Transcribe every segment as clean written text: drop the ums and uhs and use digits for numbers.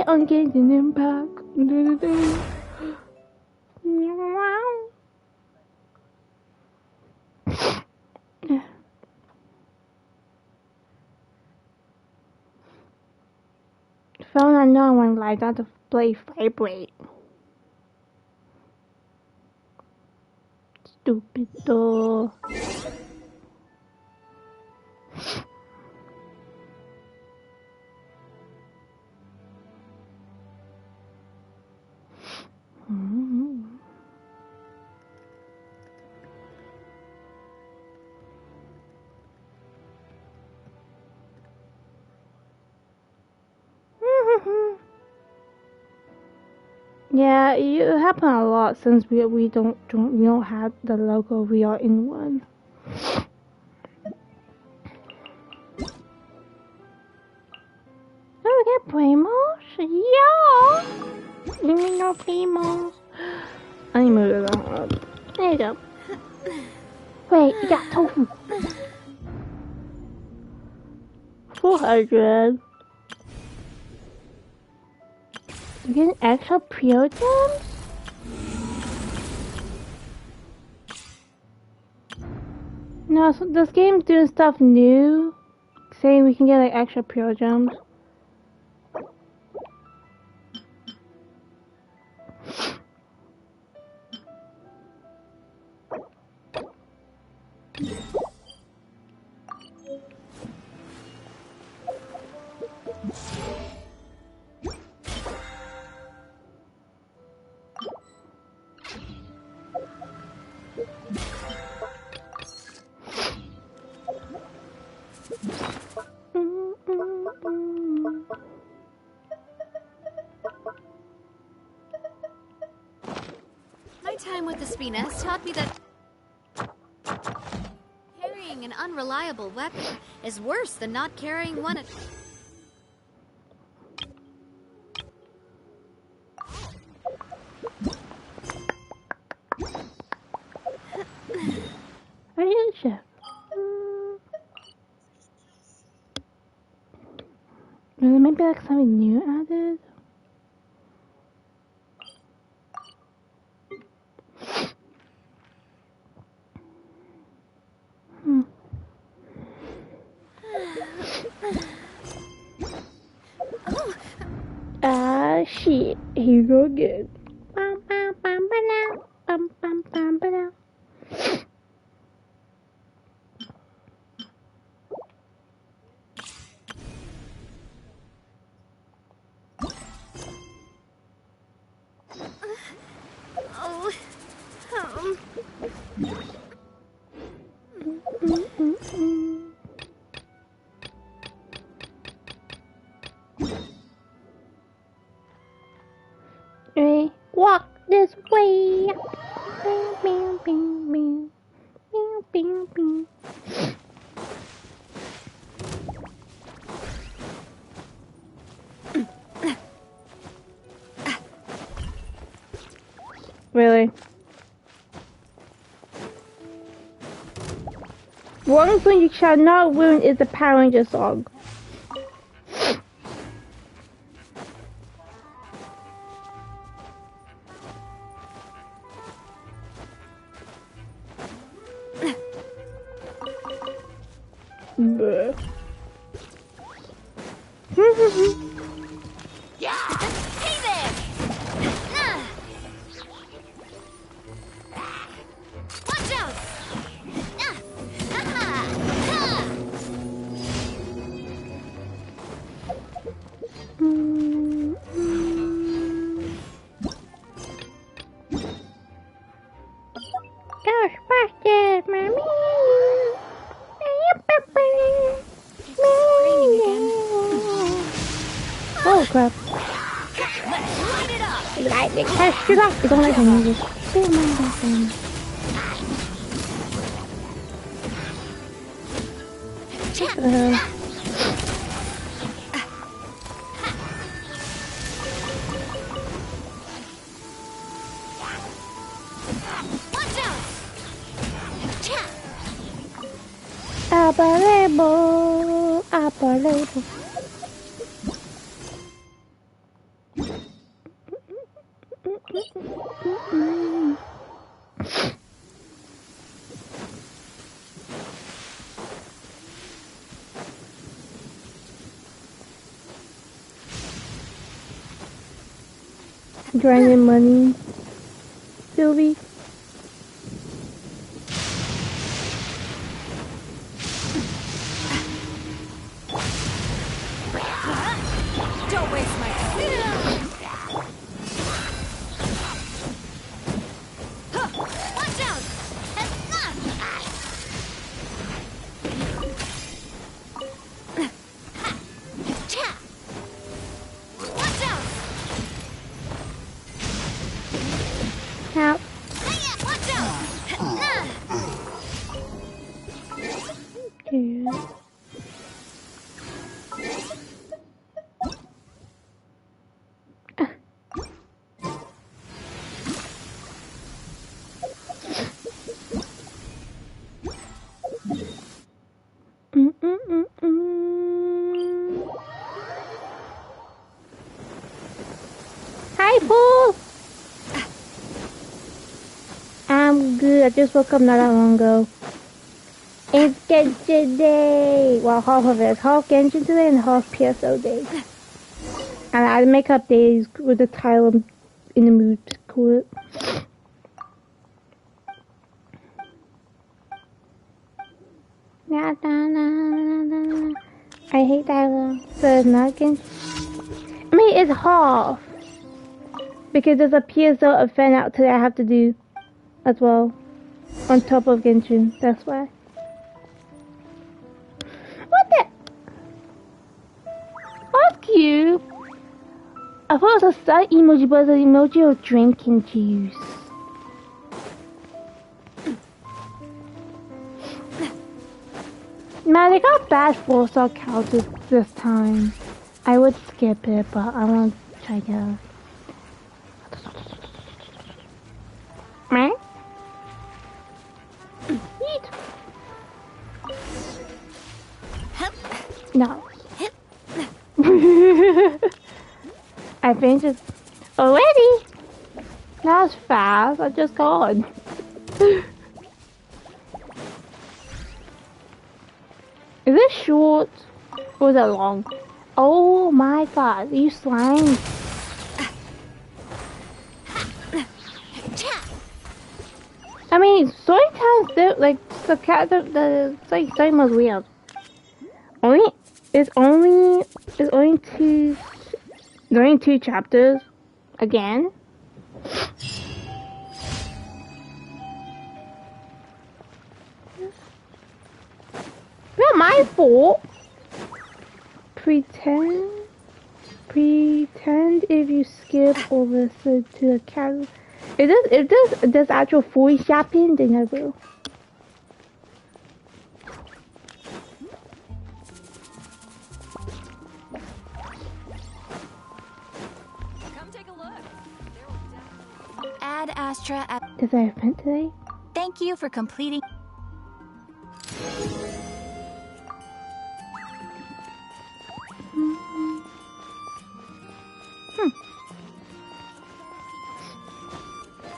on Genshin Impact. Phone unknown like that to play vibrate. Stupid door. Yeah, it happened a lot since we don't have the logo. We are in one. Oh, we get primos? Yeah. You mean no primos? I need to move it around. There you go. Wait, you got tofu. 400. You get extra pure gems? No, so this game's doing stuff new, saying we can get like extra pure gems. My time with the Spinas taught me that carrying an unreliable weapon is worse than not carrying one at... There might be like something new added. Ah, shit. Here you go again. Bum, bum, bum, ba-da. Bum, bum, bum, ba-da. Hey, walk this way. Bing, bing, bing, bing. Bing, bing, bing. Really? One thing you shall not ruin is the Power Ranger song. Bleh. Yeah! Hey there! Watch out! Ghostbusters, mommy! Oh crap. Light it up! Lightning test it up! It's all like the music. Watch out! Upper label, upper label. Grinding money. Sylvie. Don't waste my time. Watch out! Watch out! Help. Watch out! Yeah. Hi, Paul. I'm good. I just woke up not that long ago. It's Genshin Day. Well, half of it. Half Genshin today and half PSO Day. And I make up days with the title I'm in the mood to call it. I hate that. So it's not Genshin. I mean, it's half. Because there's a PSO event out today I have to do as well. On top of Genshin. That's why. What the? Fuck you. I thought it was a side emoji, but it's an emoji of drinking juice. Man, they got bad 4-star counters this time. I would skip it, but I want to try to. Meh? Eat. No. I finished it already. That was fast. I just gone. Is it short or is it long? Oh my god, you slime. I mean, sometimes like the cat, the like same was weird. It's only two chapters again. Not my fault. Pretend if you skip or listen to the cat. If there's actual voice shopping, then I will. Come take a look. Add Astra at. Did I event today? Thank you for completing.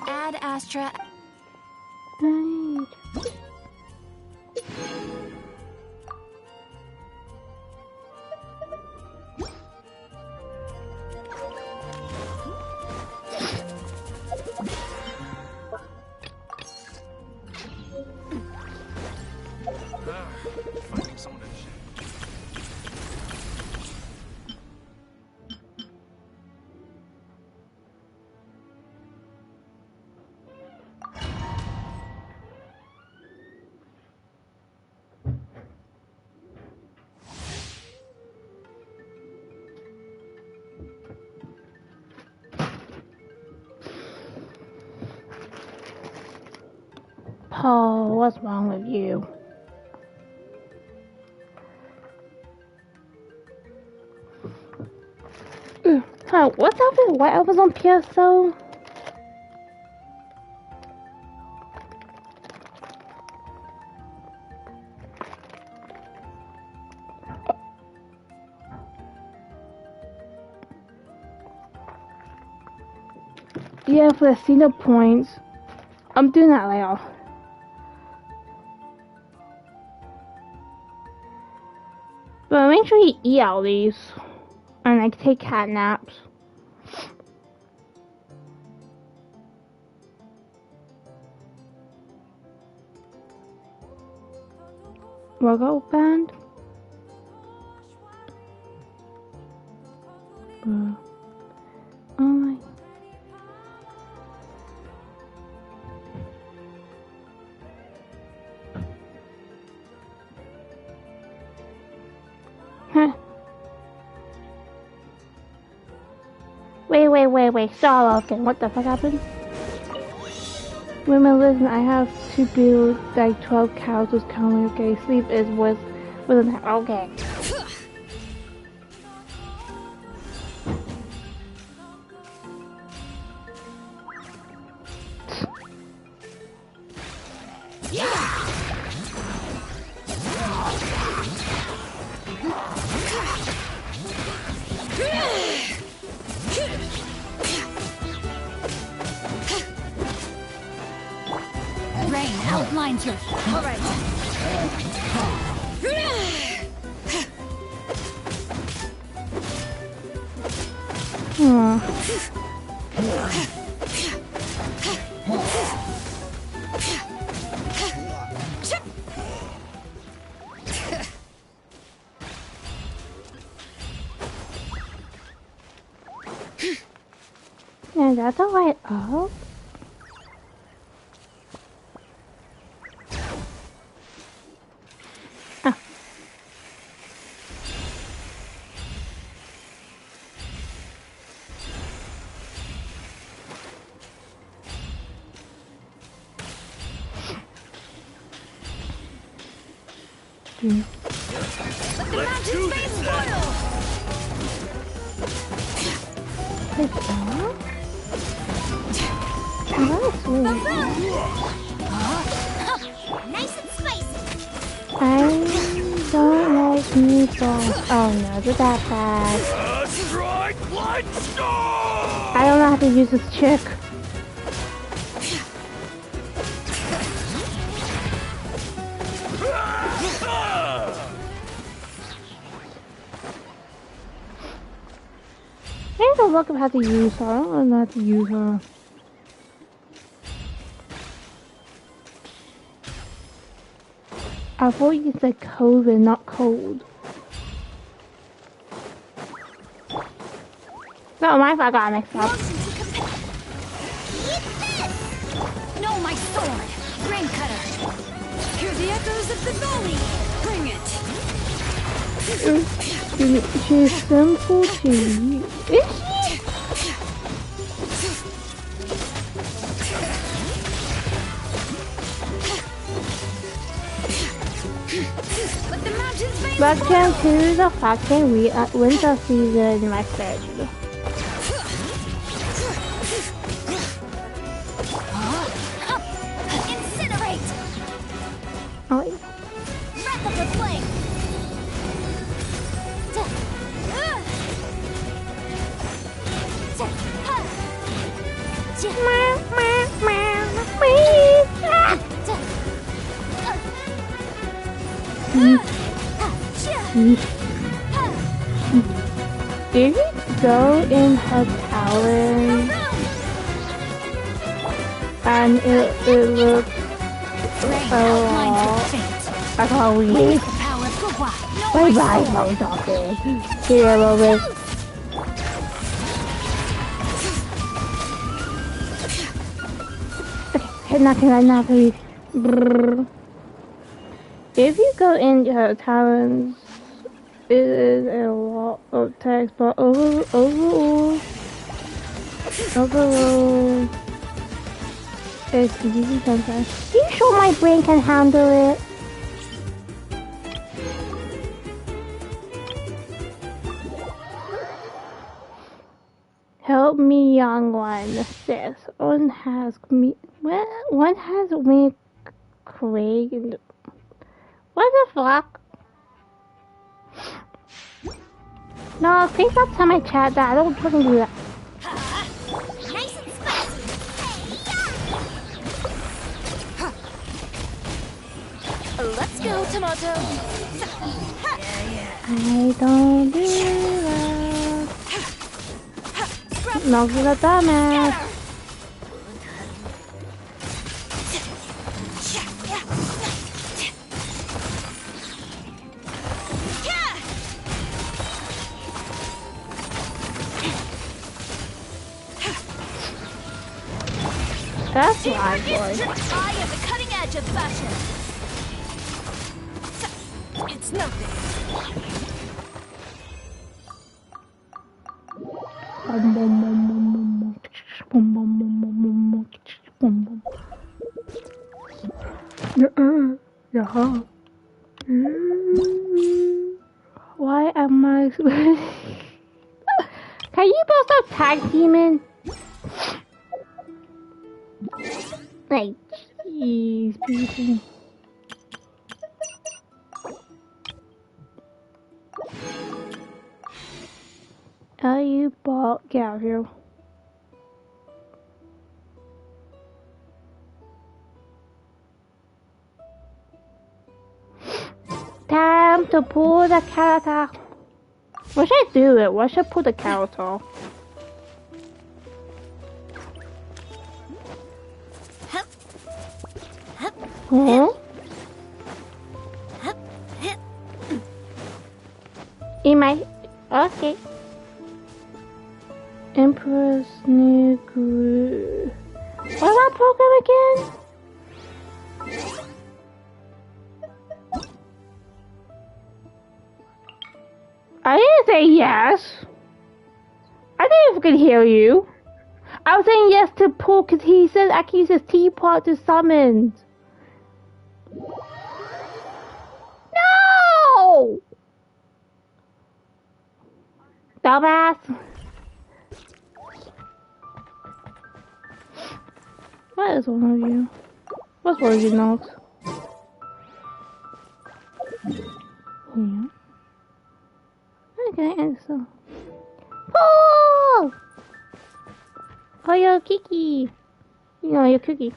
Add Astra. Right. Finding someone in shape. Paul, what's wrong with you? Huh, what's up with White Elves on PSO? Yeah, for the Cena points. I'm doing that later. But make sure you eat all these. And like take cat naps. Logo band? Oh my. Huh. Wait. Stall again. What the fuck happened? Women, listen, I have to build like 12 cows with currently okay. Sleep is with an okay. Rain outlines your... All right. Yeah, that's a light up. Let's do this then. Nice and spicy. I don't like meatballs. Oh no, is it that bad? Strike light storm! I don't know how to use this trick. I need to look up how to use her. I don't know how to use her. I thought you said COVID, not cold. No, my fault, I got mixed up. No, my sword! Rain cutter! Hear the echoes of the valley! Bring it! She's simple to you. Is she? Let the mountains face Welcome to the fucking winter season, my friend. Incinerate! Oh, Wrap up the flame! If you go in her tower and it looks I can't read. Bye, motherfucker. Here a little bit. Okay, not read. Brrr. If you go into her talents, it is a lot of text, but overall, it's easy sometimes. You sure my brain can handle it? Help me, young one, sis. One has me Craig and... What the fuck? No, please don't tell my chat that. I don't fucking do that. Nice and spicy. Let's go, tomato. I don't do that. No, for the dumbass. That's It right, refused boy. to I am the cutting edge of fashion. It's nothing. Yeah. Why am I... Can you both stop tag teaming? Like, jeez, people. Oh, you bought... Get out of here. Time to pull the charater. What should I do it? What should I pull the charater? Huh? In my... Okay. Emperor's New Groove. What's that program again? I didn't say yes. I didn't even hear you. I was saying yes to Paul because he said I can use his teapot to summon. No! Dumbass. What is wrong with you? What's wrong with your nose? Yeah. Okay, and so. Paul! Oh, your Kiki. You know, your cookie.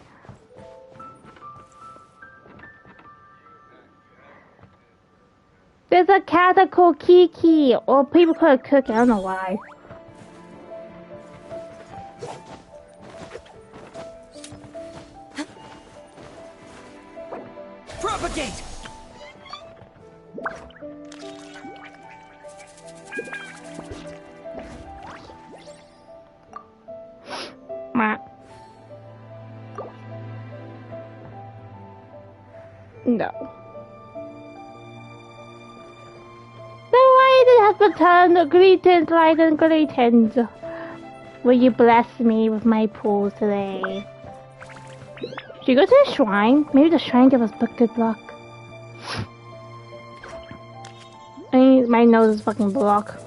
There's a cat called Kiki, or people call it Cookie, I don't know why. Propagate! No. Then why did I have to turn greetings like greetings? Will you bless me with my pool today? Should you go to the shrine? Maybe the shrine gave us good luck. I mean, my nose is fucking blocked.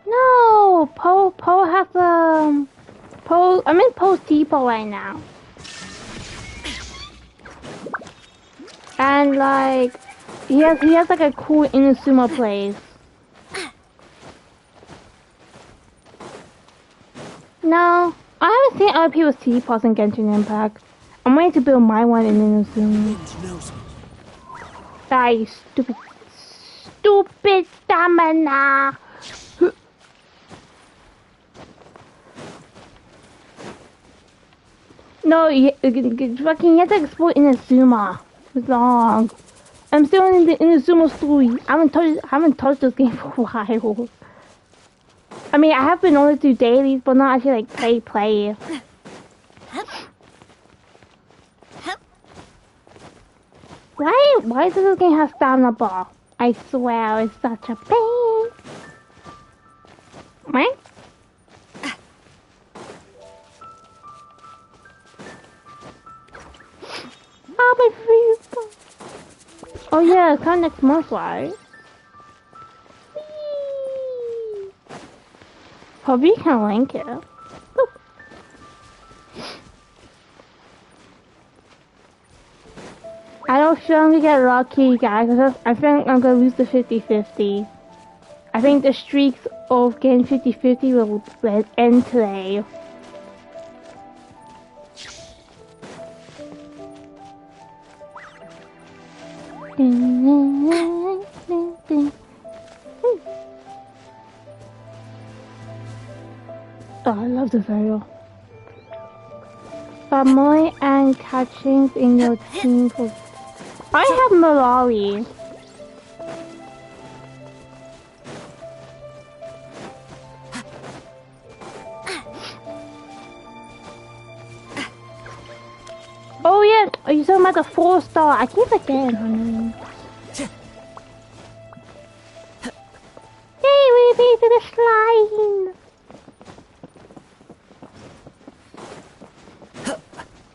No! Poe has I'm in Poe's depot right now. And like he has like a cool Inazuma place. No, I haven't seen other people's teapots in Genshin Impact. I'm waiting to build my one in Inazuma. Die, stupid stamina. No, fucking you have to explore Inazuma. It's long. I'm still in the Inazuma story. I haven't touched this game for a while. I mean, I have been only do dailies, but not actually like play. Why does this game have stamina bar? I swear, it's such a pain. Right? Oh, my face. Oh yeah, it's coming next month, right? Hope you can link it. Boop. I don't feel I'm gonna get lucky, guys. I think I'm gonna lose the 50-50. I think the streaks of getting 50-50 will end today. Oh, I love the video. Family and catching in your team for... I have Malali. Oh yeah, are you talking about the 4-star? I keep forgetting her name. Hey, we made to the slime!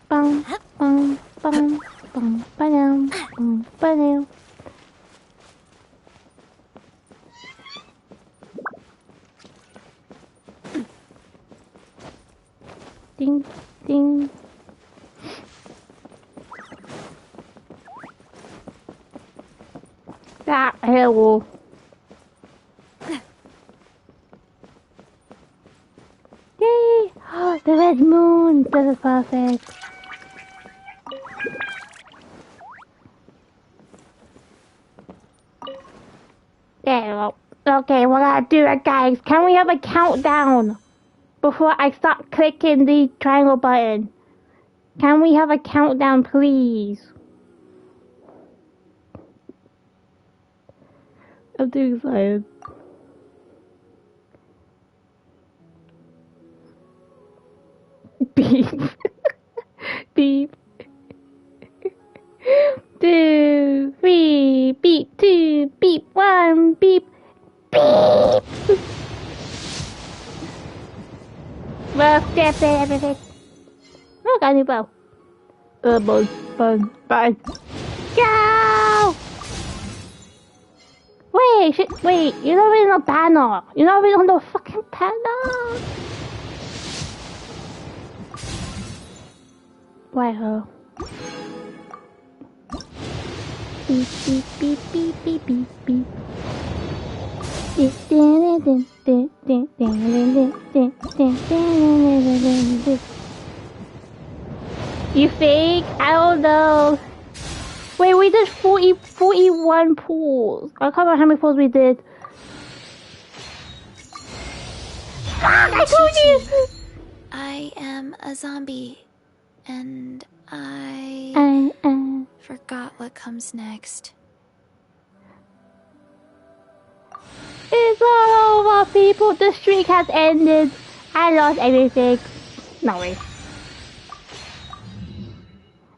Bum, bum, bum, bum, ba-dum, bum, ba-dum. Ding, ding. That hell. Yay! Oh, the red moon. This is perfect. There you go. Okay, we're gonna do it, guys. Can we have a countdown before I start clicking the triangle button? Can we have a countdown, please? I'm too excited. Beep. Beep. 2, 3, beep 2, beep 1, beep, beep. Well, that's everything. Look, I need bow. Buzz, buzz, buzz. Go! Wait, you're not reading the banner. You're not reading the fucking banner. Why her? Beep, beep, beep, beep, beep, beep, beep. You think? I don't know. Wait, we did 41 pulls. I can't remember how many pulls we did. I told you! I am a zombie, and I forgot what comes next. It's all over, people. The streak has ended. I lost everything. No way.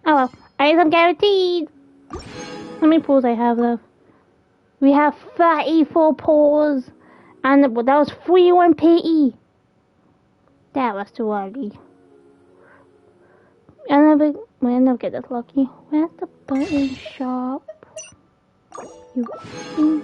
Oh well. I am guaranteed. How many pulls I have left? We have 34 pulls. And that was 41 PE. That was too early. I never get this lucky. Where's the button shop? You see?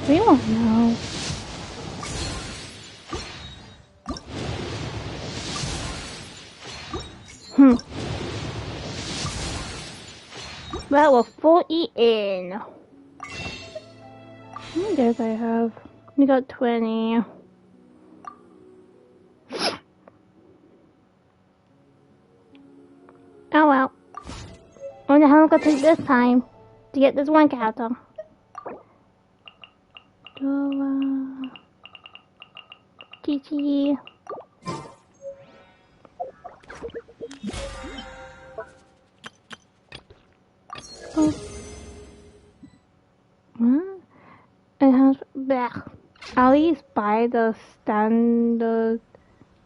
We won't know. Well, we're 40 in. How many days I have? We got 20. Oh well. I wonder how long it'll take this time to get this one character. GG. Oh. What? It has blech. At least buy the standard.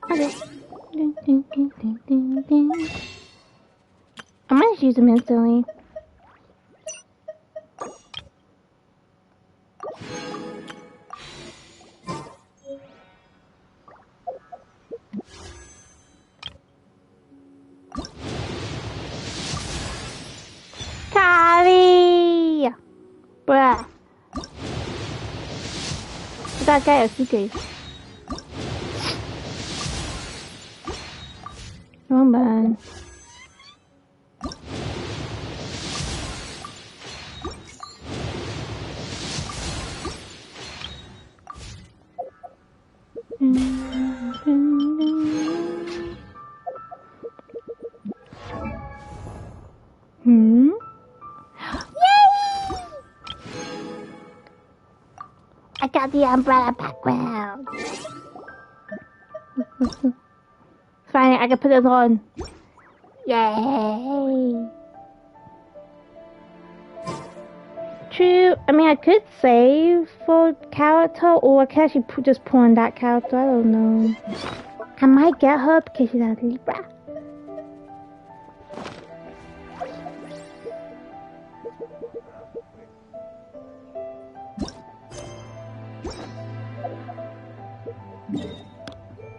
Okay. I might just use them instantly. Kali! Bruh. That guy is secret. Oh man. I got the umbrella background. Fine, I can put it on. Yay! True. I mean, I could save for character, or I can actually just pull in that character. I don't know. I might get her because she's a Libra.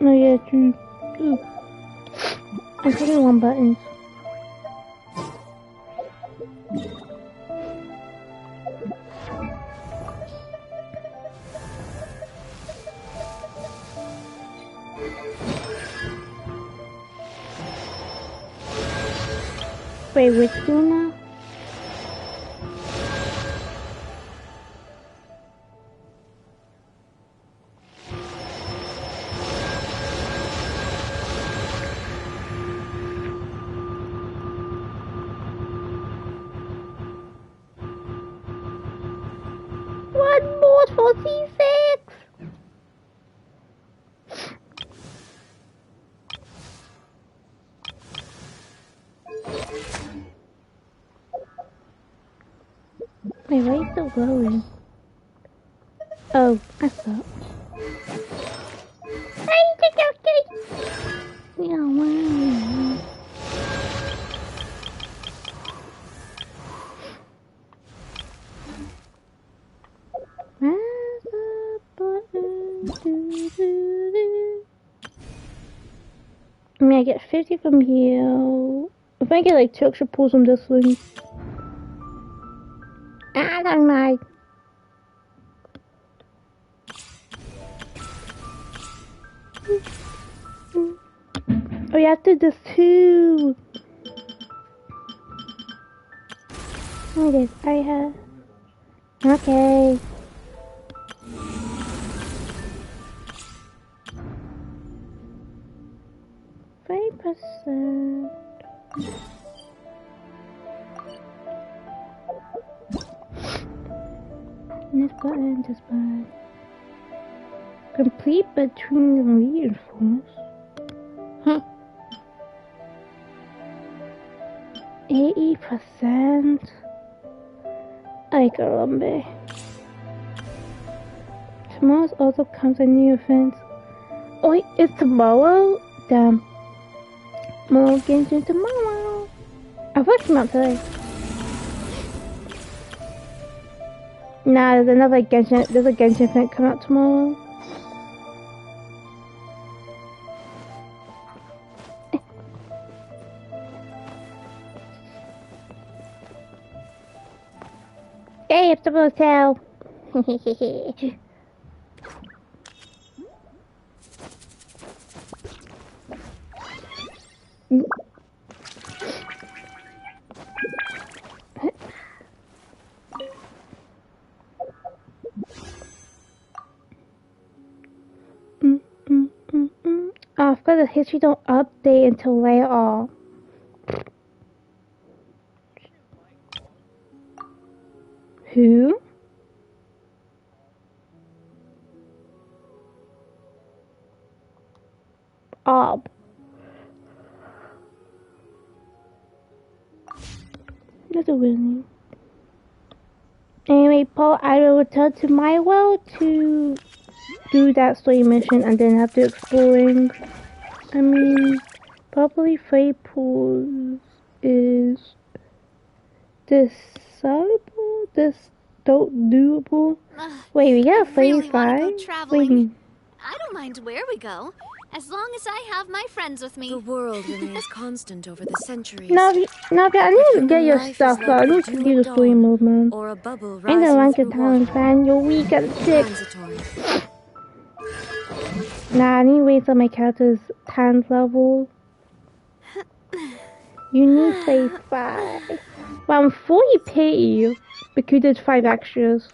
Oh yeah, true. Ooh. I'm clicking one button. Wait, which one now? One more for C6! Wait, why are you still glowing? Oh, I thought. Yeah, wow. Where's the button? I mean, I get 50 from here. If I get like 2 extra pulls from this one. I don't know. Oh, you have to do this too. Oh, it is. I have. Okay. %. This button, this button. Complete between the reinforce. Huh. 80%. Ay, caramba. Tomorrow also comes a new event. Oh, it's tomorrow? Damn. More Genshin tomorrow. I thought it came out today. Nah, there's another Genshin. There's a Genshin event come out tomorrow. Hey, it's the hotel. Oh, of course the history don't update until later on. Who? Ob. That's a weird name. Anyway, Paul, I will return to my world to do that story mission and then have to exploring. I mean, probably Frey Pools is desirable. doable. Wait, we got really phase wanna 5? go traveling. Wait, I don't mind where we go, as long as I have my friends with me. The world remains constant over the centuries. Navi, I need to get your stuff though. I need to do the story movement. Or a bubble I need to rising rank through your talents, water. man. You're weak at 6. Transitory. Nah, I need to raise up my character's talent level. You need phase 5. Well, I'm fully paid because there's 5 extras.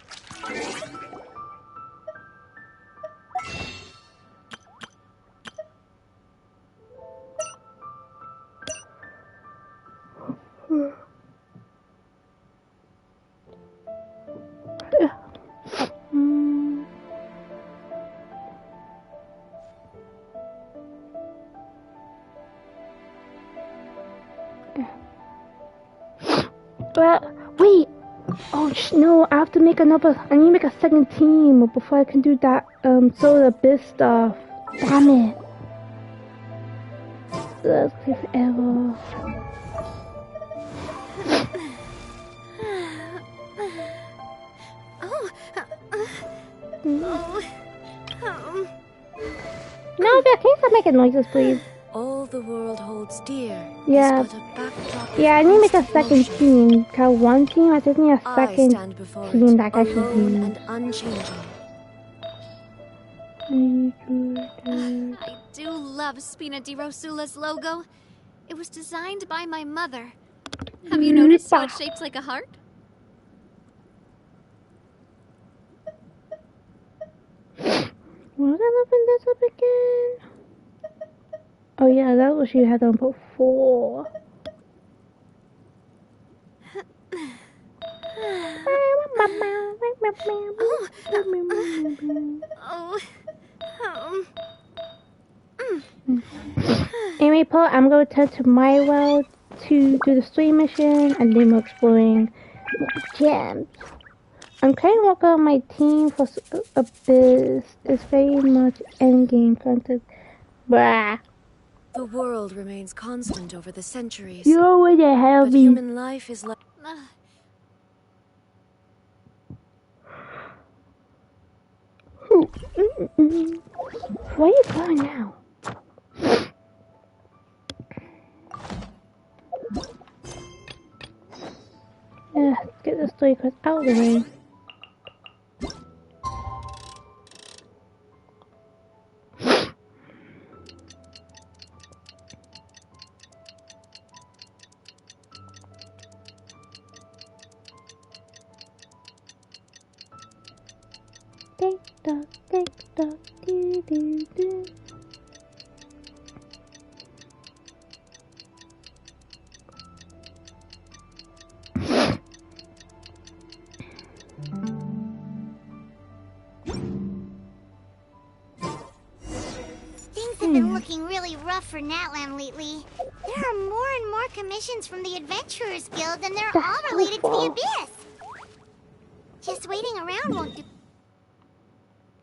Well, wait. Oh no! I have to make another. I need to make a second team before I can do that. Solar abyss stuff. Damn it! Let's take forever. No, can you stop making noises, please? All the world holds dear. Yeah. Is but a backdrop of Yeah, I need to make a constant second motion. team. Cause one team, I just need a I second stand before team it, that I can alone use. and unchanging. I do love Spina di Rosula's logo. It was designed by my mother. Have you noticed how it's shaped like a heart? Why did I open this up again? Oh yeah, that was what you had on before. Anyway, Paul, I'm going to turn to my world to do the story mission and then we're exploring gems. I'm trying to work on my team for Abyss. It's very much endgame content. Bruh. The world remains constant over the centuries. You're with the hell But me. human life is like... Where are you going now? Yeah, let's get the story quest out of the way. Tick tock, doo doo doo. Things have been looking really rough for Natlan lately. There are more and more commissions from the Adventurers Guild, and they're all related to the Abyss. Just waiting around won't do.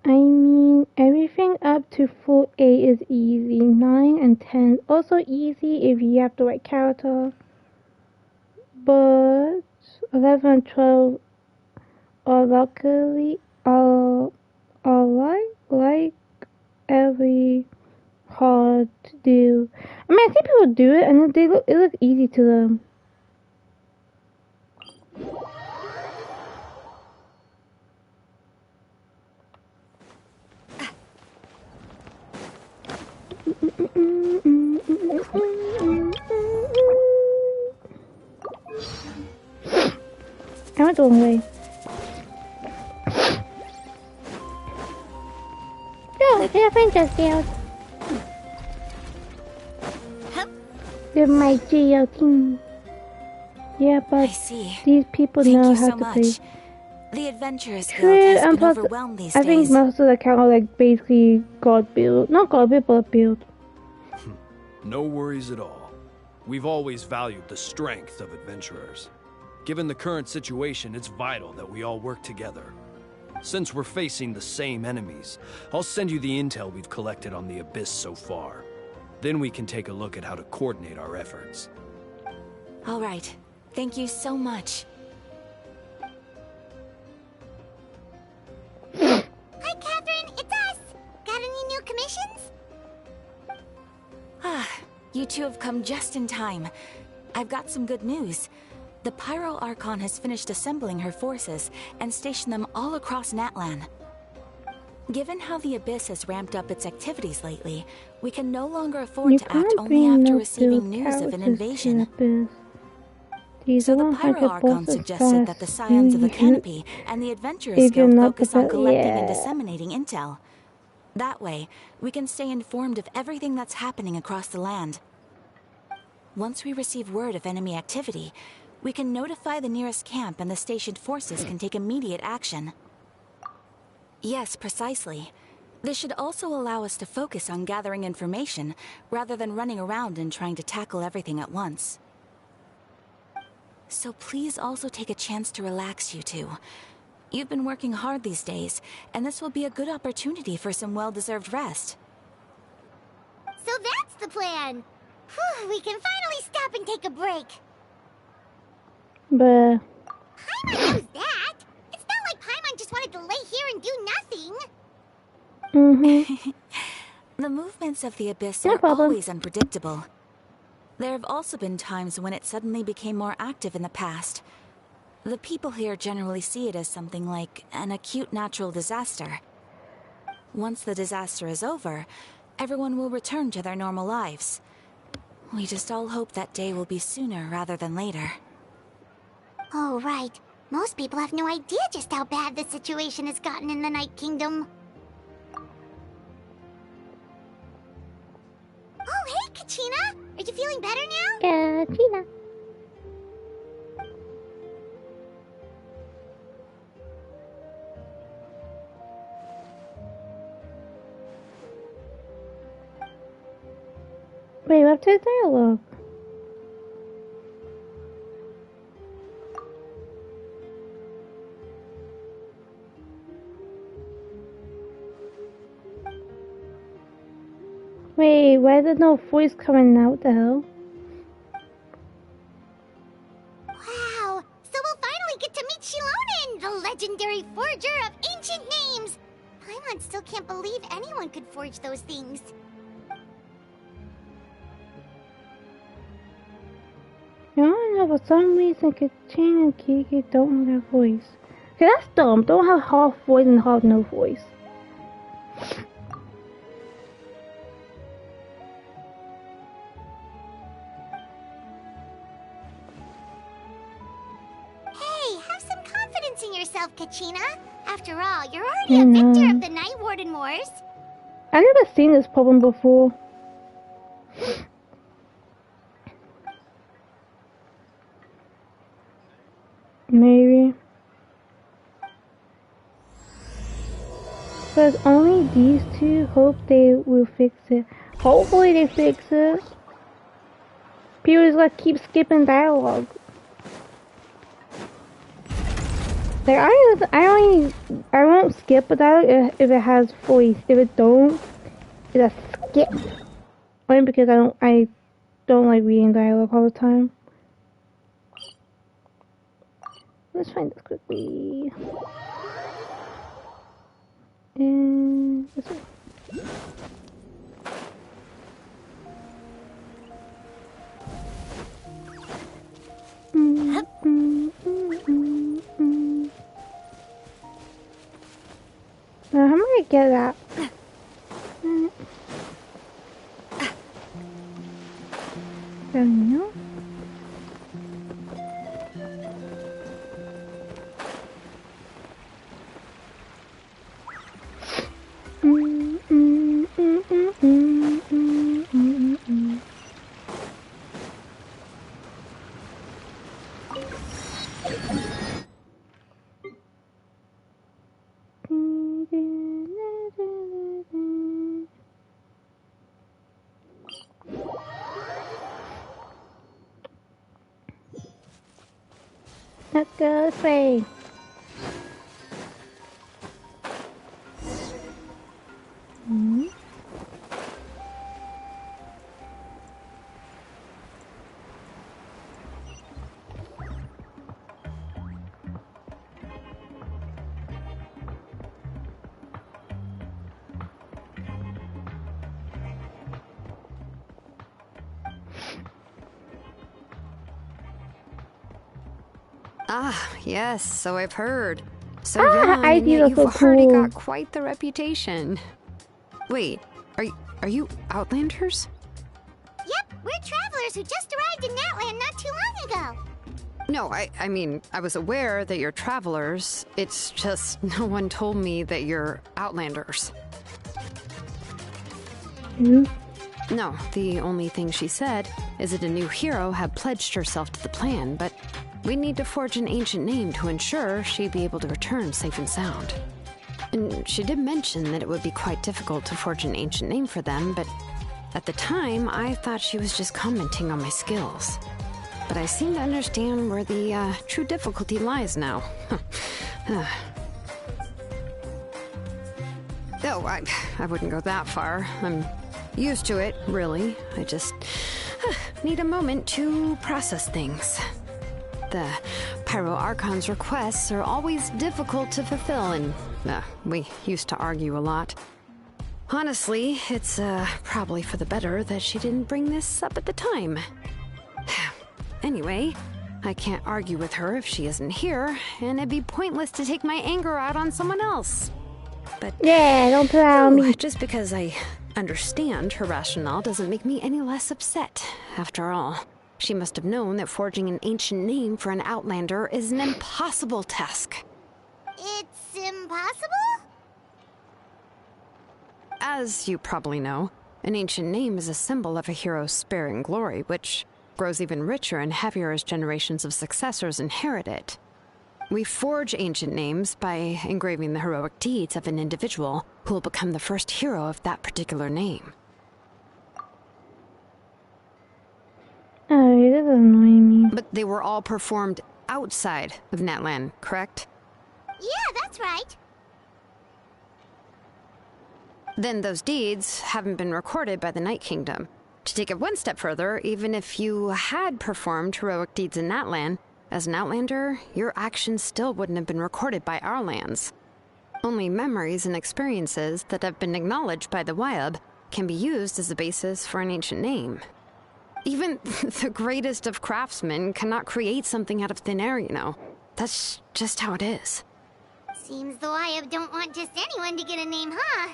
I mean, everything up to full 8 is easy. 9 and 10 also easy if you have the right character. But 11 and 12 are luckily are like every hard to do. I mean, I see people do it and it looks easy to them. I went the wrong way. Go to the Princess Guild. They're my Geo team. Yeah, I but see. these people Thank know you how so to play. much. The Adventurers Guild True, has and been plus, overwhelmed these I think days. most of the account are like basically God build. Not God build, but build. No worries at all. We've always valued the strength of adventurers. Given the current situation, it's vital that we all work together. Since we're facing the same enemies, I'll send you the intel we've collected on the Abyss so far. Then we can take a look at how to coordinate our efforts. All right. Thank you so much. commissions? Ah, you two have come just in time. I've got some good news. The Pyro Archon has finished assembling her forces and stationed them all across Natlan. Given how the Abyss has ramped up its activities lately, we can no longer afford You to act can't only bring after no receiving two news of an characters invasion. to the Abyss. These So are the 100 Pyro Archon bosses suggested that the fast. Scions of the You- Canopy and the Adventurers If you're Guild not focus on prepared, collecting and yeah. disseminating intel. That way, we can stay informed of everything that's happening across the land. Once we receive word of enemy activity, we can notify the nearest camp and the stationed forces can take immediate action. Yes, precisely. This should also allow us to focus on gathering information rather than running around and trying to tackle everything at once. So please also take a chance to relax, you two. You've been working hard these days, and this will be a good opportunity for some well-deserved rest. So that's the plan. Whew, we can finally stop and take a break. But Paimon knows that. It's not like Paimon just wanted to lay here and do nothing. The movements of the Abyss No are problem. always unpredictable. There have also been times when it suddenly became more active in the past. The people here generally see it as something like an acute natural disaster. Once the disaster is over, everyone will return to their normal lives. We just all hope that day will be sooner rather than later. Oh, right. Most people have no idea just how bad the situation has gotten in the Night Kingdom. Oh, hey, Kachina! Are you feeling better now? yeah, Tina. Wait, what's the dialogue? Wait, why is there no voice coming out the hell? Wow! So we'll finally get to meet Shilonen, the legendary forger of ancient names! Paimon still can't believe anyone could forge those things. I don't know, for some reason Katrina and Kiki don't have voice. Okay, that's dumb. Don't have half voice and half no voice. Hey, have some confidence in yourself, Kachina. After all, you're already a victor of the Night Warden Wars. I've never seen this problem before. Maybe. But only these two hope they will fix it. Hopefully they fix it. People just like keep skipping dialogue. Like I won't skip a dialogue if it has voice. If it don't, it's a skip. Only because I don't like reading dialogue all the time. Let's find this quickly. And this way. Now, how am I gonna get that? Don't know. Let's go this way. Ah, yes, so I've heard. So young, I and see, yet that's you've so already cool. got quite the reputation. Wait, are you Outlanders? Yep, we're travelers who just arrived in Natland not too long ago. No, I mean, I was aware that you're travelers. It's just no one told me that you're Outlanders. No, the only thing she said is that a new hero had pledged herself to the plan, but we need to forge an ancient name to ensure she'd be able to return safe and sound. And she did mention that it would be quite difficult to forge an ancient name for them, but at the time, I thought she was just commenting on my skills. But I seem to understand where the true difficulty lies now. Oh, I wouldn't go that far. I'm used to it, really. I just need a moment to process things. The Pyro Archon's requests are always difficult to fulfill, and we used to argue a lot. Honestly, it's probably for the better that she didn't bring this up at the time. Anyway, I can't argue with her if she isn't here, and it'd be pointless to take my anger out on someone else. But Yeah, don't put it on me. just because I understand her rationale doesn't make me any less upset. After all, she must have known that forging an ancient name for an Outlander is an impossible task. It's impossible? As you probably know, an ancient name is a symbol of a hero's sparing glory, which grows even richer and heavier as generations of successors inherit it. We forge ancient names by engraving the heroic deeds of an individual who will become the first hero of that particular name. Oh, this is annoying me. But they were all performed outside of Natlan, correct? Yeah, that's right. Then those deeds haven't been recorded by the Night Kingdom. To take it one step further, even if you had performed heroic deeds in Natlan, as an Outlander, your actions still wouldn't have been recorded by our lands. Only memories and experiences that have been acknowledged by the Wyab can be used as a basis for an ancient name. Even the greatest of craftsmen cannot create something out of thin air, you know. That's just how it is. Seems the Wyab don't want just anyone to get a name, huh?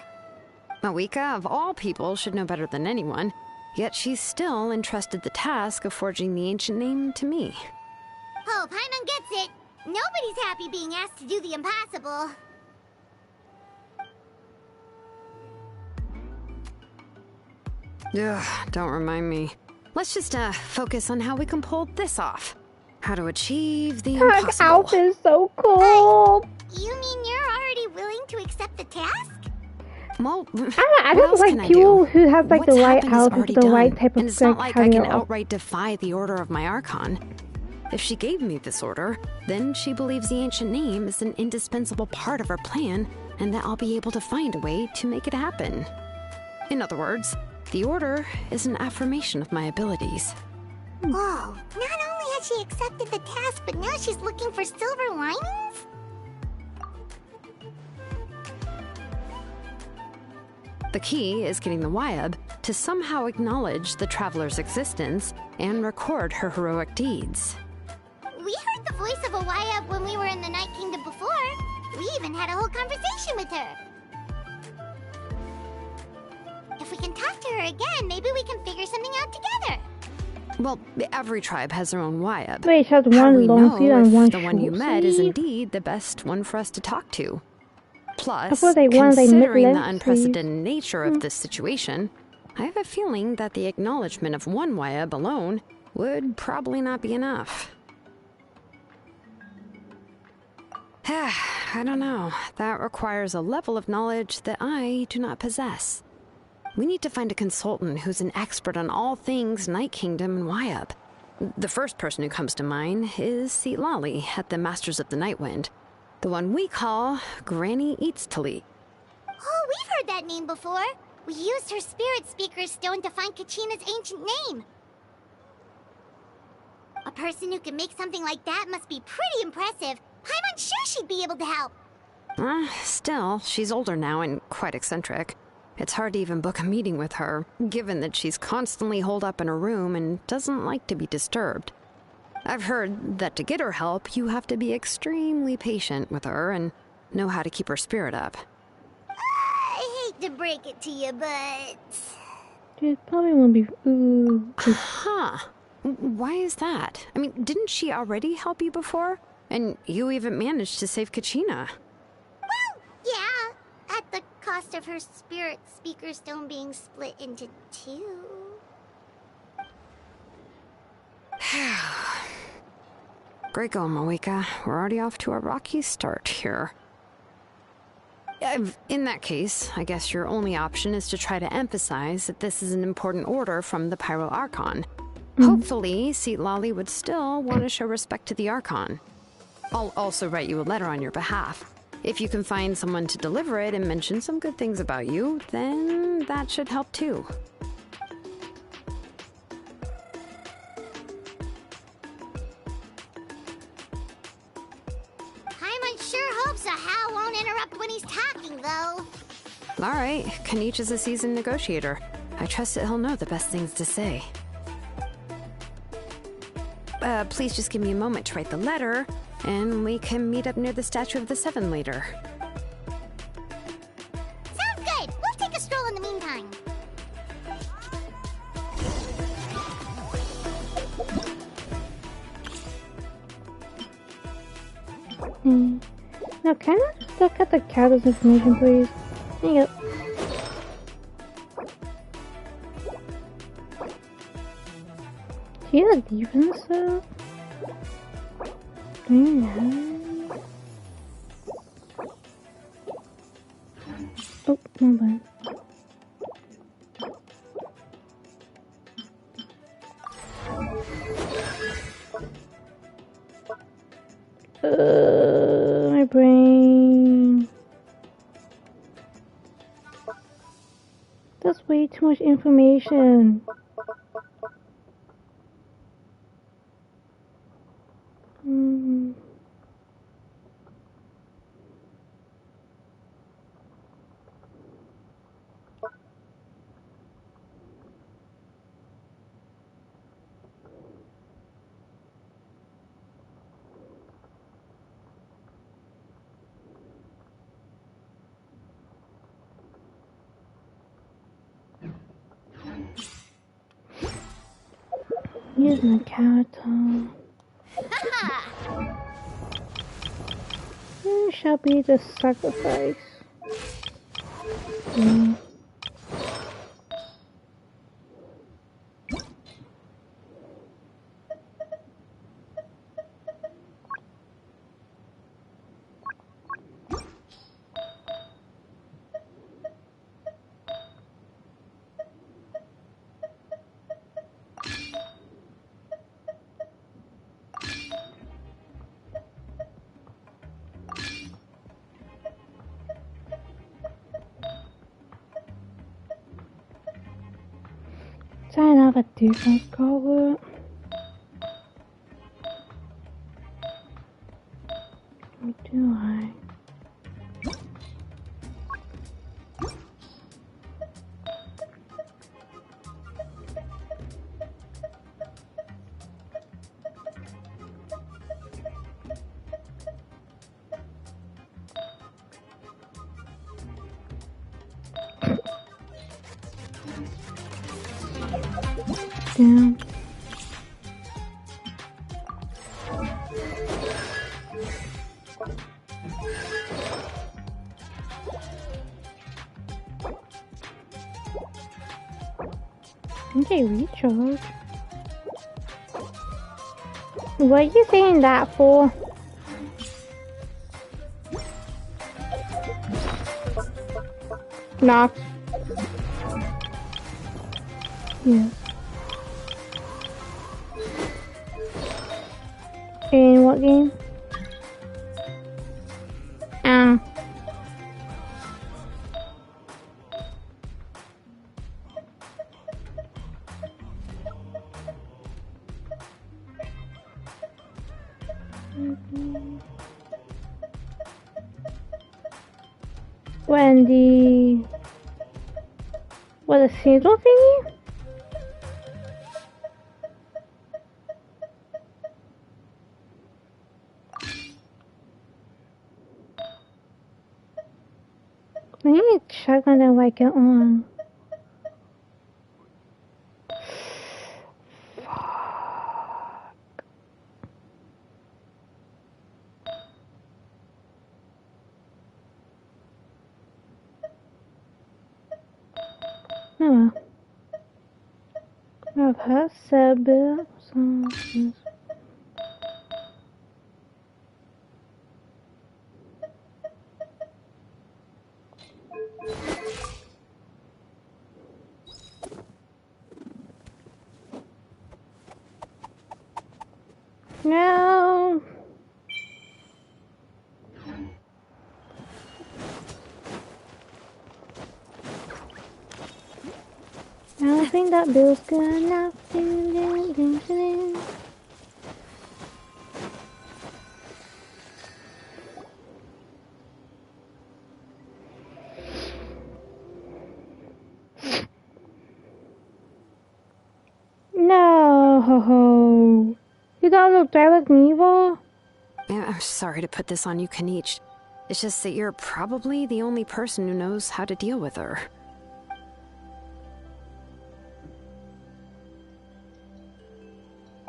Mawika, of all people, should know better than anyone, yet she's still entrusted the task of forging the ancient name to me. Oh, Paimon gets it. Nobody's happy being asked to do the impossible. Ugh, don't remind me. Let's just focus on how we can pull this off. How to achieve the Her impossible. outfit is so cool. You mean you're already willing to accept the task? Well, I what just else like can I people do? who have like What's the right happened is outfit, already the right done, type of and it's not like I can how outright defy the order of my Archon. If she gave me this order, then she believes the ancient name is an indispensable part of her plan, and that I'll be able to find a way to make it happen. In other words, the order is an affirmation of my abilities. Whoa, not only has she accepted the task, but now she's looking for silver linings? The key is getting the Wyab to somehow acknowledge the traveler's existence and record her heroic deeds. We heard the voice of a Wyab when we were in the Night Kingdom before. We even had a whole conversation with her. If we can talk to her again, maybe we can figure something out together. Well, every tribe has their own Wyab. Wait, she has How one we long know sleeve and if one the one you short met is sleeve? indeed the best one for us to talk to. Plus, thought they wanted, like, considering the mid-length unprecedented nature of this situation, I have a feeling that the acknowledgement of one Wyab alone would probably not be enough. I don't know. That requires a level of knowledge that I do not possess. We need to find a consultant who's an expert on all things Night Kingdom and Wyab. The first person who comes to mind is Seatlali at the Masters of the Nightwind, the one we call Granny Eatstali. Oh, we've heard that name before. We used her Spirit Speaker Stone to find Kachina's ancient name. A person who can make something like that must be pretty impressive. I'm unsure she'd be able to help. Still, she's older now and quite eccentric. It's hard to even book a meeting with her, given that she's constantly holed up in her room and doesn't like to be disturbed. I've heard that to get her help, you have to be extremely patient with her and know how to keep her spirit up. I hate to break it to you, but... It probably won't be... Ooh. Huh. Why is that? I mean, didn't she already help you before? And you even managed to save Kachina. Well, yeah. At the cost of her spirit speaker stone being split into two. Great going, Moeka. We're already off to a rocky start here. In that case, I guess your only option is to try to emphasize that this is an important order from the Pyro Archon. Hopefully, Seat Lolly would still want to show respect to the Archon. I'll also write you a letter on your behalf. If you can find someone to deliver it and mention some good things about you, then that should help too. Paimon sure hopes a Hal won't interrupt when he's talking, though. Alright, Kanich is a seasoned negotiator. I trust that he'll know the best things to say. Please just give me a moment to write the letter, and we can meet up near the Statue of the Seven later. Sounds good. We'll take a stroll in the meantime. Now, can I just look at the Cowdle's information, please? There you go. Do you have a defense, though? Do you have... Oh, no bad. My brain. That's way too much information. Here's my charater. It shall be the sacrifice. Do I have a defense cover? Or do I? Damn. Okay, recharge. What are you saying that for? Knock. Yes. In what game? When the... What, a seasonal thingy? shotgun and like it on. Oh, I've had said bit. No. I don't think that bill's good enough. No. You don't look that like Neva? Yeah, I'm sorry to put this on you, Kanich. It's just that you're probably the only person who knows how to deal with her.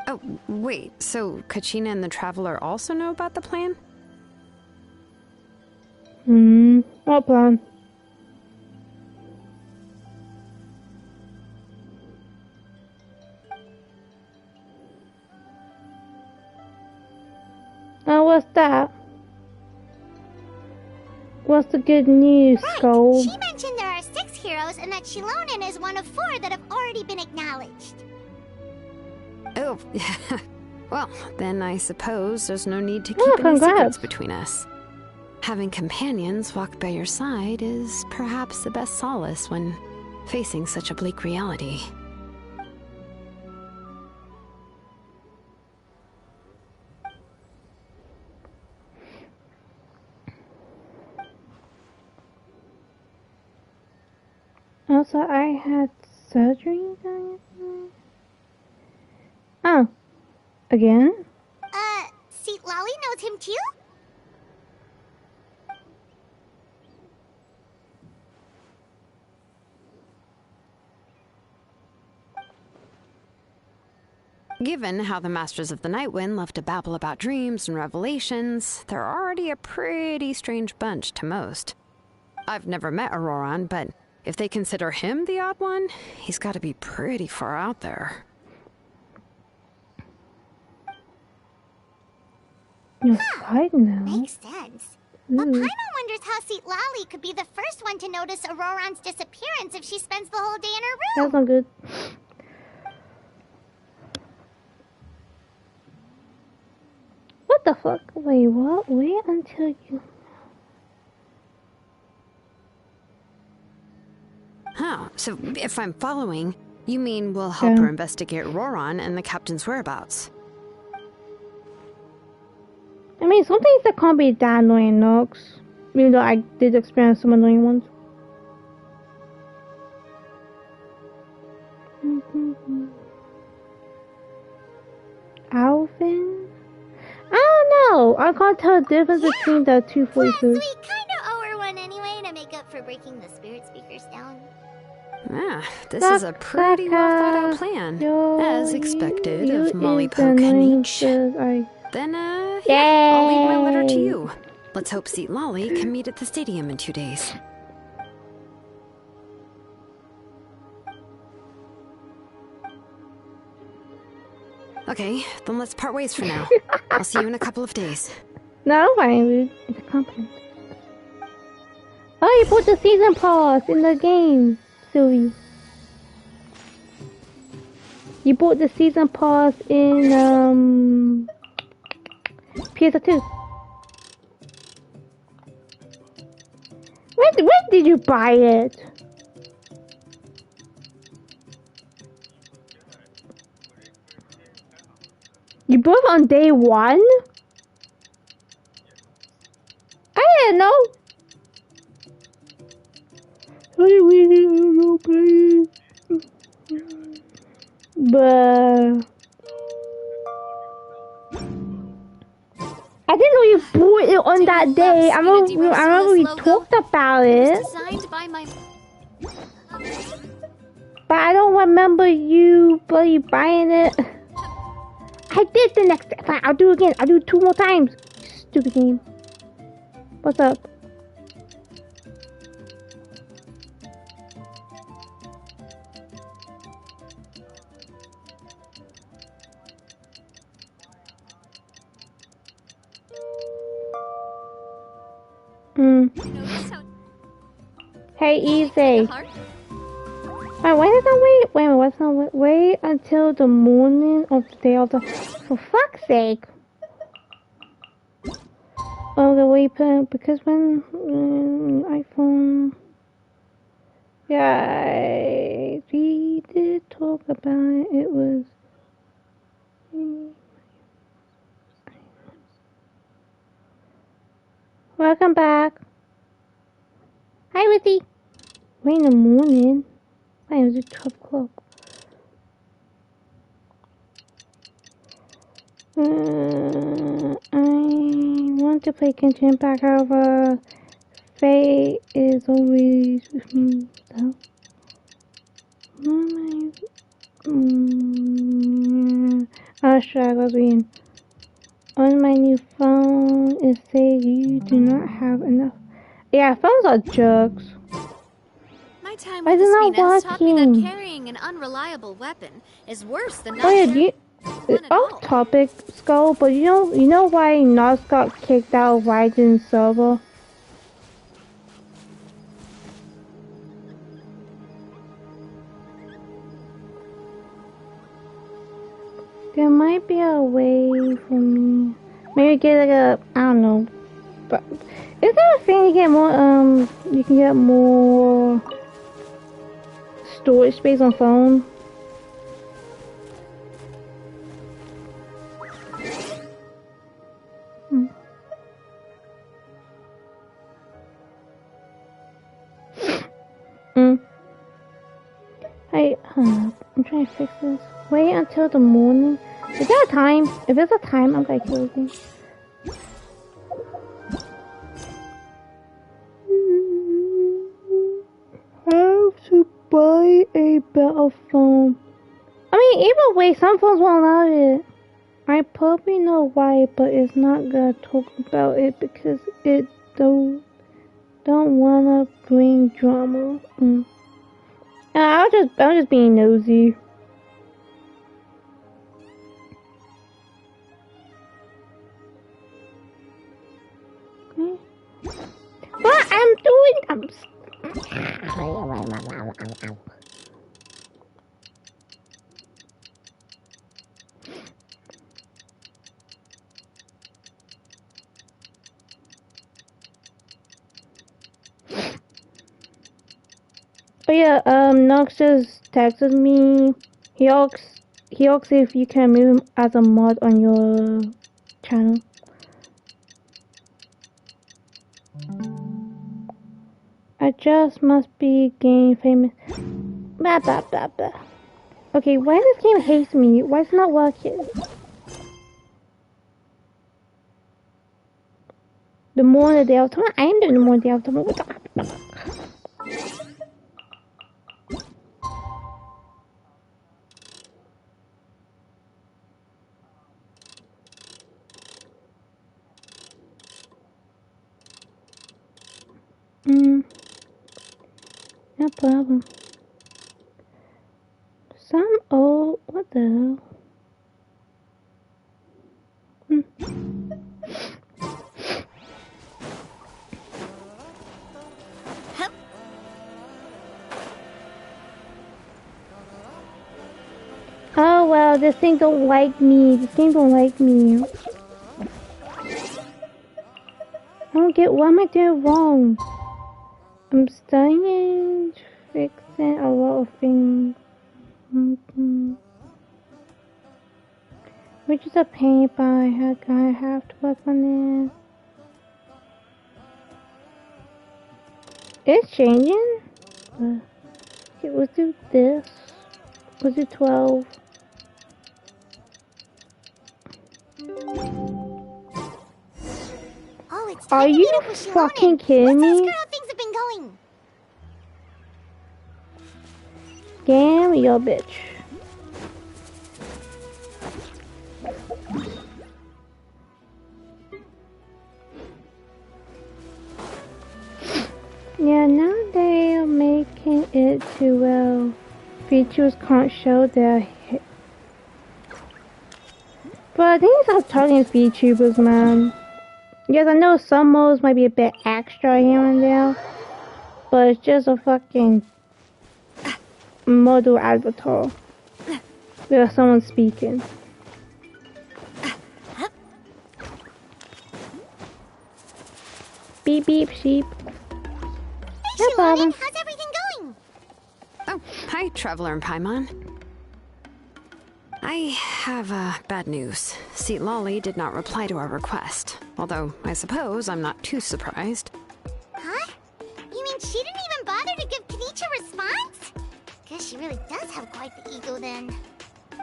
Oh, wait, so Kachina and the Traveler also know about the plan? What plan? Oh, what's that? What's the good news, Skull? She mentioned there are 6 heroes and that Shilonen is one of 4 that have already been acknowledged. Oh, well, then I suppose there's no need to keep any secrets between us. Having companions walk by your side is perhaps the best solace when facing such a bleak reality. Also, I had surgery done. Oh, again? See, Lolly knows him too? Given how the Masters of the Nightwind love to babble about dreams and revelations, they're already a pretty strange bunch to most. I've never met Auroran, but if they consider him the odd one, he's got to be pretty far out there. You're side now. Makes sense. But Paimon wonders how Seat Lolly could be the first one to notice Auroran's disappearance if she spends the whole day in her room. That's not good. What the fuck? Wait, what? Wait until you... Huh, so if I'm following, you mean we'll help her investigate Auroran and the captain's whereabouts? I mean, some things that can't be that annoying, Nox. Even though I did experience some annoying ones. Alvin? I don't know. I can't tell the difference between the two voices. Plus, we kinda owe her one anyway to make up for breaking the spirit speakers down. Ah, this is a pretty well thought out plan. As expected of Molly Poke and Nietzsche. Then, yeah, I'll leave my letter to you. Let's hope Seat Lolly can meet at the stadium in 2 days. Okay, then let's part ways for now. I'll see you in a couple of days. No, I'm fine. It's a compliment. Oh, you put the season pass in the game, Sylvie. You bought the season pass in, PS2. When did you buy it? You bought it on day 1? I didn't know. But I I didn't know you bought it on that day. I remember we talked about it. Designed by my... But I don't remember you bloody buying it. I did the next day. Fine, I'll do it again. I'll do it 2 more times. Stupid game. What's up? Hey, easy. Wait, why did I wait? Wait a minute, what's not wait until the morning of the day of the... For fuck's sake. Oh, the way put because when iPhone... Yeah, we did talk about it. It was... Welcome back. Hi, Withy. Wait in the morning. Wait, it was at 12 o'clock. I want to play Genshin Impact, however, Faye is always with me, so... Oh, sure, I was reading. On my new phone, it says you do not have enough. Yeah, phones are jerks. My time with Espina has taught me that carrying an unreliable weapon is worse than not carrying one at all. Off topic, Skull, but you know why Nos got kicked out of Raiden's server? There might be a way for me. Maybe get like a, I don't know. But is there a thing you get more, you can get more storage space on phone? Hey, I'm trying to fix this. Wait until the morning. Is there a time? If there's a time, I'm gonna kill you. Have to buy a better phone. I mean, either way, some phones won't allow it. I probably know why, but it's not gonna talk about it because it don't wanna bring drama. I'm just being nosy. Okay. What I'm doing? Oh yeah, Nox just texted me. He asks if you can move him as a mod on your channel. I just must be getting famous. Blah blah blah blah. Okay, why does this game hate me? Why is it not working? The more the day of tomorrow, I am doing the more day of tomorrow. What the? No problem. What the hell? Oh well, this thing don't like me. This game don't like me. I don't get what am I doing wrong? I'm studying, fixing a lot of things. Which is a pain, but I have to work on it. It's changing. Okay, let's do this. Let's do 12. it's time Are to you meet up with Shilonen. fucking kidding Let's ask me? her how things have been going. Damn your bitch. Yeah, now they are making it to well. Features can't show their hit. But they need to stop targeting VTubers, man. Yes, I know some modes might be a bit extra here and there, but it's just a fucking model avatar where someone's speaking. Beep beep sheep. Hey, No problem. Shilonen, how's everything going? Oh, hi, Traveler and Paimon. I have bad news. Lolly did not reply to our request. Although, I suppose I'm not too surprised. Huh? You mean she didn't even bother to give Kenichi a response? Guess she really does have quite the ego then.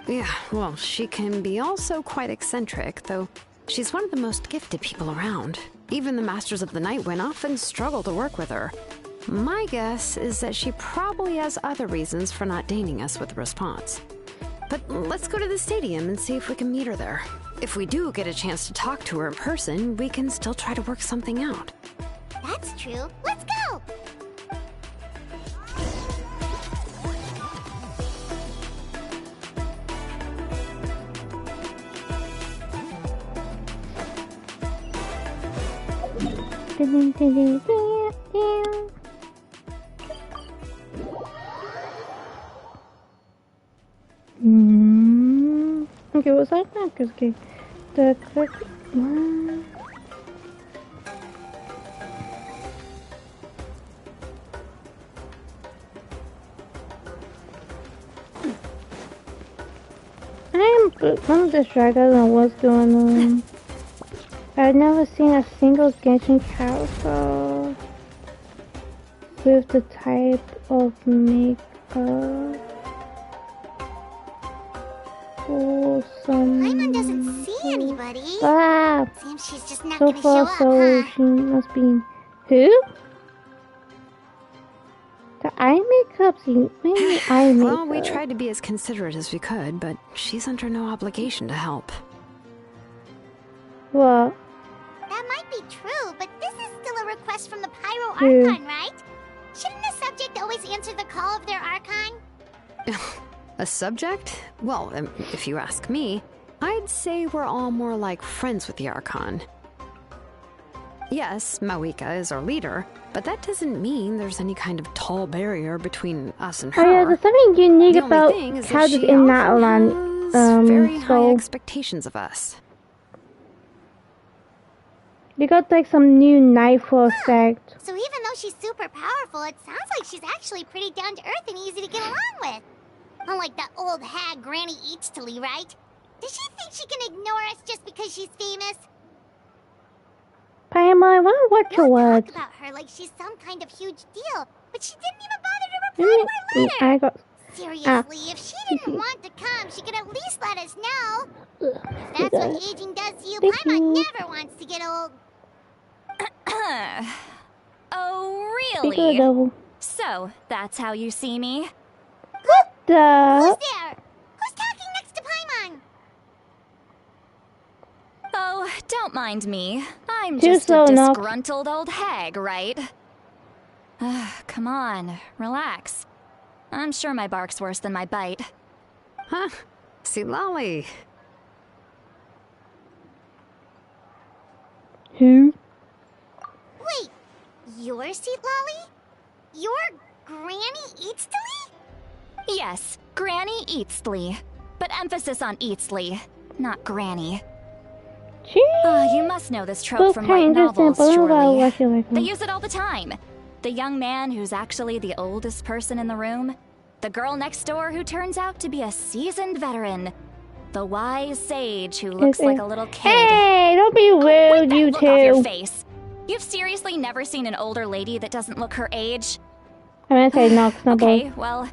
Yeah, well, she can be also quite eccentric, though she's one of the most gifted people around. Even the Masters of the Nightwind often struggle to work with her. My guess is that she probably has other reasons for not deigning us with a response. But let's go to the stadium and see if we can meet her there. If we do get a chance to talk to her in person, we can still try to work something out. That's true. Let's go! Okay, what's that? Okay. The click one. I'm distracted. I don't know what's going on. I've never seen a single Genshin character with the type of makeup. Oh, some. Paimon doesn't see anybody. Ah, Seems she's just not so gonna far, show up, so huh? she must be. Who? The eye makeup? Maybe eye makeup. Well, we tried to be as considerate as we could, but she's under no obligation to help. What? That might be true, but this is still a request from the Pyro True. Archon, right? Shouldn't the subject always answer the call of their Archon? A subject? Well, if you ask me, I'd say we're all more like friends with the Archon. Yes, Mawika is our leader, but that doesn't mean there's any kind of tall barrier between us and her. Oh yeah, there's something unique The only about thing is that characters she in often Natlan. has very high So expectations of us. they got like some new Nightfall effect. So even though she's super powerful, it sounds like she's actually pretty down to earth and easy to get along with. Unlike that old hag Granny Eatstily, right? Does she think she can ignore us just because she's famous? Paimon, I want to watch your You words. talk about her like she's some kind of huge deal, but she didn't even bother to reply to our letter. I got. Seriously, if she didn't want to come, she could at least let us know. If that's what aging does to you, Thank Paimon you. never wants to get old. Oh, Speak of the really? devil. So, that's how you see me? What Who's the? there? Who's talking next to Paimon? Oh, don't mind me. I'm Too just slow a enough. disgruntled old hag, right? Come on, relax. I'm sure my bark's worse than my bite. Huh? Lolly. Who? Wait, you're Seat Lolly? You're Granny Eatstily? Yes, Granny Eatsley. But emphasis on Eatsley, not Granny. Jeez. You must know this trope Both from kind light of interesting, novels, but I don't know surely. what you like. They use it all the time. The young man who's actually the oldest person in the room. The girl next door who turns out to be a seasoned veteran. The wise sage who looks like a little kid. Hey, don't be Wipe rude, that you look off your two. face. You've seriously never seen an older lady that doesn't look her age? I'm gonna say no, it's not Okay, both. well,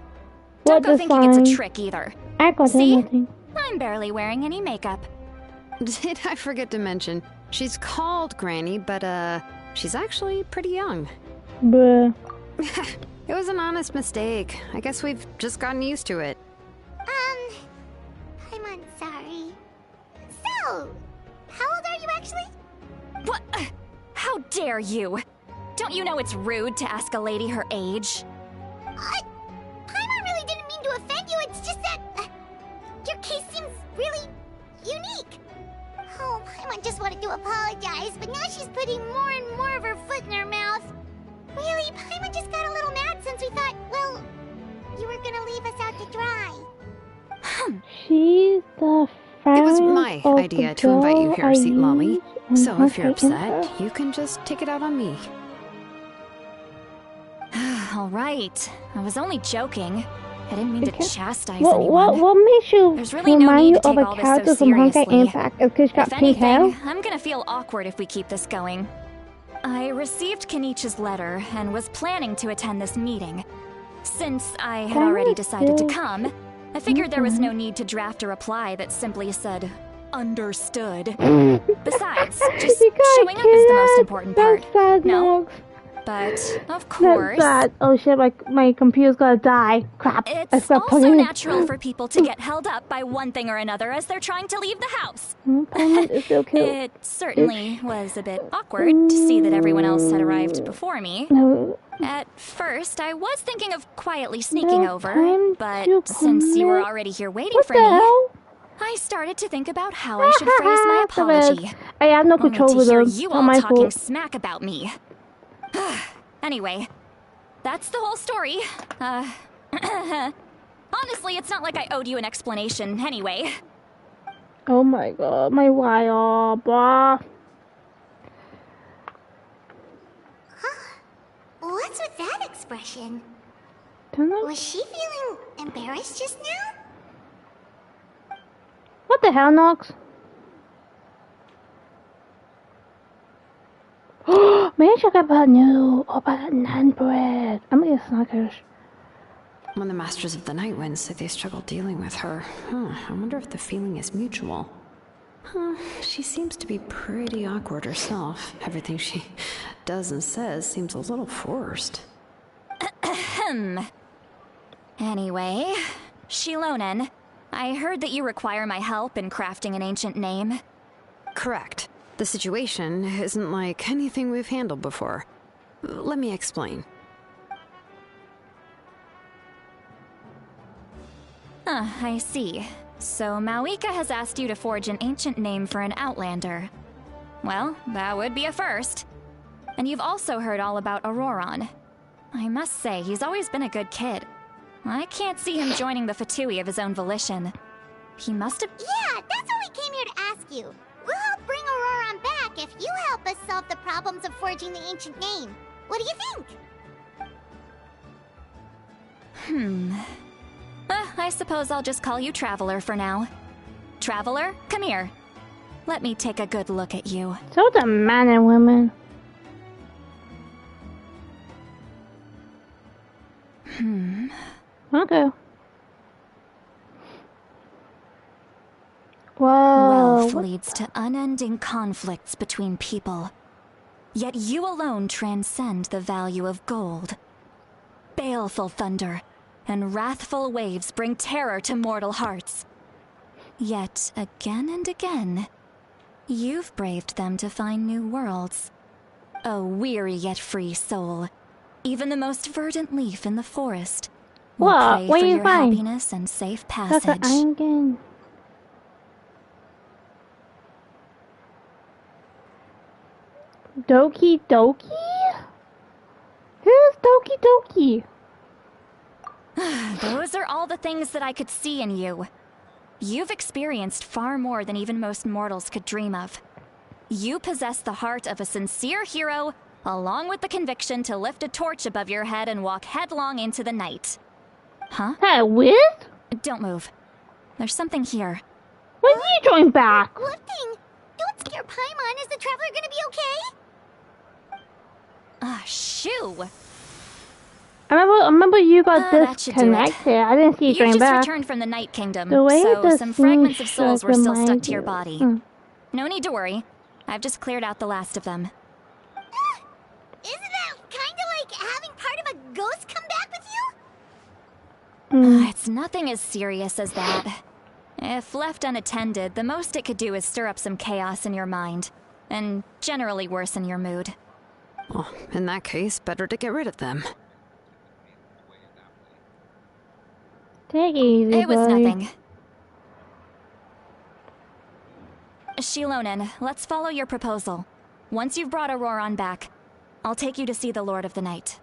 What don't go thinking it's a design? trick either. I got See? nothing. I'm barely wearing any makeup. Did I forget to mention, She's called Granny, but she's actually pretty young. Bruh. It was an honest mistake. I guess we've just gotten used to it. I'm sorry. So, how old are you actually? What? How dare you? Don't you know it's rude to ask a lady her age? Paimon really didn't mean to offend you, it's just that your case seems really unique. Oh, Paimon just wanted to apologize, but now she's putting more and more of her foot in her mouth. Really, Paimon just got a little mad since we thought, well, you were gonna leave us out to dry. She's the friend. It was my of idea the to invite you girl here, I Seat Lolly. used and So if you're her upset, info. you can just take it out on me. All right. I was only joking. I didn't mean to chastise What anyone. makes you There's really no remind need you to of take a all this character so from Honkai seriously. Impact? It's because she got If pink hair? anything, I'm gonna feel awkward if we keep this going. I received Kenichi's letter and was planning to attend this meeting. Since I had already decided to come, I figured there was no need to draft a reply that simply said, understood. Besides, just showing up is the most important part. That's sad, No? Nox. But, of That's course, sad. Oh shit, my computer's gonna die. Crap. I it's forgot to plug also it in. natural for people to get held up by one thing or another as they're trying to leave the house. Paimon is still cute. It certainly was a bit awkward to see that everyone else had arrived before me. No. At first, I was thinking of quietly sneaking No over, time but to since you were commit. already here waiting What for the me, hell? I started to think about how I should phrase my apology. I have no Only control to over hear those. you It's not all my talking fault. smack about me. Anyway, that's the whole story. Honestly, it's not like I owed you an explanation anyway. Oh my god, my wire, blah. What's with that expression? Don't know. Was she feeling embarrassed just now? What the hell, Nox? Maybe check about new about naan bread. I'm gonna get Snickers. When the Masters of the Night Wind say they struggle dealing with her, I wonder if the feeling is mutual. She seems to be pretty awkward herself. Everything she does and says seems a little forced. Anyway, Shilonen, I heard that you require my help in crafting an ancient name. Correct. The situation isn't like anything we've handled before. Let me explain. I see. So Mauika has asked you to forge an ancient name for an Outlander. Well, that would be a first. And you've also heard all about Auroron. I must say, he's always been a good kid. I can't see him joining the Fatui of his own volition. He must have... Yeah, that's what we came here to ask you. We'll help bring Auroron back if you help us solve the problems of forging the ancient name. What do you think? I suppose I'll just call you Traveler for now. Traveler, come here. Let me take a good look at you. So the man and women. Okay. Whoa. Wealth leads to unending conflicts between people. Yet you alone transcend the value of gold. Baleful thunder and wrathful waves bring terror to mortal hearts. Yet again and again, you've braved them to find new worlds. A weary yet free soul. Even the most verdant leaf in the forest will What? pray What for do you your find? happiness and safe That's passage. an Angen. Doki Doki? Who's Doki Doki? Those are all the things that I could see in you. You've experienced far more than even most mortals could dream of. You possess the heart of a sincere hero, along with the conviction to lift a torch above your head and walk headlong into the night. Huh? Hey, Wiz? Don't move. There's something here. When you join back? What thing? Don't scare Paimon. Is the traveler gonna be okay? Shoo! I remember you got That should do it. disconnected. I didn't see you You've join just back. returned from the Night Kingdom, The way so the some scene fragments of souls were still stuck reminds to your me- body. Hmm. No need to worry. I've just cleared out the last of them. Isn't that kinda like having part of a ghost come back with you? It's nothing as serious as that. If left unattended, the most it could do is stir up some chaos in your mind, and generally worsen your mood. Well, in that case, better to get rid of them. Take it easy, It was buddy. nothing. Shilonen, let's follow your proposal. Once you've brought Auroran back, I'll take you to see the Lord of the Night.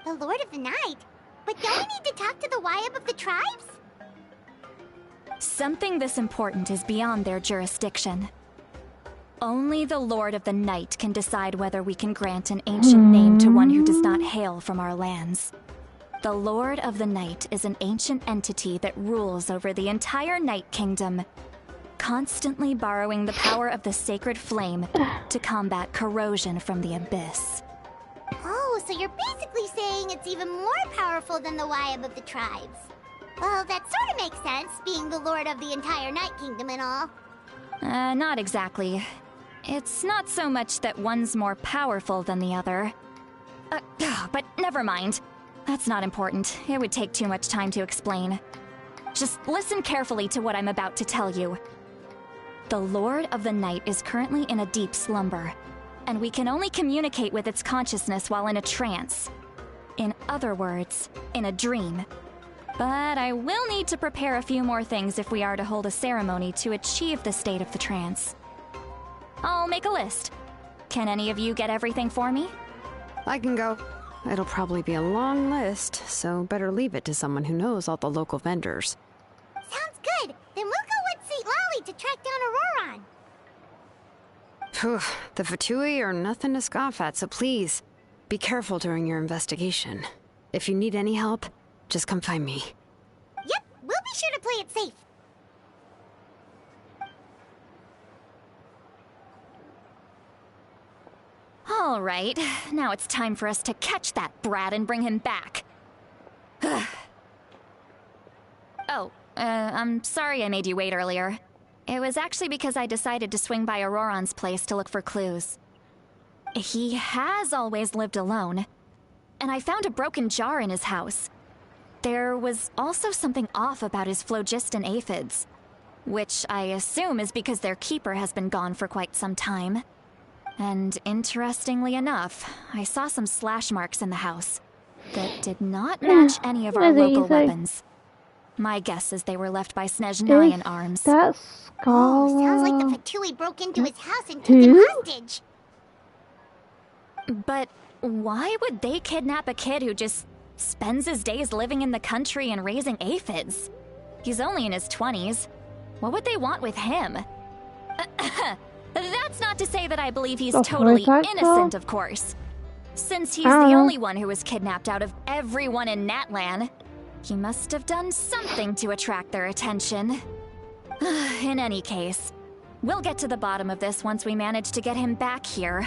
The Lord of the Night? But don't we need to talk to the Wyab of the tribes? Something this important is beyond their jurisdiction. Only the Lord of the Night can decide whether we can grant an ancient name to one who does not hail from our lands. The Lord of the Night is an ancient entity that rules over the entire Night Kingdom, constantly borrowing the power of the sacred flame to combat corrosion from the abyss. Oh, so you're basically saying it's even more powerful than the Wyab of the tribes. Well, that sort of makes sense, being the lord of the entire Night Kingdom and all. Not exactly. It's not so much that one's more powerful than the other. But never mind. That's not important. It would take too much time to explain. Just listen carefully to what I'm about to tell you. The Lord of the Night is currently in a deep slumber, and we can only communicate with its consciousness while in a trance. In other words, in a dream. But I will need to prepare a few more things if we are to hold a ceremony to achieve the state of the trance. I'll make a list. Can any of you get everything for me? I can go. It'll probably be a long list, so better leave it to someone who knows all the local vendors. Sounds good. Then we'll go with St. Lolly to track down Auroran. Phew, the Fatui are nothing to scoff at, so please, be careful during your investigation. If you need any help, just come find me. Yep, we'll be sure to play it safe. All right, now it's time for us to catch that brat and bring him back. I'm sorry I made you wait earlier. It was actually because I decided to swing by Auroran's place to look for clues. He has always lived alone, and I found a broken jar in his house. There was also something off about his phlogiston aphids, which I assume is because their keeper has been gone for quite some time. And interestingly enough, I saw some slash marks in the house that did not match any of our local weapons. My guess is they were left by Snezhnayan arms. That skull. Oh, sounds like the Fatui broke into his house and took him hostage. But why would they kidnap a kid who just spends his days living in the country and raising aphids? He's only in his 20s. What would they want with him? That's not to say that I believe he's totally innocent, of course. Since he's the only one who was kidnapped out of everyone in Natlan, he must have done something to attract their attention. In any case, we'll get to the bottom of this once we manage to get him back here.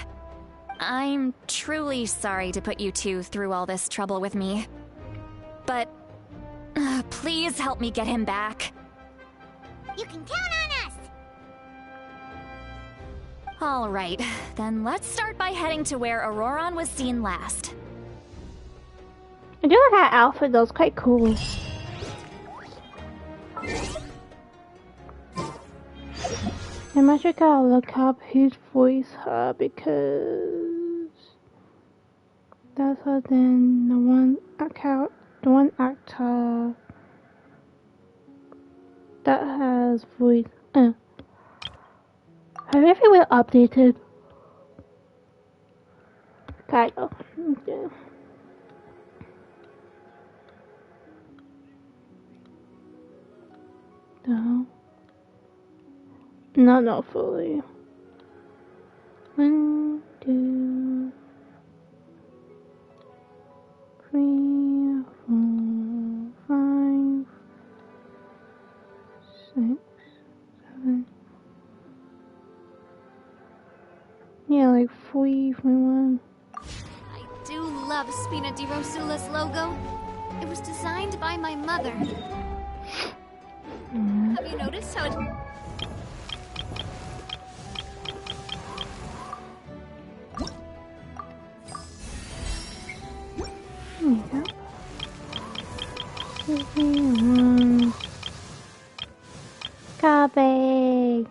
I'm truly sorry to put you two through all this trouble with me. But please help me get him back. You can count on us! All right, then let's start by heading to where Auroran was seen last. I do like that outfit though, it's quite cool. I'm actually gotta look up whose voice her because that's her then the one actor that has voice. Have everyone updated? Kind of. Okay. No. No, not fully. 1, 2, 3, 4, 5, 6, 7. Yeah, like 41. I do love Spina di Rosula's logo. It was designed by my mother. Have you noticed how it... Copy.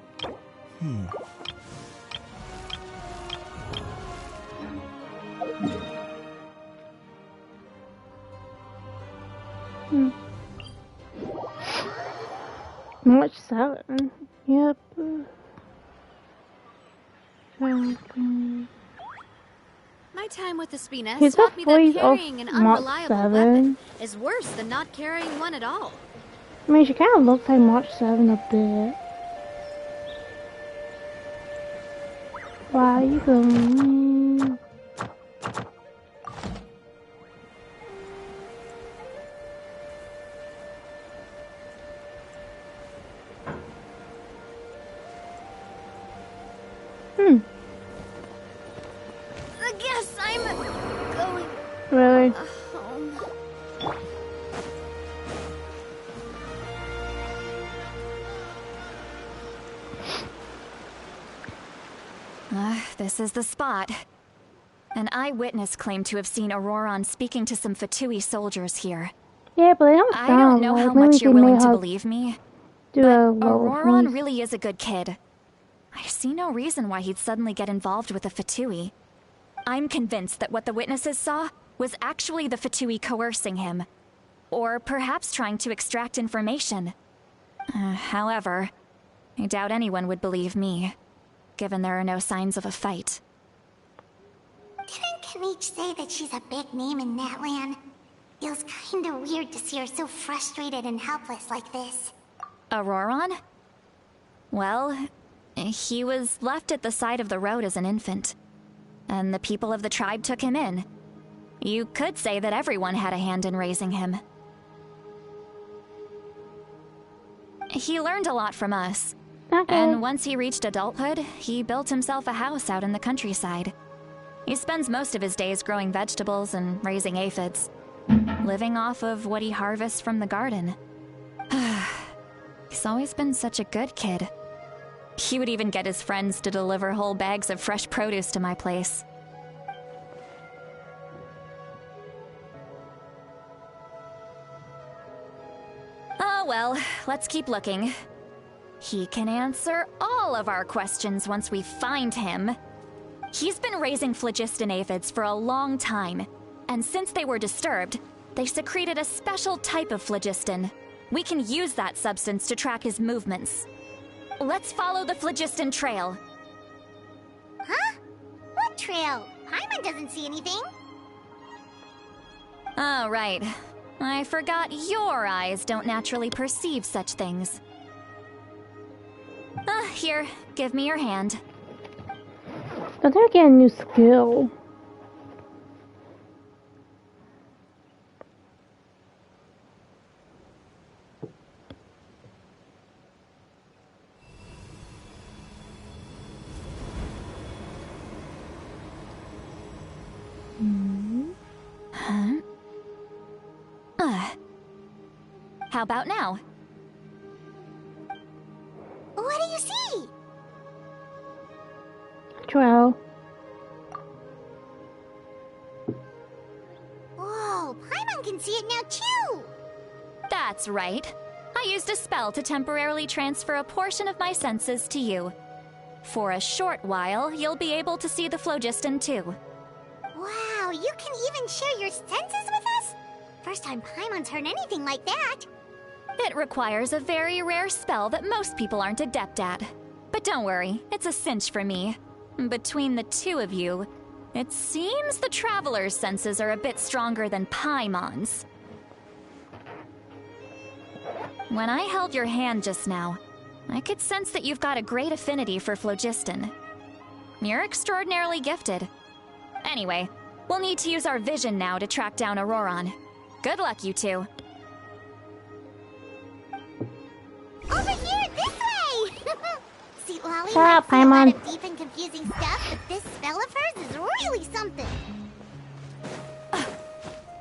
March 7. Yep. My time with the Spina He's taught a me that voice carrying of an March unreliable 7. weapon is worse than not carrying one at all. I mean, she kind of looks like March 7 a bit. Why are you going? I guess I'm going Really? home. This is the spot. An eyewitness claimed to have seen Auroron speaking to some Fatui soldiers here. Yeah, but they don't I sound don't know like how maybe much they you're may willing to have believe me, do but a low Auroron voice. really is a good kid. I see no reason why he'd suddenly get involved with the Fatui. I'm convinced that what the witnesses saw was actually the Fatui coercing him, or perhaps trying to extract information. However, I doubt anyone would believe me, given there are no signs of a fight. Didn't Kanich say that she's a big name in Natlan? Feels kinda weird to see her so frustrated and helpless like this. Auroron? Well, he was left at the side of the road as an infant, and the people of the tribe took him in. You could say that everyone had a hand in raising him. He learned a lot from us. Okay. And once he reached adulthood, he built himself a house out in the countryside. He spends most of his days growing vegetables and raising aphids, living off of what he harvests from the garden. He's always been such a good kid. He would even get his friends to deliver whole bags of fresh produce to my place. Oh well, let's keep looking. He can answer all of our questions once we find him. He's been raising phlogiston aphids for a long time, and since they were disturbed, they secreted a special type of phlogiston. We can use that substance to track his movements. Let's follow the phlogiston trail. Huh? What trail? Paimon doesn't see anything. Oh, right. I forgot your eyes don't naturally perceive such things. Here, give me your hand. Don't they get a new skill? How about now? What do you see? Trail. Whoa, Paimon can see it now too! That's right. I used a spell to temporarily transfer a portion of my senses to you. For a short while, you'll be able to see the phlogiston too. Wow, you can even share your senses with us? First time Paimon's heard anything like that. It requires a very rare spell that most people aren't adept at. But don't worry, it's a cinch for me. Between the two of you, it seems the Traveler's senses are a bit stronger than Paimon's. When I held your hand just now, I could sense that you've got a great affinity for phlogiston. You're extraordinarily gifted. Anyway, we'll need to use our vision now to track down Auroron. Good luck, you two. Over here, this way! See, Lolly Shut up, might see a lot Paimon. of deep and confusing stuff, but this spell of hers is really something.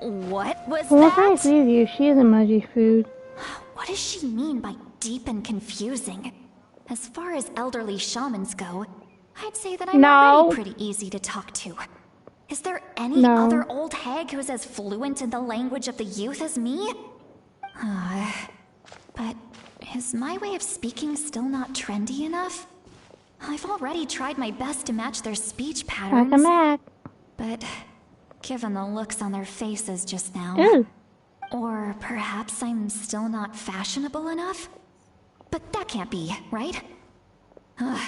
What was Well, what I that? agree with you. She is emoji food. What does she mean by deep and confusing? As far as elderly shamans go, I'd say that I'm No. already pretty easy to talk to. Is there any No. other old hag who's as fluent in the language of the youth as me? But is my way of speaking still not trendy enough? I've already tried my best to match their speech patterns. Welcome back. But given the looks on their faces just now... Ooh. Or perhaps I'm still not fashionable enough? But that can't be, right? Ugh.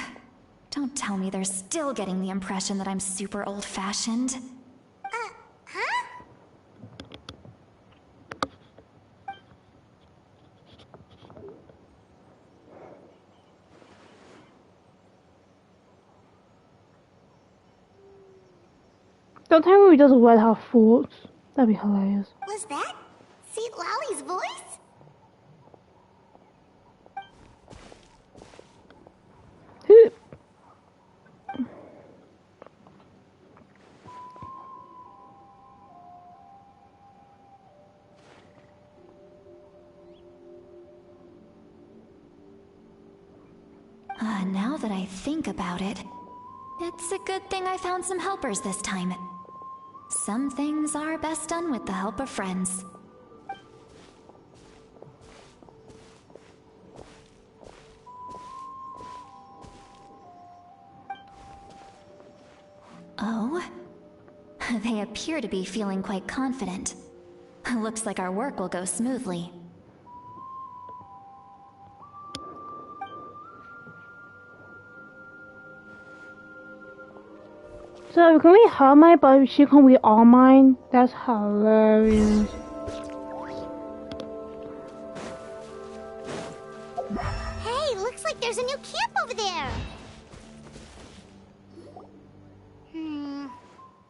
Don't tell me they're still getting the impression that I'm super old-fashioned. Huh? Don't tell me he doesn't wear her thoughts. That'd be hilarious. Was that Seat Lolly's voice? Who? Now that I think about it, it's a good thing I found some helpers this time. Some things are best done with the help of friends. Oh? They appear to be feeling quite confident. Looks like our work will go smoothly. So can we her mine, but she can we all mine? That's hilarious. Hey, looks like there's a new camp over there.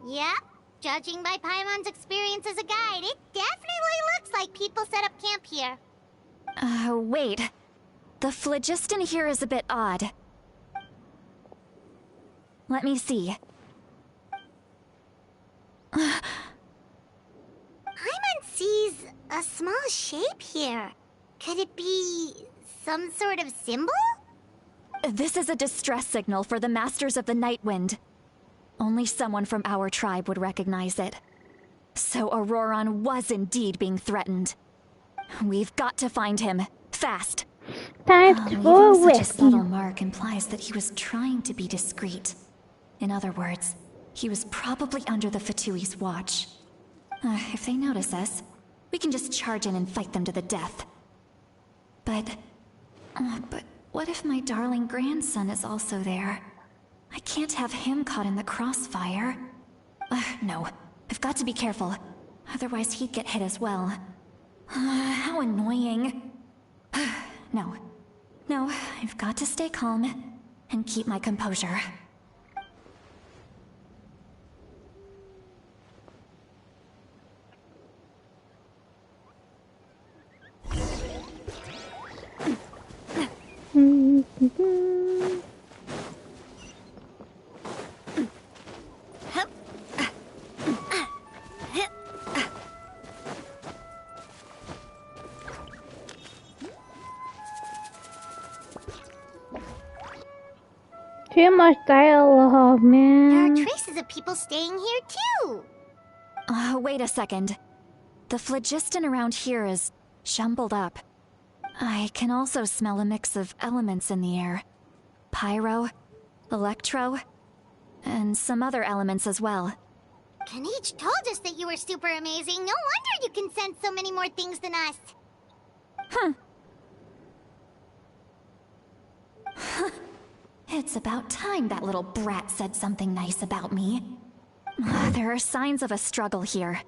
Yep. Judging by Paimon's experience as a guide, it definitely looks like people set up camp here. Wait. The phlogiston here is a bit odd. Let me see. Paimon sees a small shape here. Could it be some sort of symbol? This is a distress signal for the Masters of the Night Wind. Only someone from our tribe would recognize it. So Auroron was indeed being threatened. We've got to find him. Fast. Time for Leaving such a rescue. subtle mark implies that he was trying to be discreet. In other words, he was probably under the Fatui's watch. If they notice us, we can just charge in and fight them to the death. But what if my darling grandson is also there? I can't have him caught in the crossfire. No, I've got to be careful. Otherwise he'd get hit as well. How annoying. No, I've got to stay calm and keep my composure. Too much dialogue, There man. are traces of people staying here too. Wait a second. The phlogiston around here is jumbled up. I can also smell a mix of elements in the air. Pyro, electro, and some other elements as well. Kanich told us that you were super amazing. No wonder you can sense so many more things than us. It's about time that little brat said something nice about me. There are signs of a struggle here.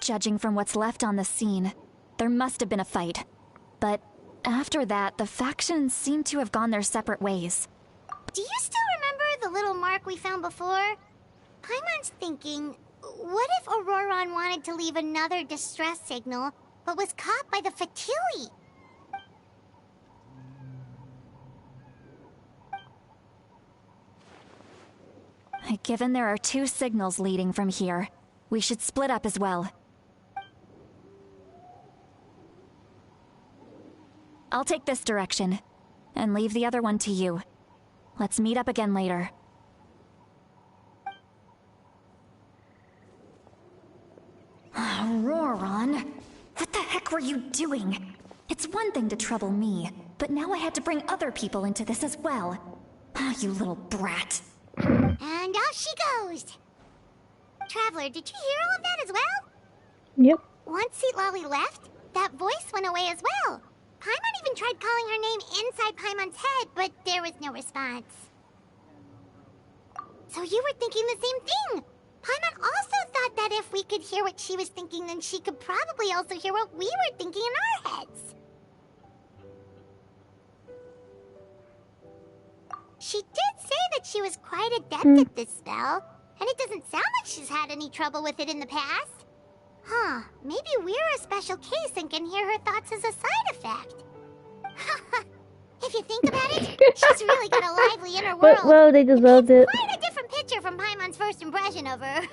Judging from what's left on the scene, there must have been a fight. But after that, the factions seem to have gone their separate ways. Do you still remember the little mark we found before? Paimon's thinking, what if Auroron wanted to leave another distress signal, but was caught by the Fatui? Given there are 2 signals leading from here, we should split up as well. I'll take this direction, and leave the other one to you. Let's meet up again later. Auroron, what the heck were you doing? It's one thing to trouble me, but now I had to bring other people into this as well. Ah, you little brat. And off she goes. Traveler, did you hear all of that as well? Yep. Once Seat Lolly left, that voice went away as well. Paimon even tried calling her name inside Paimon's head, but there was no response. So you were thinking the same thing. Paimon also thought that if we could hear what she was thinking, then she could probably also hear what we were thinking in our heads. She did say that she was quite adept at this spell, and it doesn't sound like she's had any trouble with it in the past. Huh, maybe we're a special case and can hear her thoughts as a side effect. If you think about it, she's really got a lively inner world. But, well, they deserved it. Quite a different picture from Paimon's first impression of her.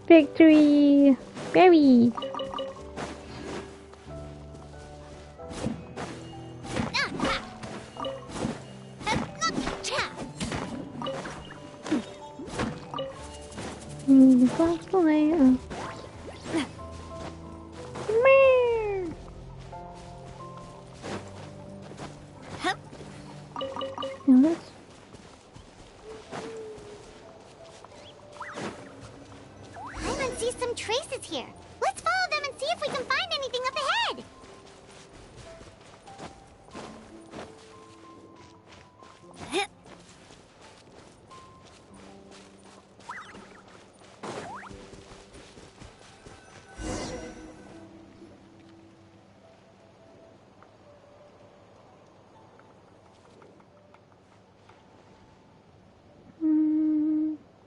Victory! Berry! Paimon sees some traces here. Let's follow them and see if we can find anything up ahead.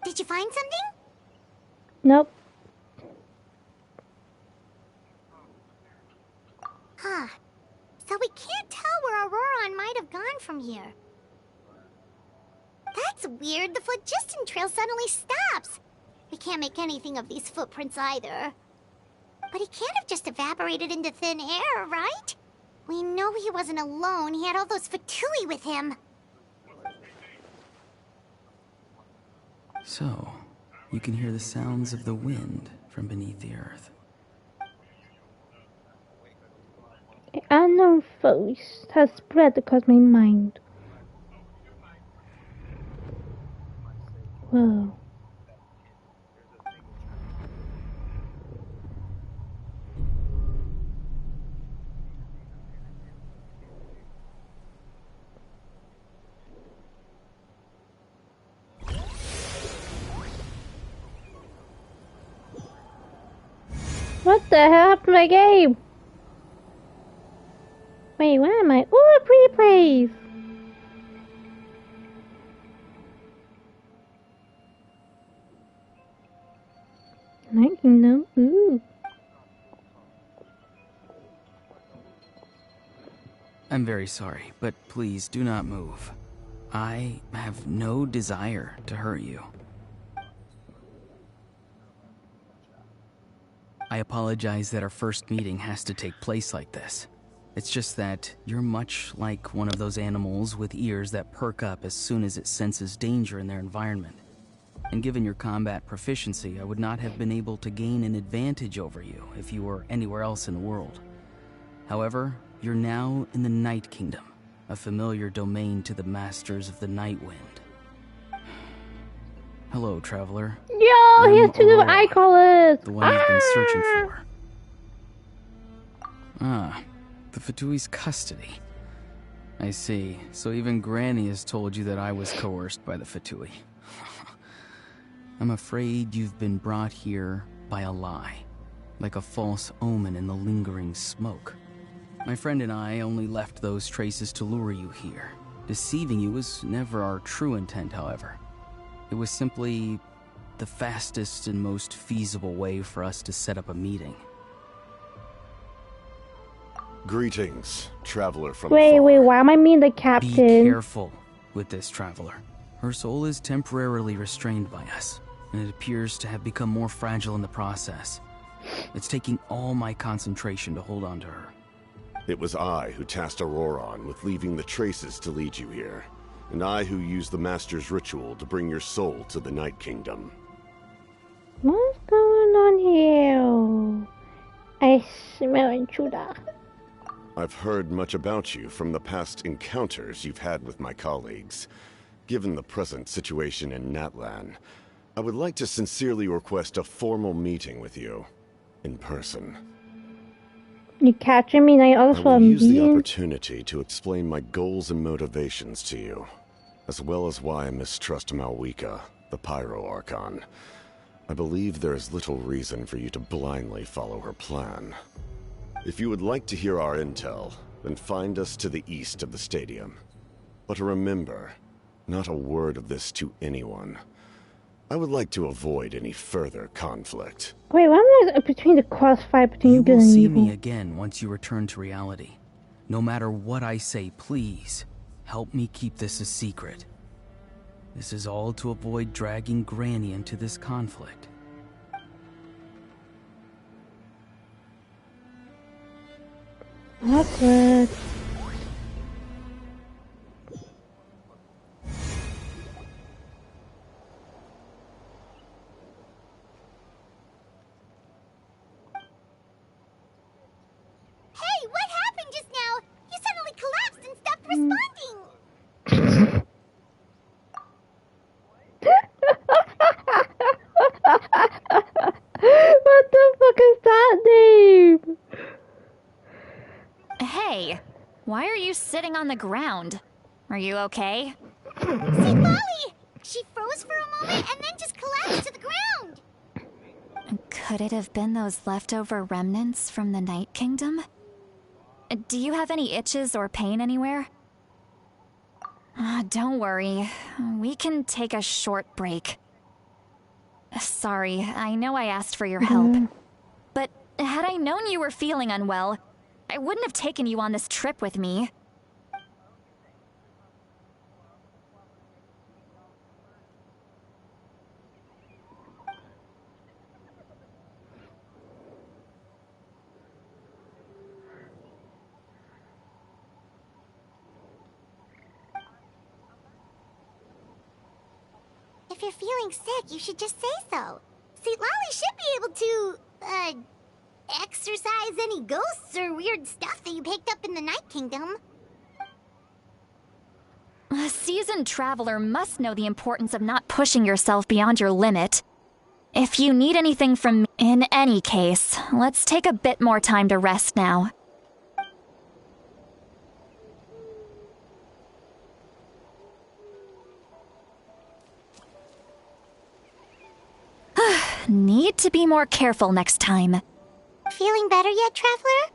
Did you find something? Nope. Huh. So we can't tell where Auroron might have gone from here. That's weird. The phlogiston trail suddenly stops. We can't make anything of these footprints either. But he can't have just evaporated into thin air, right? We know he wasn't alone. He had all those Fatui with him. So, you can hear the sounds of the wind from beneath the earth. An unknown voice has spread across my mind. Whoa. What the hell happened to my game? Wait, where am I? Oh, a pretty place! Night Kingdom, ooh. I'm very sorry, but please do not move. I have no desire to hurt you. I apologize that our first meeting has to take place like this. It's just that you're much like one of those animals with ears that perk up as soon as it senses danger in their environment. And given your combat proficiency, I would not have been able to gain an advantage over you if you were anywhere else in the world. However, you're now in the Night Kingdom, a familiar domain to the masters of the Night Wind. Hello, traveler. Yo, he has two new eye colors! The one you've been searching for. Ah, the Fatui's custody. I see. So even Granny has told you that I was coerced by the Fatui. I'm afraid you've been brought here by a lie, like a false omen in the lingering smoke. My friend and I only left those traces to lure you here. Deceiving you was never our true intent, however. It was simply the fastest and most feasible way for us to set up a meeting. Greetings, traveler from Wait, afar. why am I mean the captain? Be careful with this traveler. Her soul is temporarily restrained by us, and it appears to have become more fragile in the process. It's taking all my concentration to hold on to her. It was I who tasked Auroron with leaving the traces to lead you here, and I who used the Master's ritual to bring your soul to the Night Kingdom. What's going on here? I smell intruder. I've heard much about you from the past encounters you've had with my colleagues. Given the present situation in Natlan, I would like to sincerely request a formal meeting with you, in person. You catching me? Now you also I will use the being. opportunity to explain my goals and motivations to you, as well as why I mistrust Malwika, the Pyro Archon. I believe there is little reason for you to blindly follow her plan. If you would like to hear our intel, then find us to the east of the stadium. But remember, not a word of this to anyone. I would like to avoid any further conflict. Wait, why am I between the crossfire between You good will and see evil? me again once you return to reality. No matter what I say, please, help me keep this a secret. This is all to avoid dragging Granny into this conflict. Awkward. Hey, what happened just now? You suddenly collapsed and stopped responding. What the fuck is that name? Hey, why are you sitting on the ground? Are you okay? See, Molly! She froze for a moment and then just collapsed to the ground. Could it have been those leftover remnants from the Night Kingdom? Do you have any itches or pain anywhere? Don't worry. We can take a short break. Sorry, I know I asked for your help. But had I known you were feeling unwell, I wouldn't have taken you on this trip with me. If you're feeling sick, you should just say so. See, Lolly should be able to, exorcise any ghosts or weird stuff that you picked up in the Night Kingdom. A seasoned traveler must know the importance of not pushing yourself beyond your limit. If you need anything from me, in any case, let's take a bit more time to rest now. Need to be more careful next time. Feeling better yet, Traveler?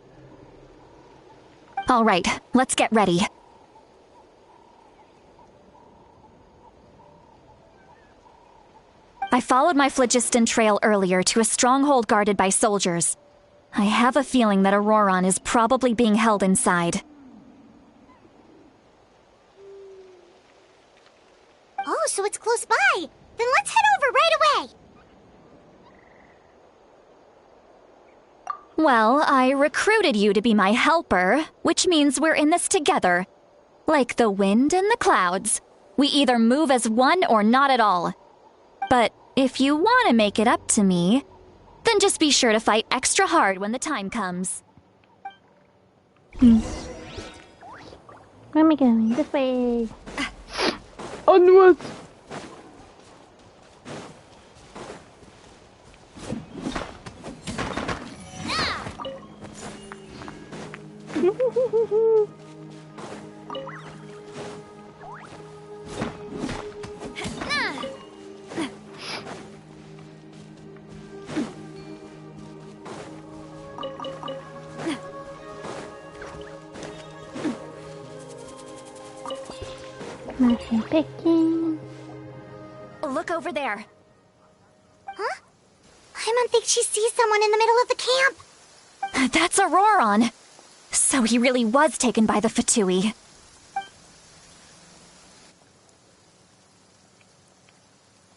All right, let's get ready. I followed my phlogiston trail earlier to a stronghold guarded by soldiers. I have a feeling that Auroron is probably being held inside. Oh, so it's close by. Then let's head over right away. Well, I recruited you to be my helper, which means we're in this together. Like the wind and the clouds. We either move as one or not at all. But if you want to make it up to me, then just be sure to fight extra hard when the time comes. Where am I going? This way. Onwards! Mushroom picking. Look over there. Huh? Paimon thinks she sees someone in the middle of the camp. That's Auroron. So he really was taken by the Fatui.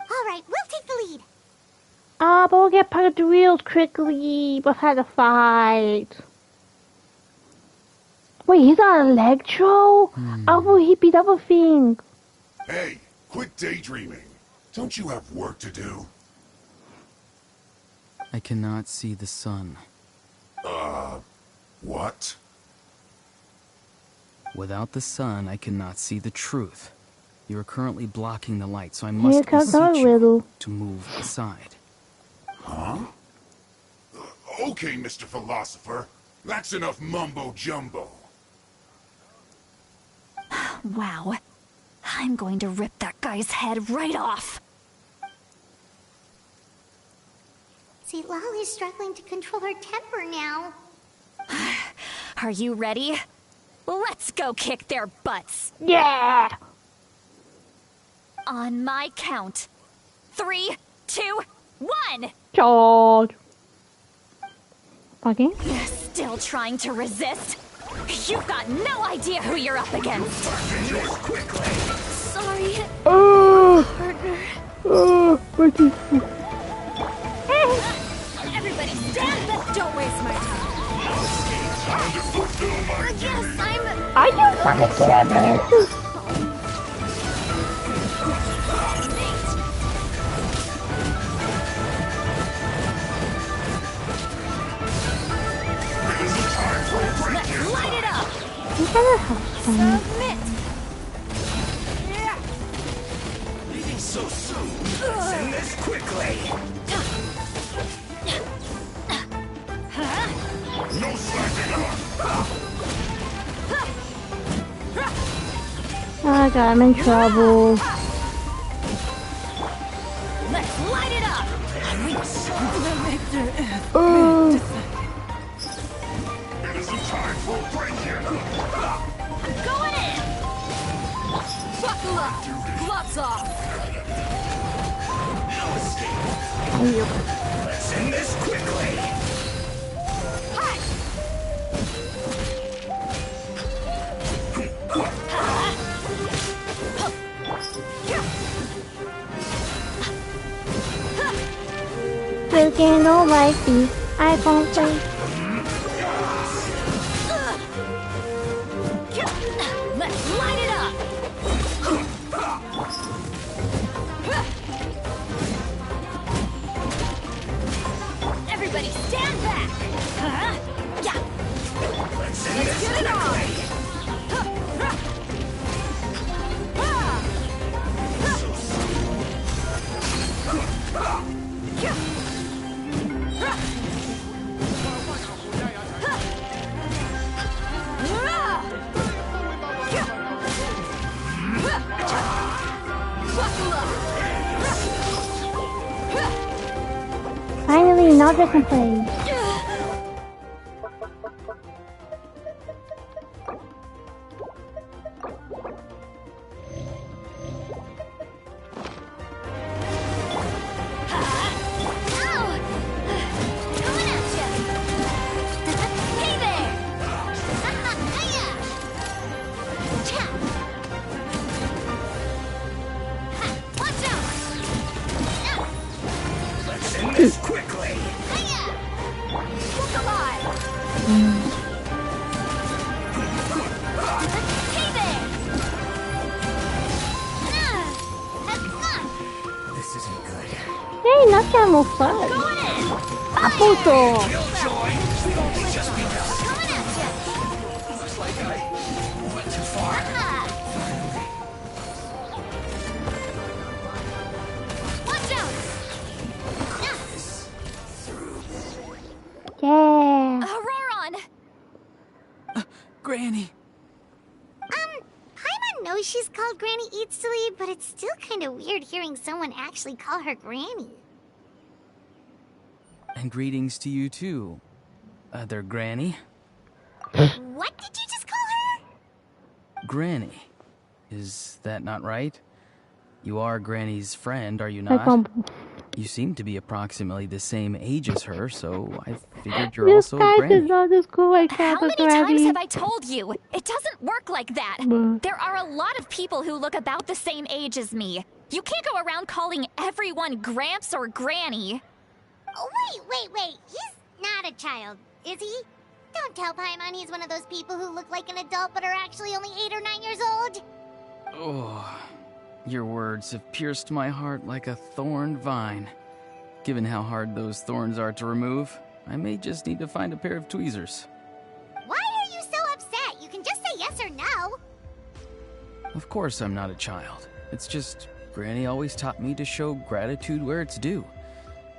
All right, we'll take the lead. Ah, but we'll get part the wheels quickly. We've had a fight. Wait, he's not Electro? How will he beat up a thing? Hey, quit daydreaming. Don't you have work to do? I cannot see the sun. What? Without the sun, I cannot see the truth. You are currently blocking the light, so I Here must comes our beseech you riddle. to move aside. Huh? Okay, Mr. Philosopher. That's enough mumbo-jumbo. Wow. I'm going to rip that guy's head right off. See, Lolly's struggling to control her temper now. Are you ready? Let's go kick their butts. Yeah! On my count. 3, 2, 1! Charge! Okay. Still trying to resist? You've got no idea who you're up against. Sorry, partner. What is Everybody stand back! Don't waste my time. Yes, I just want to get over this. Let's light it up! I'm gonna have fun. Submit! Leaving so soon. Let's end this quickly. No slacking up! Oh god, I'm in trouble. Let's light it up! It isn't time for a break here! Going in! Buckle up! Gloves off! No escape. Let's end this quickly. Hi! Freaking don't like these. I can't play. Let's light it up! Everybody stand back! Yeah! Let's end this Get it on! quickly. Finally, another complaint. Let's end this quickly. Look alive! Hey there! This isn't good. Yay, not that more fun. Going in! Aputo. Killjoy. We've only just begun. Looks like I went too far. Watch out! Yeah. Auroron! Granny! Paimon knows she's called Granny Eats to Lead, but it's still kind of weird hearing someone actually call her Granny. And greetings to you too, other Granny. What did you just call her? Granny. Is that not right? You are Granny's friend, are you Like, not? You seem to be approximately the same age as her, so I figured you're this also guy a Granny. does not just go like How that, many but times Granny. have I told you? It doesn't work like that. Bruh. There are a lot of people who look about the same age as me. You can't go around calling everyone Gramps or Granny. Oh, wait. He's not a child, is he? Don't tell Paimon he's one of those people who look like an adult but are actually only 8 or 9 years old. Oh, your words have pierced my heart like a thorned vine. Given how hard those thorns are to remove, I may just need to find a pair of tweezers. Why are you so upset? You can just say yes or no. Of course I'm not a child. It's just Granny always taught me to show gratitude where it's due.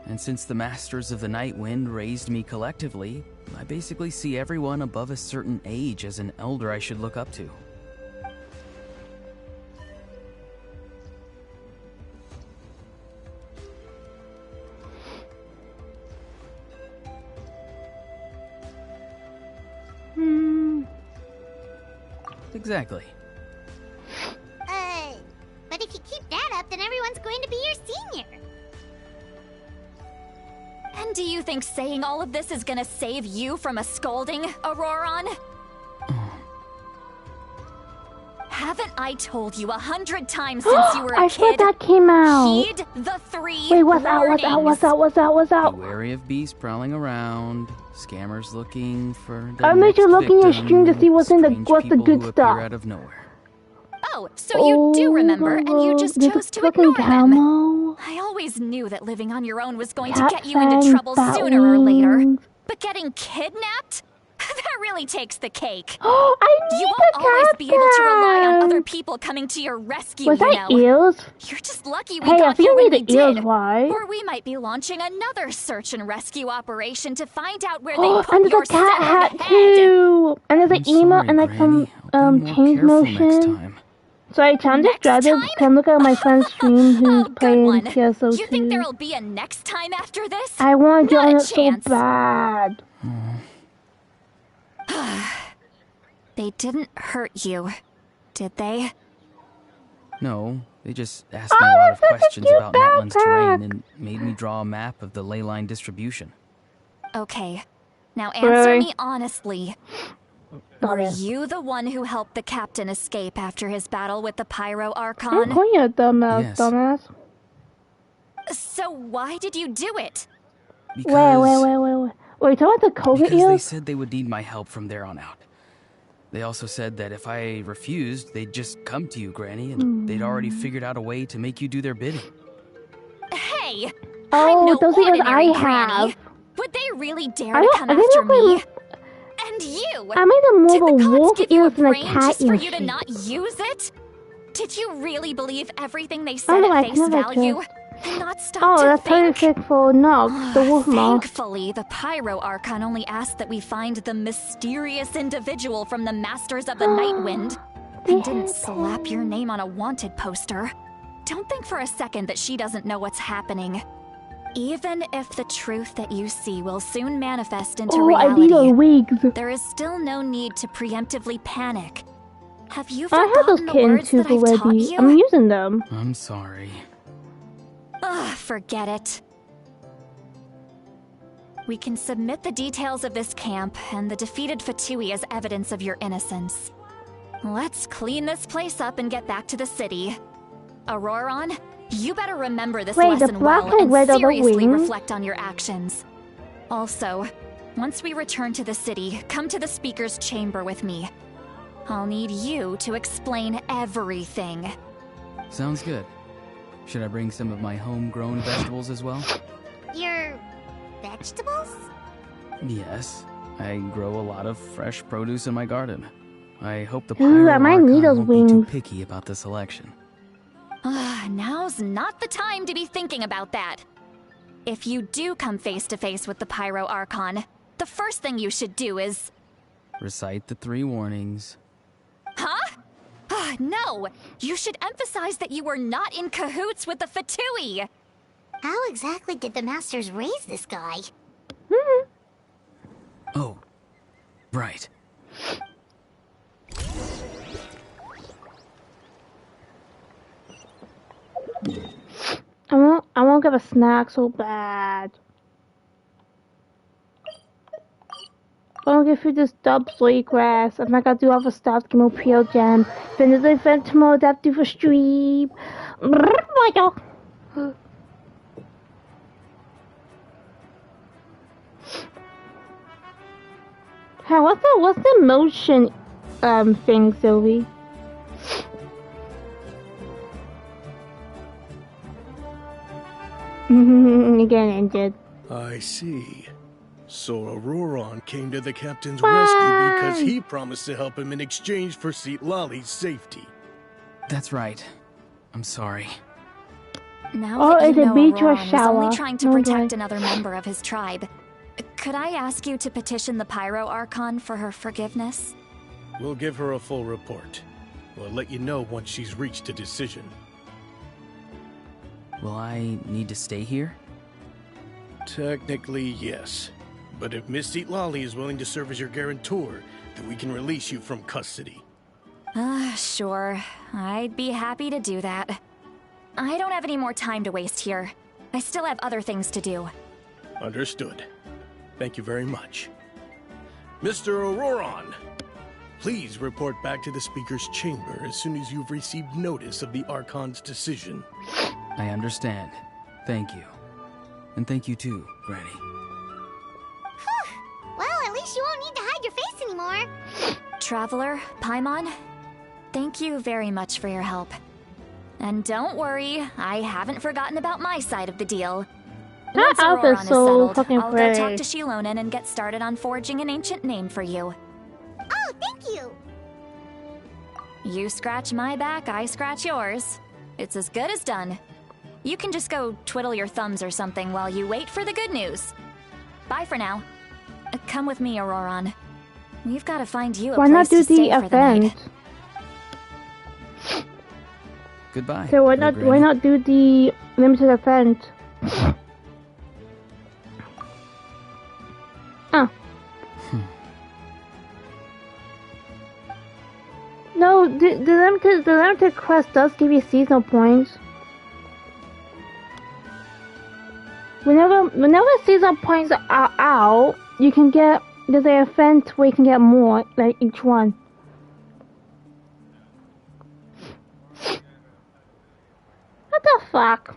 And since the Masters of the Night Wind raised me collectively, I basically see everyone above a certain age as an elder I should look up to. Exactly. But if you keep that up, then everyone's going to be your senior. And do you think saying all of this is gonna save you from a scolding, Auroron? Haven't I told you 100 times since you were a I kid? thought that came out. Heed the 3 Wait, what's out? Be wary of beasts prowling around, scammers looking for their I made you next look in your victim, stream to see what's the strange good people who appear stuff. out of nowhere. Oh, so you do remember, and you just chose to ignore them. I always knew that living on your own was going to get you into trouble sooner or later. But getting kidnapped? That really takes the cake. You won't always be able to rely on other people coming to your rescue, Was that you know. eels? You're just lucky we Hey, I got think here we when we need the eels, did. right? Or we might be launching another search and rescue operation to find out where they put And there's your a cat hat severed head. too. And there's an emote and like some change motion. Sorry, I'm distracted. Come look at my friend's stream who's playing PSO2. You think there'll be a next time after this? I want to Not join a it so chance. bad. They didn't hurt you, did they? No, they just asked me a lot of questions about Natlan's terrain and made me draw a map of the ley line distribution. Okay, now answer me honestly. Were it. you the one who helped the captain escape after his battle with the Pyro Archon? Call you a dumbass, Yes. dumbass. So why did you do it? Wait. Wait, talking about the COVID Because they eels? said they would need my help from there on out. They also said that if I refused, they'd just come to you, Granny, and they'd already figured out a way to make you do their bidding. Hey! Oh, I'm no those eels I ordinary have. Granny. Would they really dare I to don't- come they after look like- me? And you! I made them Did more the of a gods wolf give you a eels than a brain cat just for eel you to shape. not use it? Did you really believe everything they I said don't know, I at face never value? did. And not stop Oh, to that's think? perfect for Nog, the wolf moth. Thankfully, the Pyro Archon only asked that we find the mysterious individual from the Masters of the Night Wind, and didn't slap your name on a wanted poster. Don't think for a second that she doesn't know what's happening. Even if the truth that you see will soon manifest into I need those reality, wigs. there is still no need to preemptively panic. Have you I have those forgotten the kitten words tooth that I've taught already. you? I'm using them. I'm sorry. Ugh, forget it. We can submit the details of this camp and the defeated Fatui as evidence of your innocence. Let's clean this place up and get back to the city. Auroron, you better remember this Wait, the lesson black well and red and are the seriously wings? reflect on your actions. Also, once we return to the city, come to the speaker's chamber with me. I'll need you to explain everything. Sounds good. Should I bring some of my homegrown vegetables as well? Your vegetables? Yes. I grow a lot of fresh produce in my garden. I hope the Ooh, I Pyro might need Archon those won't be too wings. picky about the selection. Now's not the time to be thinking about that. If you do come face to face with the Pyro Archon, the first thing you should do is... Recite the 3 warnings. Huh? No! You should emphasize that you were not in cahoots with the Fatui! How exactly did the Masters raise this guy? Oh, right. I won't get a snack so bad. I won't get through this dub soy grass. And I gotta do other stuff to get more PL Gem. Finish the event tomorrow, that do for stream. Hey, what's the motion thing, Sylvie? You get injured. I see. So Auroron came to the captain's rescue because he promised to help him in exchange for Lali's safety. That's right. I'm sorry. Now that you know Auroron was shower. only trying to protect another member of his tribe, could I ask you to petition the Pyro Archon for her forgiveness? We'll give her a full report. We'll let you know once she's reached a decision. Will I need to stay here? Technically, yes. But if Miss Lali is willing to serve as your guarantor, then we can release you from custody. Sure. I'd be happy to do that. I don't have any more time to waste here. I still have other things to do. Understood. Thank you very much. Mr. Auroron, please report back to the Speaker's chamber as soon as you've received notice of the Archon's decision. I understand. Thank you. And thank you too, Granny. Well, at least you won't need to hide your face anymore. Traveler, Paimon, thank you very much for your help. And don't worry, I haven't forgotten about my side of the deal. Once Auroron is settled, I'll go talk to Shilonen and get started on forging an ancient name for you. Oh, thank you! You scratch my back, I scratch yours. It's as good as done. You can just go twiddle your thumbs or something while you wait for the good news. Bye for now. Come with me, Auroron. We've got to find you a place to stay for the night. Goodbye. So why not do the limited event? Oh. No, the limited quest does give you seasonal points. Whenever seasonal points are out, you can get there's an event where you can get more, like each one. What the fuck?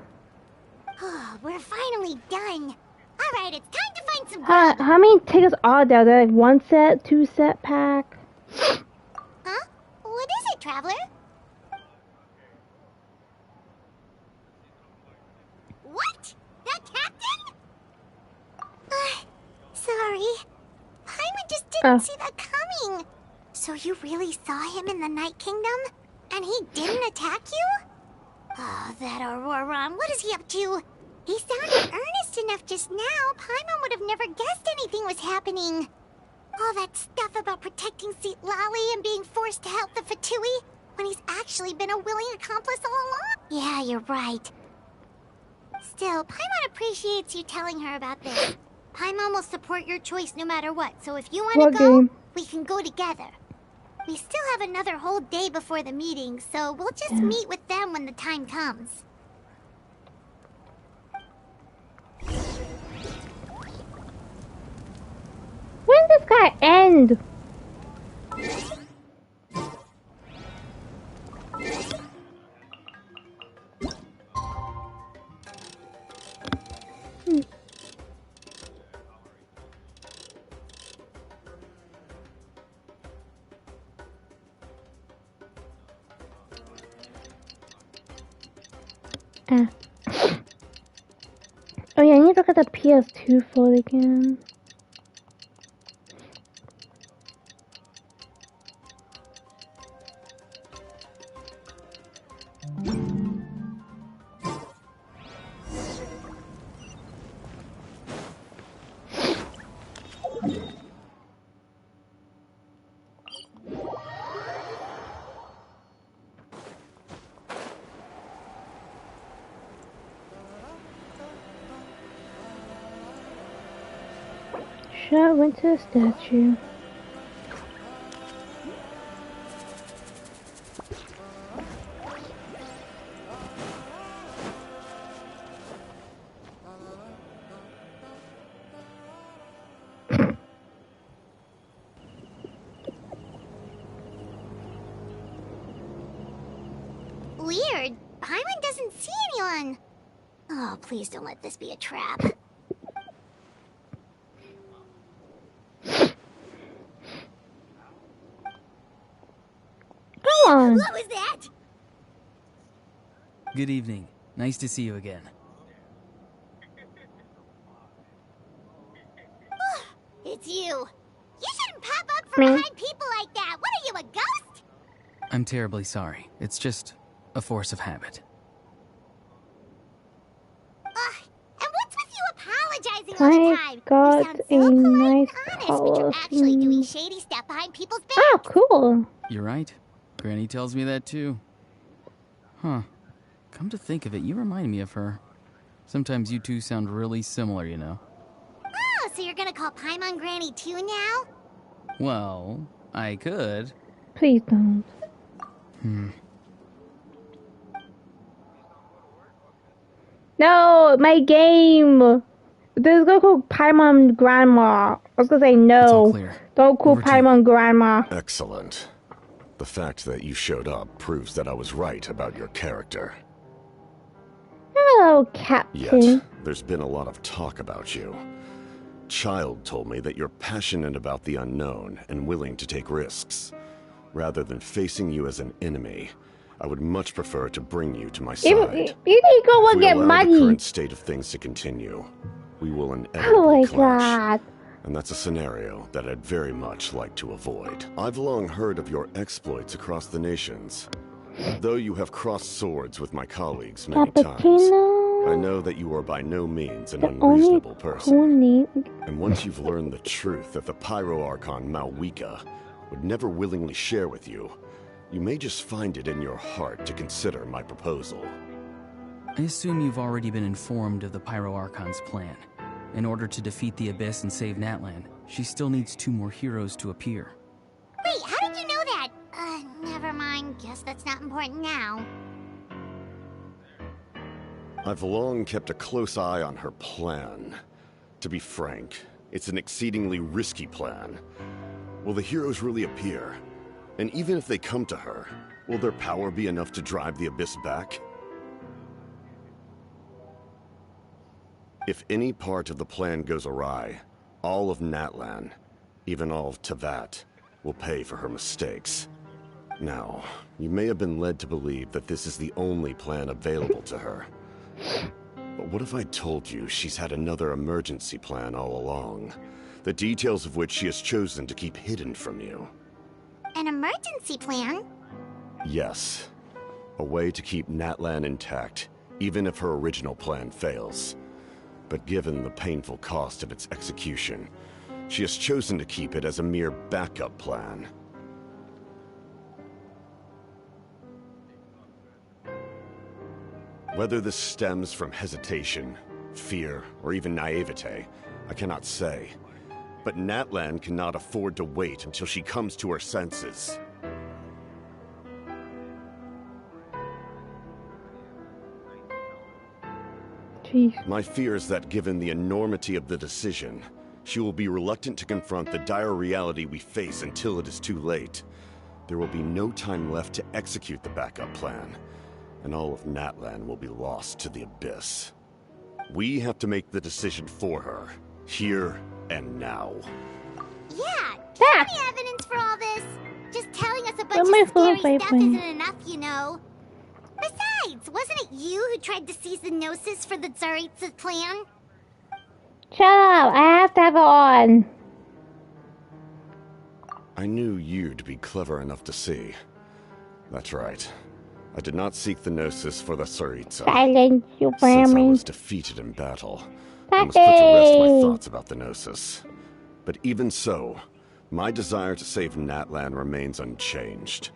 Oh, we're finally done. Alright, it's time to find some How many tickets are there? They're like 1 set, 2 set pack? Huh? What is it, Traveler? What? That captain? Sorry. Paimon just didn't see that coming. So you really saw him in the Night Kingdom? And he didn't attack you? Oh, that Auroron, what is he up to? He sounded earnest enough just now. Paimon would have never guessed anything was happening. All that stuff about protecting Lali and being forced to help the Fatui when he's actually been a willing accomplice all along? Yeah, you're right. Still, Paimon appreciates you telling her about this. Paimon will support your choice no matter what, so if you want to go, we can go together. We still have another whole day before the meeting, so we'll just meet with them when the time comes. When does this guy end? Oh yeah, I need to look at the PS2 for it again. Sure, went to the statue. Weird. Paimon doesn't see anyone. Oh, please don't let this be a trap. What was that? Good evening. Nice to see you again. it's you! You shouldn't pop up from behind people like that! What are you, a ghost? I'm terribly sorry. It's just a force of habit. And what's with you apologizing all the time? Got You sound a so polite nice and honest, but you're actually doing shady stuff behind people's backs. Oh, cool. You're right. Granny tells me that too. Huh. Come to think of it, you remind me of her. Sometimes you two sound really similar, you know. Oh, so you're gonna call Paimon Granny too now? Well, I could. Please don't. No, my game. There's gonna call Paimon Grandma. I was gonna say no. It's all clear. Don't call Paimon Grandma. Excellent. The fact that you showed up proves that I was right about your character. Hello, Captain. Yet, there's been a lot of talk about you. Child told me that you're passionate about the unknown and willing to take risks. Rather than facing you as an enemy, I would much prefer to bring you to my side. You need to go and get the money. current state of things to continue, we will Oh inevitably my clash. god. And that's a scenario that I'd very much like to avoid. I've long heard of your exploits across the nations. Though you have crossed swords with my colleagues many times, I know that you are by no means an unreasonable person. And once you've learned the truth that the Pyro Archon Malwika would never willingly share with you, you may just find it in your heart to consider my proposal. I assume you've already been informed of the Pyro Archon's plan. In order to defeat the Abyss and save Natlan, she still needs 2 more heroes to appear. Wait, how did you know that? Never mind. Guess that's not important now. I've long kept a close eye on her plan. To be frank, it's an exceedingly risky plan. Will the heroes really appear? And even if they come to her, will their power be enough to drive the Abyss back? If any part of the plan goes awry, all of Natlan, even all of Teyvat, will pay for her mistakes. Now, you may have been led to believe that this is the only plan available to her. But what if I told you she's had another emergency plan all along, the details of which she has chosen to keep hidden from you? An emergency plan? Yes. A way to keep Natlan intact, even if her original plan fails. But given the painful cost of its execution, she has chosen to keep it as a mere backup plan. Whether this stems from hesitation, fear, or even naivete, I cannot say. But Natlan cannot afford to wait until she comes to her senses. Jeez. My fear is that given the enormity of the decision, she will be reluctant to confront the dire reality we face until it is too late. There will be no time left to execute the backup plan, and all of Natlan will be lost to the Abyss. We have to make the decision for her, here and now. Yeah, do you have any evidence for all this? Just telling us a bunch of scary stuff isn't enough, you know. Besides, wasn't it you who tried to seize the Gnosis for the Tsaritsa plan? Shut up, I have to have it on. I knew you to be clever enough to see. That's right. I did not seek the Gnosis for the Tsaritsa. Silence, you Since I vermin. was defeated in battle, I must put to rest my thoughts about the Gnosis. But even so, my desire to save Natlan remains unchanged.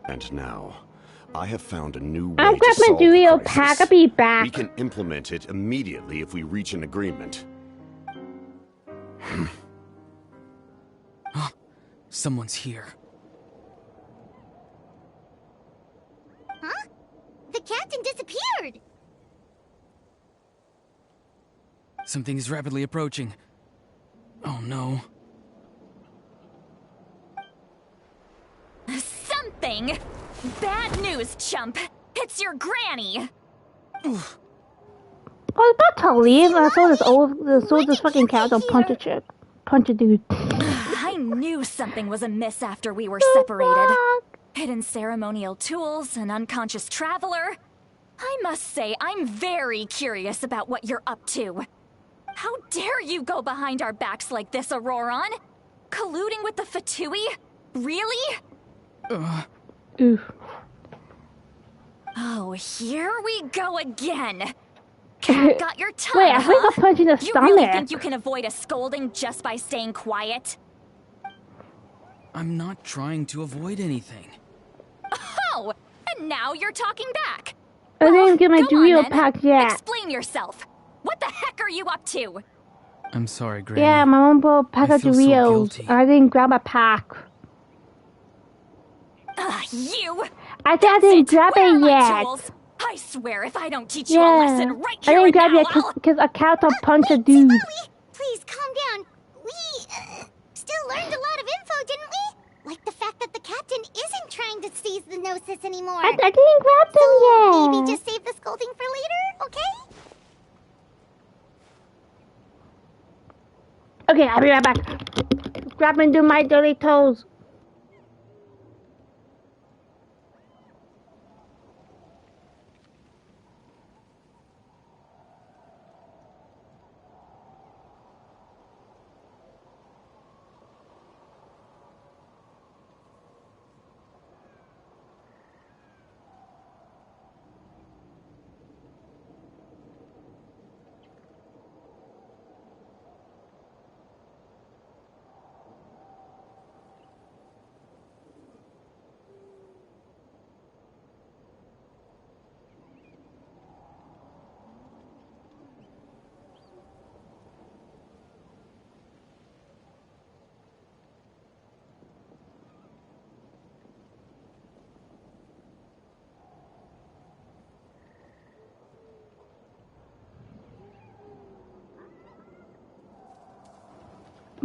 And now, I have found a new way I'm to solve the pack. crisis. I'll be back. We can implement it immediately if we reach an agreement. Someone's here. Huh? The captain disappeared! Something is rapidly approaching. Oh no. Something! Bad news, chump! It's your granny! I was about to leave and I saw this fucking character punch a chick. Punch a dude. I knew something was amiss after we were separated. Hidden ceremonial tools, an unconscious traveler. I must say, I'm very curious about what you're up to. How dare you go behind our backs like this, Auroron? Colluding with the Fatui? Really? Oof. Oh, here we go again. Cat got your tongue, Wait, I think I punched you in the You stomach. really think you can avoid a scolding just by staying quiet? I'm not trying to avoid anything. Oh, and now you're talking back. I didn't even get my Go on, Dorito then. pack yet. Explain yourself. What the heck are you up to? I'm sorry, Granny. Yeah, my mom bought a pack I of feel so Doritos. guilty. I didn't grab a pack. You! I think I didn't grab Where are it my yet. jewels? I swear if I don't teach you a lesson right I here didn't and grab now, it because I can't punch a Wait, dude. Chloe, please calm down. We still learned a lot of info, didn't we? Like the fact that the captain isn't trying to seize the Gnosis anymore. I didn't grab them yet. Maybe just save the scolding for later, okay? Okay, I'll be right back. Grab into my Doritos.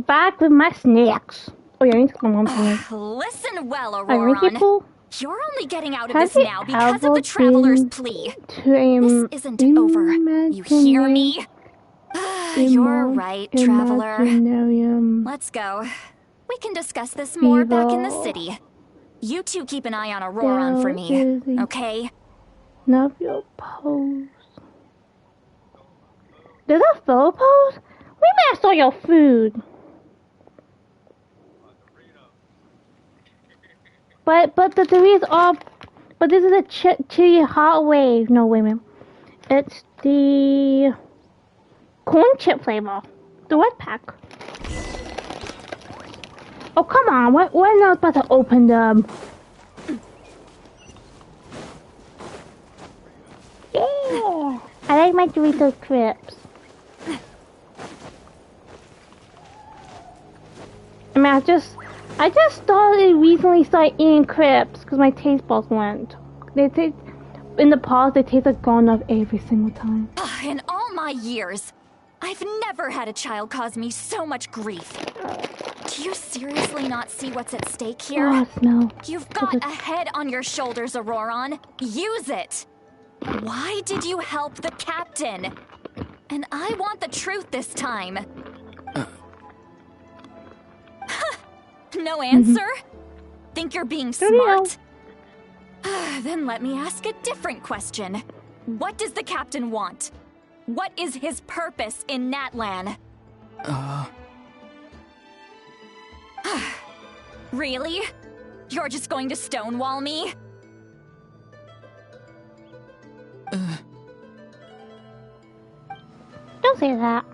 Back with my snacks. Oh yeah, I need to come home tonight. Listen well, I think Auroron. people You're only getting out of has this it now because of ever the Traveler's been plea. to This isn't over. You hear me? You're right, Traveler. Let's go. We can discuss this more back in the city. You two keep an eye on Auroron for me, okay? Love your pose. Did I photo pose? We messed all your food. But the Doritos are. But this is a chili hot wave. No, wait a minute. It's the corn chip flavor. The red pack. Oh come on! We're not about to open them. Yeah, I like my Doritos crisps. I mean, I just recently started eating crisps because my taste buds went. They taste, in the past, they taste like gone up every single time. In all my years, I've never had a child cause me so much grief. Do you seriously not see what's at stake here? Oh, I smell. You've got a head on your shoulders, Auroron. Use it! Why did you help the captain? And I want the truth this time. No answer? Think you're being smart? Then let me ask a different question. What does the captain want? What is his purpose in Natlan? Really? You're just going to stonewall me? Don't say that.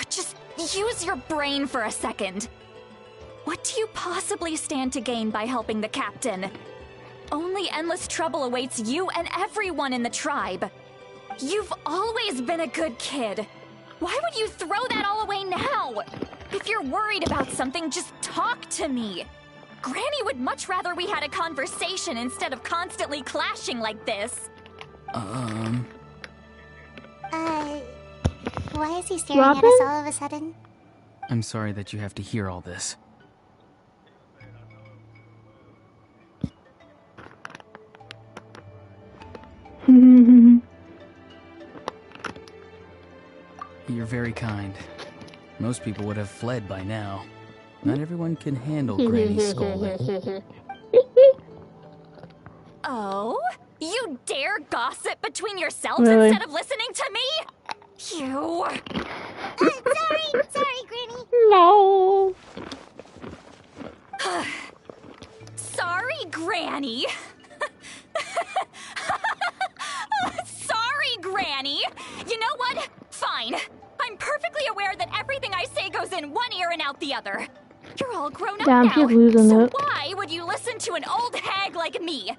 Just use your brain for a second. What do you possibly stand to gain by helping the captain? Only endless trouble awaits you and everyone in the tribe. You've always been a good kid. Why would you throw that all away now? If you're worried about something, just talk to me. Granny would much rather we had a conversation instead of constantly clashing like this. Why is he staring at us all of a sudden? I'm sorry that you have to hear all this. You're very kind. Most people would have fled by now. Not everyone can handle Granny's scolding. Oh? You dare gossip between yourselves Really? instead of listening to me? You... Sorry, Granny. No. Sorry, Granny. Sorry, Granny. You know what? Fine. I'm perfectly aware that everything I say goes in one ear and out the other. You're all grown up Damn, now, she's losing so it. why would you listen to an old hag like me?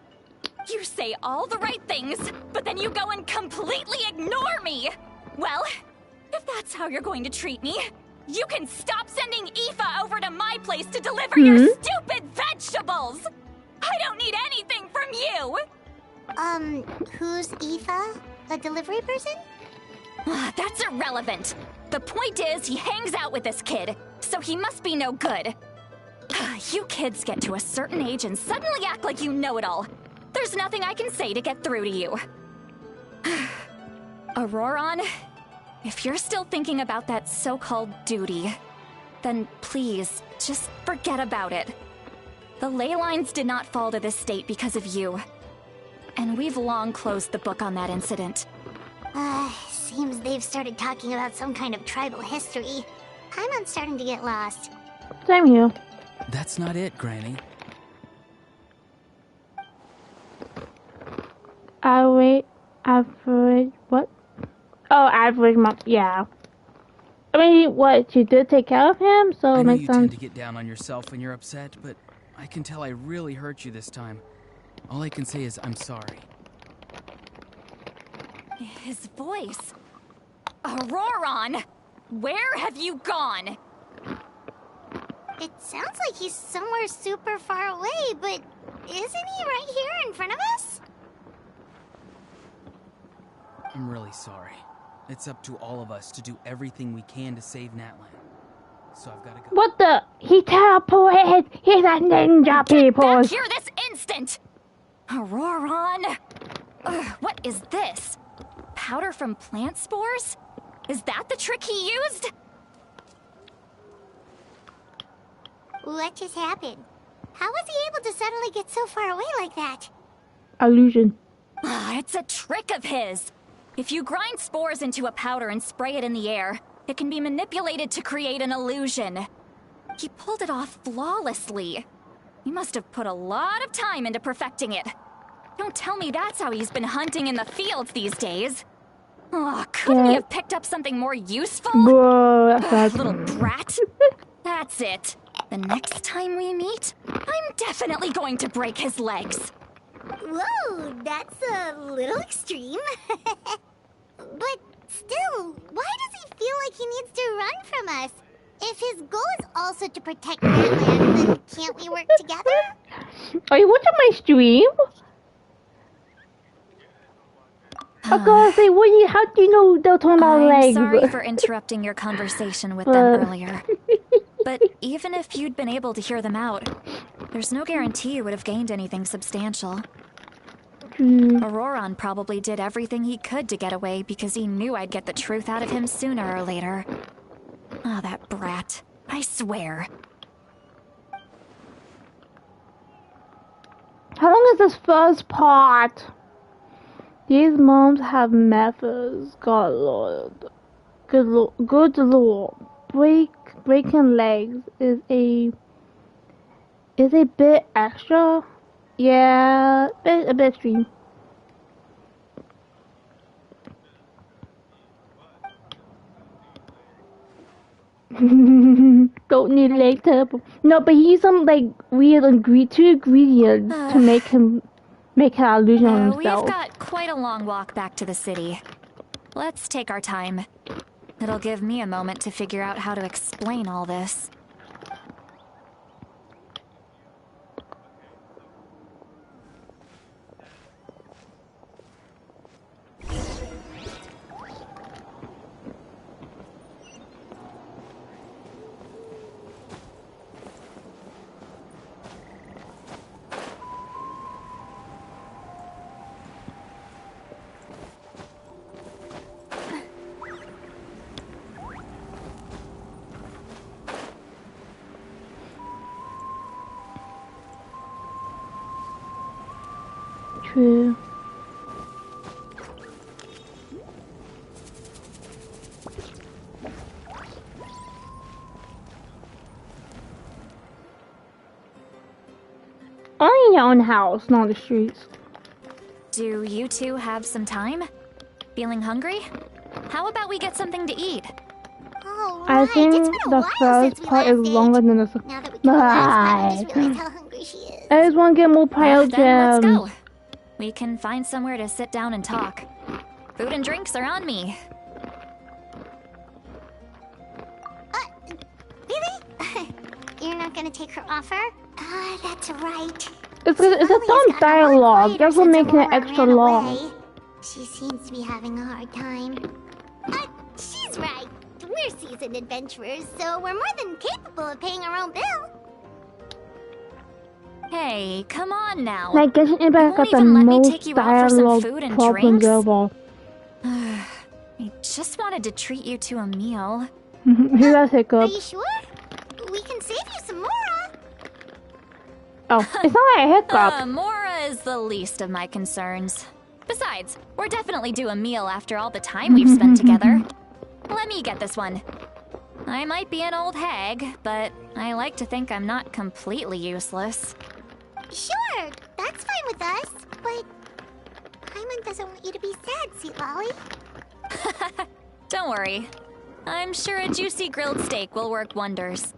You say all the right things, but then you go and completely ignore me. Well, if that's how you're going to treat me, you can stop sending Aoife over to my place to deliver your stupid vegetables! I don't need anything from you! Who's Aoife? A delivery person? That's irrelevant. The point is, he hangs out with this kid, so he must be no good. You kids get to a certain age and suddenly act like you know it all. There's nothing I can say to get through to you. Auroron, if you're still thinking about that so-called duty, then please, just forget about it. The ley lines did not fall to this state because of you. And we've long closed the book on that incident. Seems they've started talking about some kind of tribal history. I'm starting to get lost. Same here. That's not it, Granny. Average, what? Oh, average month, yeah. I mean, what, she did take care of him, so I it know makes you sense. tend to get down on yourself when you're upset, but I can tell I really hurt you this time. All I can say is I'm sorry. His voice. Auroron! Where have you gone? It sounds like he's somewhere super far away, but isn't he right here in front of us? I'm really sorry. It's up to all of us to do everything we can to save Natlan. So I've got to go. What the? He teleported! He's a ninja, people! Back here this instant! Auroron! What is this? Powder from plant spores? Is that the trick he used? What just happened? How was he able to suddenly get so far away like that? Illusion. It's a trick of his. If you grind spores into a powder and spray it in the air, it can be manipulated to create an illusion. He pulled it off flawlessly. He must have put a lot of time into perfecting it. Don't tell me that's how he's been hunting in the fields these days. Oh, couldn't he have picked up something more useful? Bro, that's little brat. That's it. The next time we meet, I'm definitely going to break his legs. Whoa, that's a little extreme. But still, why does he feel like he needs to run from us? If his goal is also to protect Natlan, then can't we work together? Are you watching my stream? I gotta say, how do you know they're talking about I'm legs? sorry for interrupting your conversation with them earlier. But even if you'd been able to hear them out, there's no guarantee you would have gained anything substantial. Auroron probably did everything he could to get away because he knew I'd get the truth out of him sooner or later. Oh, that brat. I swear. How long is this first part? These moms have methods. God Lord. Good Lord. Breaking legs is a bit extra. Yeah, a bit extreme. Don't need leg turbo. No, but he used some like weird two ingredients to make her illusion on himself. We've got quite a long walk back to the city. Let's take our time. It'll give me a moment to figure out how to explain all this. true. Only your own house, not the streets. Do you two have some time? Feeling hungry? How about we get something to eat? I think the first part is longer than the second. I just want to get more pile Then let's gems. go. We can find somewhere to sit down and talk. Food and drinks are on me. Really? You're not gonna take her offer? That's right. It's a dumb dialogue. That's what makes it extra long. She seems to be having a hard time. She's right. We're seasoned adventurers, so we're more than capable of paying our own bill. Hey, come on now. Like Genshin Impact got the most dialogue problems ever. I just wanted to treat you to a meal. Who has hiccups? Are you sure? We can save you some more. Oh, it's not a hiccup. Mora is the least of my concerns. Besides, we're definitely due a meal after all the time we've spent together. Let me get this one. I might be an old hag, but I like to think I'm not completely useless. Sure, that's fine with us, but Paimon doesn't want you to be sad, sweet Lolly. Don't worry. I'm sure a juicy grilled steak will work wonders.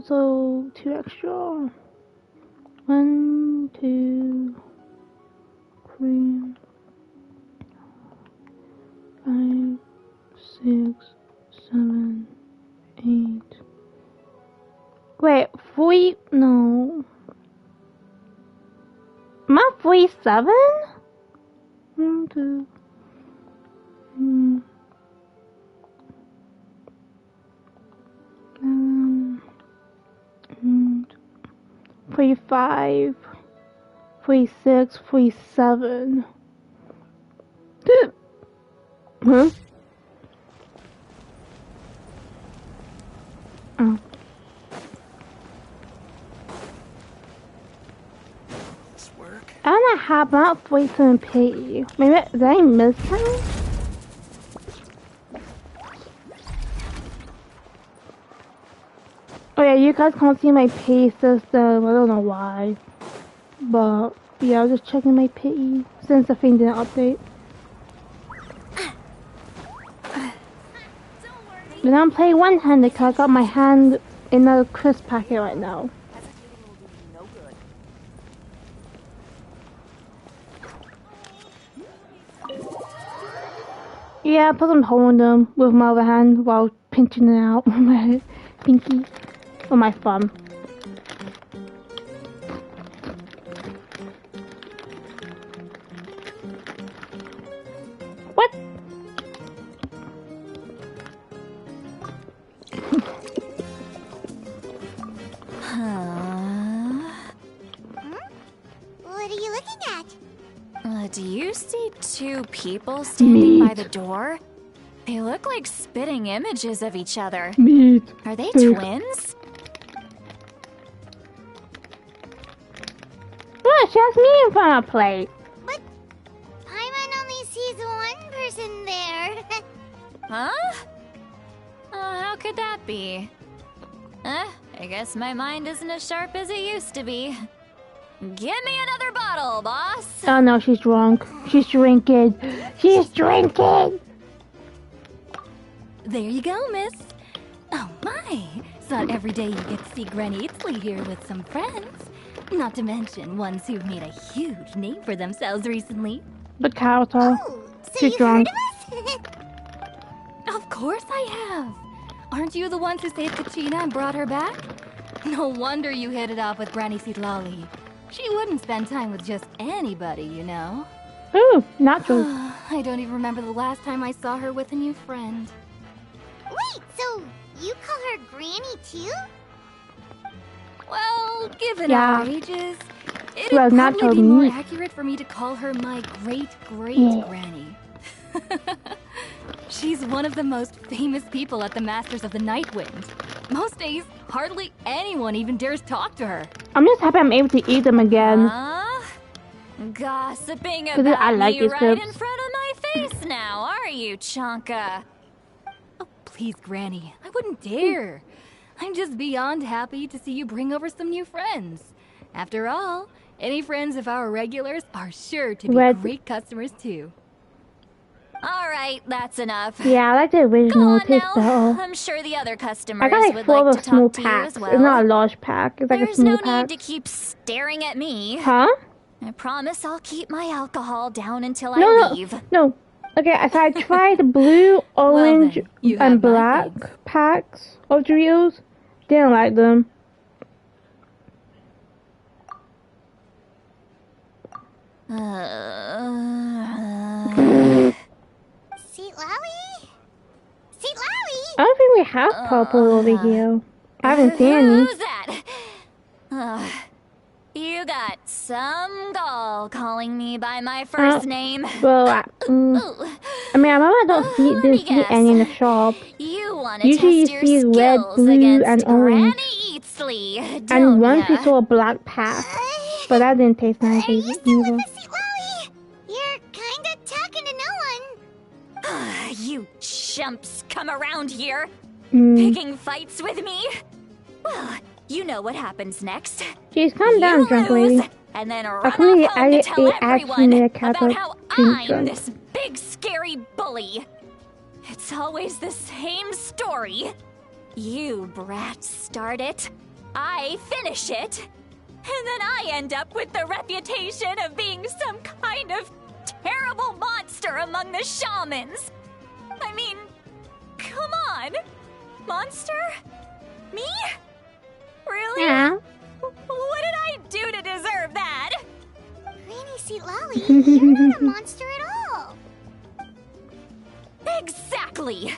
So 2 extra. 1, 2, 3, 5, 6, 7, 8. Wait, 40? No. Am I 47? 1, 2. 45, 46, 47. Huh? Oh. I don't know how about 47 pay. Maybe did I miss him? Oh yeah, you guys can't see my pay system. I don't know why. But yeah, I was just checking my pay since the thing didn't update. But I'm playing one-handed because I got my hand in a crisp packet right now. Yeah, plus I'm holding them with my other hand while pinching it out with my pinky or my thumb. What? What are you looking at? Do you see 2 people standing by the door? They look like spitting images of each other. Are they twins? Look, she has me in front of a plate. But Paimon only sees one person there. Huh? How could that be? I guess my mind isn't as sharp as it used to be. Give me another bottle, boss! Oh no, she's drunk. She's drinking. She's drinking! There you go, miss. Oh my, it's not every day you get to see Granny Itzley here with some friends. Not to mention ones who've made a huge name for themselves recently. The charater. So She's drunk. Of course I have. Aren't you the ones who saved Kachina and brought her back? No wonder you hit it off with Granny Sitlali. She wouldn't spend time with just anybody, you know. Ooh, natural. I don't even remember the last time I saw her with a new friend. Wait, so you call her Granny too? Well, given Yeah. our ages, it'd Well, not probably be told more me. accurate for me to call her my great-great-granny. She's one of the most famous people at the Masters of the Nightwind. Most days, hardly anyone even dares talk to her. I'm just happy I'm able to eat them again. Gossiping 'Cause about I like me these right in clips. front of my face now, are you, Chonka? Oh, please, Granny. I wouldn't dare. I'm just beyond happy to see you bring over some new friends. After all, any friends of our regulars are sure to be Red- great customers too. All right, that's enough. Yeah, I like the Go original. on It tastes now. better. I'm sure the other I customers got like would 4 like of to small talk to you packs. as well. It's not a large pack. It's like a There's small no pack. need to keep staring at me. Huh? I promise I'll keep my alcohol down until No, I no, leave. no. Okay, so I tried the blue, orange, you have and my black packs of Doritos. Didn't like them. Seat Lowy? Seat Lowy? I don't think we have purple over here. I haven't seen any. Who's that? You got some gall calling me by my first name. Well, I mean, I don't see any in the shop. You want to Usually you test your see red, skills blue, against and Granny orange. Eatsley, And don't once we ya? saw a black pack, but that didn't taste nice either. Seat Lowy? You're kinda talking to no one. You chumps come around here, Mm. picking fights with me? Well, you know what happens next. Jeez, calm down, You drunk lose, lady. and then run I think off home to tell actually everyone made a cat about up how drink I'm drunk. this big scary bully. It's always the same story. You brats start it, I finish it, and then I end up with the reputation of being some kind of terrible monster among the shamans. I mean, come on. Monster? Me? Really? Yeah. What did I do to deserve that? Granny Seat Lowy, you're not a monster at all. Exactly.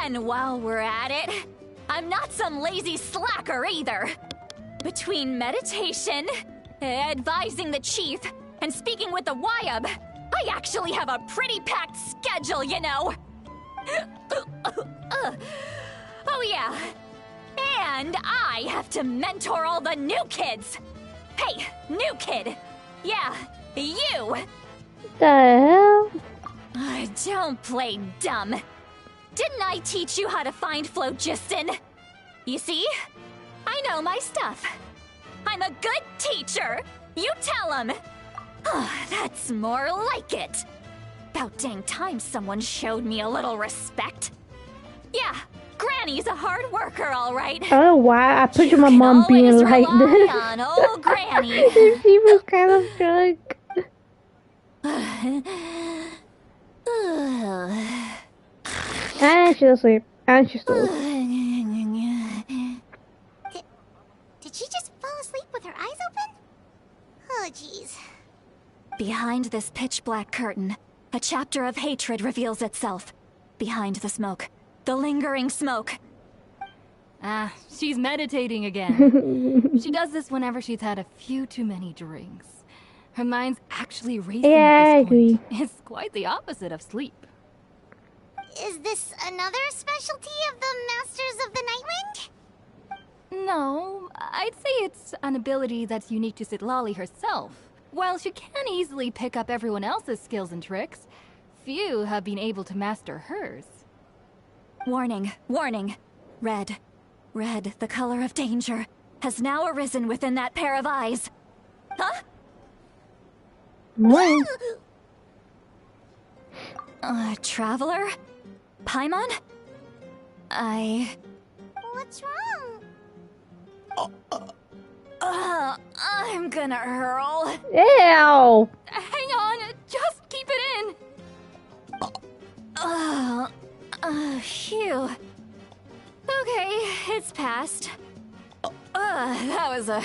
And while we're at it, I'm not some lazy slacker either. Between meditation, advising the chief, and speaking with the Wyab, I actually have a pretty packed schedule, you know. Oh yeah. And I have to mentor all the new kids. Hey, new kid. Yeah, you. The hell? Don't play dumb. Didn't I teach you how to find phlogiston? You see? I know my stuff. I'm a good teacher. You tell him. That's more like it. About dang time someone showed me a little respect. Yeah, Granny's a hard worker, all right. I don't know why I picture my mom being always like rely this. on old Granny. She was kind of drunk. And she's asleep. And she's still asleep. Did she just fall asleep with her eyes open? Oh, jeez. Behind this pitch-black curtain, a chapter of hatred reveals itself. Behind the smoke. The lingering smoke. She's meditating again. She does this whenever she's had a few too many drinks. Her mind's actually racing Yeah, at I this point. agree. It's quite the opposite of sleep. Is this another specialty of the Masters of the Nightwind? No, I'd say it's an ability that's unique to Citlali herself. While she can easily pick up everyone else's skills and tricks, few have been able to master hers. Warning, warning. Red. Red, the color of danger, has now arisen within that pair of eyes. Huh? What? Traveler? Paimon? What's wrong? I'm gonna hurl. Ew! Hang on, just keep it in. Phew. Okay, it's passed. That was a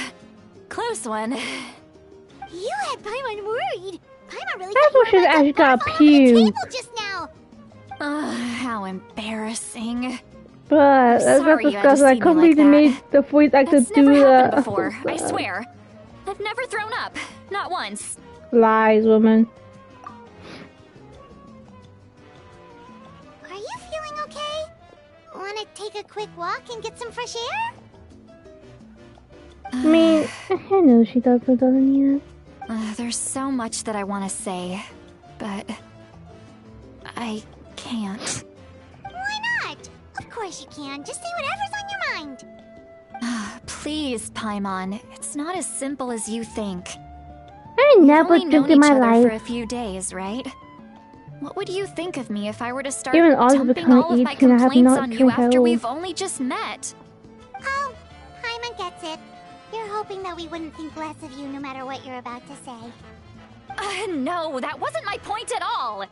close one. You had Paimon worried. Paimon really I thought she actually got a pew. just now. How embarrassing. But that's Sorry you had to because I see me like completely that. made the voice actor That's do never happened that. before, I swear. I've never thrown up. Not once. Lies, woman. Are you feeling okay? Want to take a quick walk and get some fresh air? I mean, I know she doesn't need it. There's so much that I want to say, but I can't. Why not? Of course you can. Just say whatever's on your mind. Please, Paimon. It's not as simple as you think. I never We've only known did in each my other for a life. few days, right? What would you think of me if I were to start Even all of dumping becoming all of my 18, I have complaints not on you drank after at all. we've only just met? Oh, Paimon gets it. You're hoping that we wouldn't think less of you no matter what you're about to say. No, that wasn't my point at all.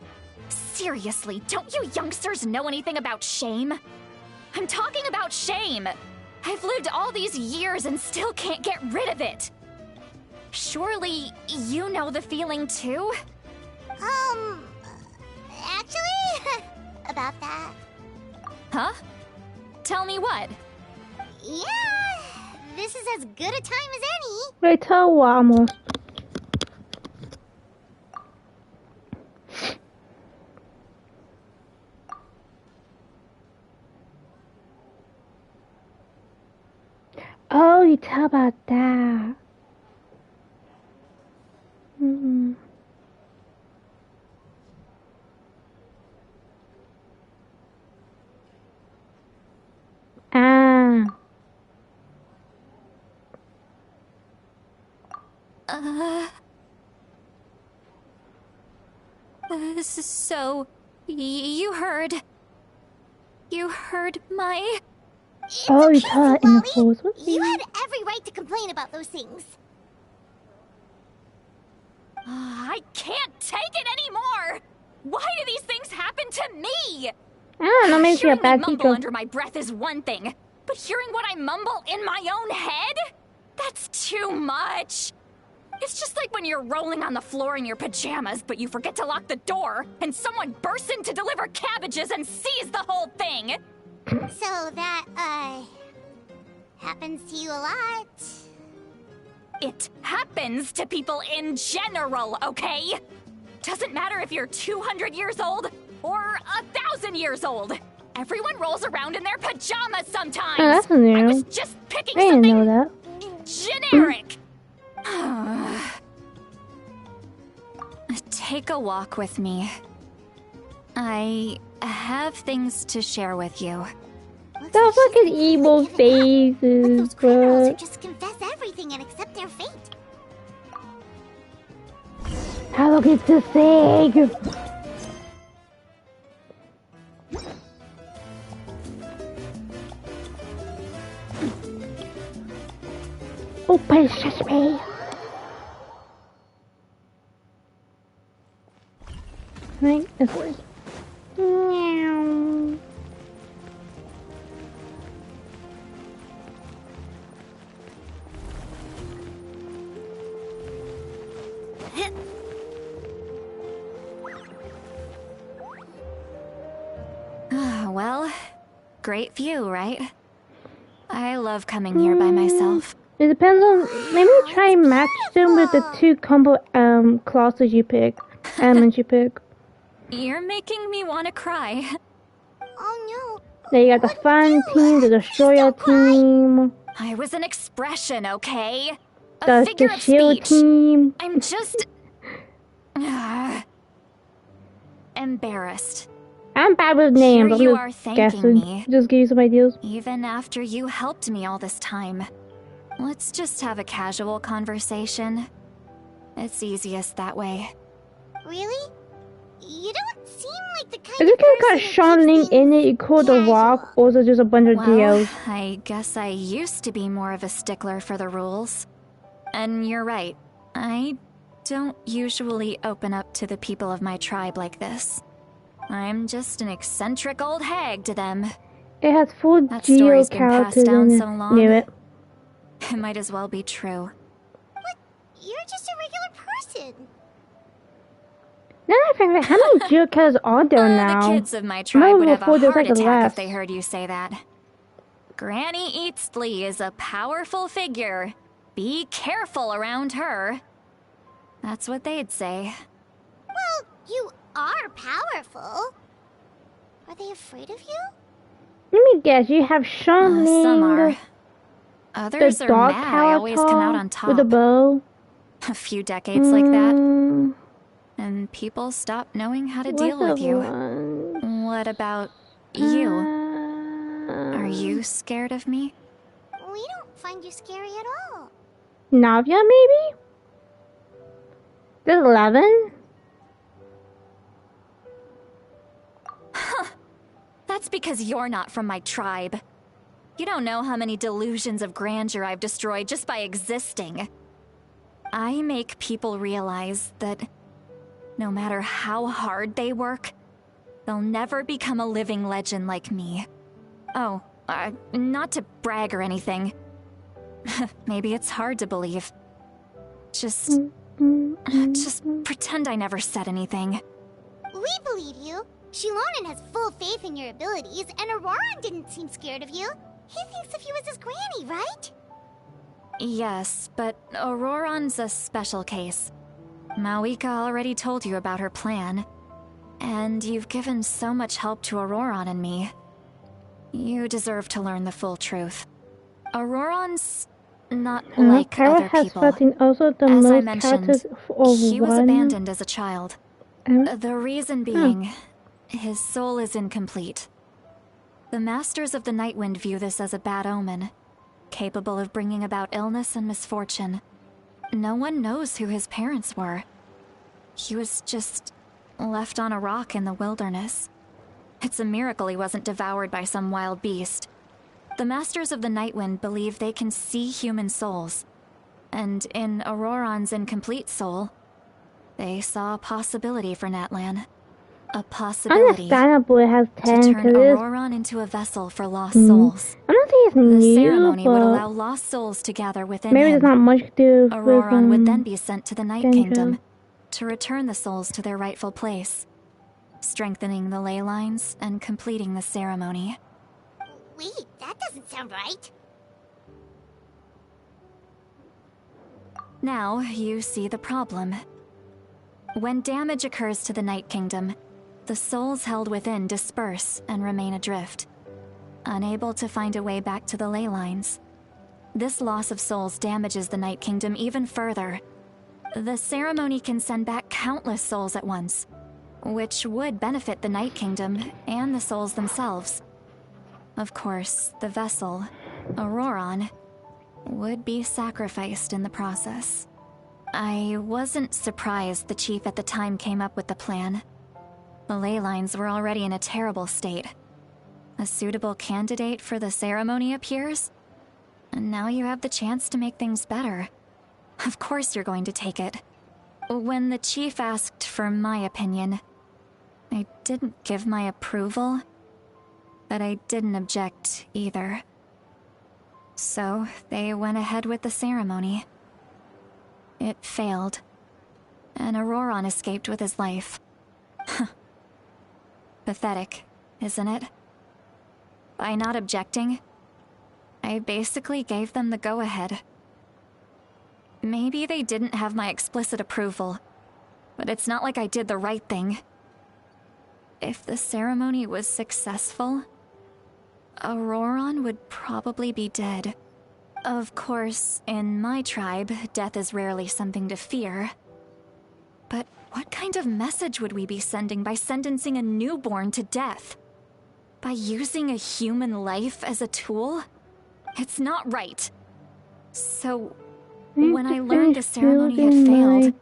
Seriously, don't you youngsters know anything about shame? I'm talking about shame. I've lived all these years and still can't get rid of it. Surely you know the feeling too? Actually, about that. Huh? Tell me what? Yeah, this is as good a time as any. Wait, tell what almost. Oh, you tell about that. Mm-mm. Ah. So, you heard my... Oh, you tell her in the force. What's You had every right to complain about those things. I can't take it anymore! Why do these things happen to me? I don't know, maybe you're a Hearing me bad mumble teacher. under my breath is one thing, but hearing what I mumble in my own head? That's too much. It's just like when you're rolling on the floor in your pajamas, but you forget to lock the door, and someone bursts in to deliver cabbages and sees the whole thing. So that, happens to you a lot. It happens to people in general, okay? Doesn't matter if you're 200 years old or 1,000 years old. Everyone rolls around in their pajamas sometimes. Oh, that's new. I was just picking I didn't something know that. generic. Take a walk with me. I have things to share with you. Those fucking evil faces, Criminals who bro. just confess everything and accept their fate. How long is this thing? Open sesame. Right, this way. Meow. Well, great view, right? I love coming here by myself. It depends on. Maybe try and match them with the two combo classes you pick, elements you pick. You're making me want to cry. Oh Then you got the fun team, the destroyer team, I was an expression, okay? A the figure of shield speech. team. I'm just... embarrassed. I'm bad with names. Here you I'm are just thanking guessing. me. Just give you some ideas. Even after you helped me all this time. Let's just have a casual conversation. It's easiest that way. no. Really? You don't seem like the kind Is it of person got Sean Ling in it? You call the Rock, or is it just a bunch of Well, DLs? I guess I used to be more of a stickler for the rules. And you're right. I don't usually open up to the people of my tribe like this. I'm just an eccentric old hag to them. It has full That Geo story's been passed characters down in it. so long. Knew it. It might as well be true. You're just a regular person. Now I think how many geokillers are there now? The kids of my tribe would have a before there's, heart like, attack less. if they heard you say that. Granny Eatsley is a powerful figure. Be careful around her. That's what they'd say. Well, you are powerful. Are they afraid of you? Let me guess, you have Shumling. Some are. Others the are dog mad I always come out on top. with a bow. A few decades like that. And people stop knowing how to deal with you. What about you? Are you scared of me? We don't find you scary at all. Navia, maybe? There's 11? That's because you're not from my tribe. You don't know how many delusions of grandeur I've destroyed just by existing. I make people realize that no matter how hard they work, they'll never become a living legend like me. Oh, not to brag or anything. Maybe it's hard to believe. Just pretend I never said anything. We believe you. Shilonen has full faith in your abilities, and Auroran didn't seem scared of you. He thinks of you as his granny, right? Yes, but Auroran's a special case. Mawika already told you about her plan. And you've given so much help to Auroran and me. You deserve to learn the full truth. Auroran's not like other people. Also the as most I mentioned, he was one. abandoned as a child. The reason being, his soul is incomplete. The Masters of the Nightwind view this as a bad omen, capable of bringing about illness and misfortune. No one knows who his parents were. He was just left on a rock in the wilderness. It's a miracle he wasn't devoured by some wild beast. The Masters of the Nightwind believe they can see human souls, and in Auroran's incomplete soul, they saw a possibility for Natlan. A possibility Understandable, it has 10 to turn to this. Auroran into a vessel for lost souls. I don't think it's The new, ceremony but would allow lost souls to gather within maybe him. there's not much to do with Auroran would then be sent to the Night Genshin. Kingdom to return the souls to their rightful place, strengthening the ley lines and completing the ceremony. Wait, that doesn't sound right. Now you see the problem. When damage occurs to the Night Kingdom, the souls held within disperse and remain adrift, unable to find a way back to the ley lines. This loss of souls damages the Night Kingdom even further. The ceremony can send back countless souls at once, which would benefit the Night Kingdom and the souls themselves. Of course, the vessel, Auroran, would be sacrificed in the process. I wasn't surprised the chief at the time came up with the plan. The ley lines were already in a terrible state. A suitable candidate for the ceremony appears, and now you have the chance to make things better. Of course you're going to take it. When the chief asked for my opinion, I didn't give my approval, but I didn't object either. So they went ahead with the ceremony. It failed, and Auroran escaped with his life. Pathetic, isn't it? By not objecting, I basically gave them the go-ahead. Maybe they didn't have my explicit approval, but it's not like I did the right thing. If the ceremony was successful, Auroran would probably be dead. Of course, in my tribe, death is rarely something to fear. But what kind of message would we be sending by sentencing a newborn to death? By using a human life as a tool? It's not right. So, when I learned the ceremony had failed,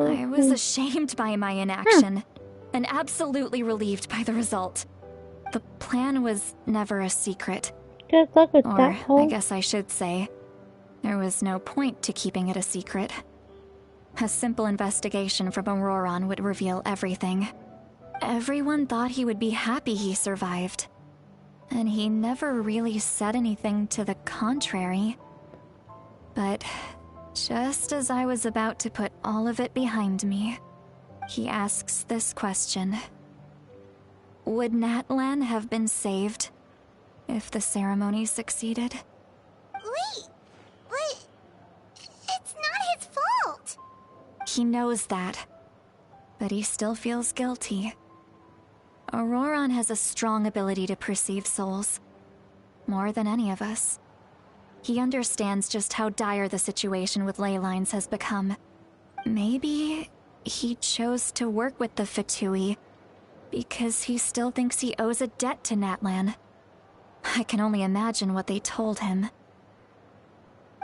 I was ashamed by my inaction, and absolutely relieved by the result. The plan was never a secret. Good luck with or, that whole... I guess I should say, there was no point to keeping it a secret. A simple investigation from Auroran would reveal everything. Everyone thought he would be happy he survived. And he never really said anything to the contrary. But just as I was about to put all of it behind me, He asks this question. Would Natlan have been saved if the ceremony succeeded? Wait, but it's not his fault. He knows that, but he still feels guilty. Auroran has a strong ability to perceive souls, more than any of us. He understands just how dire the situation with ley lines has become. Maybe he chose to work with the Fatui because he still thinks he owes a debt to Natlan. I can only imagine what they told him.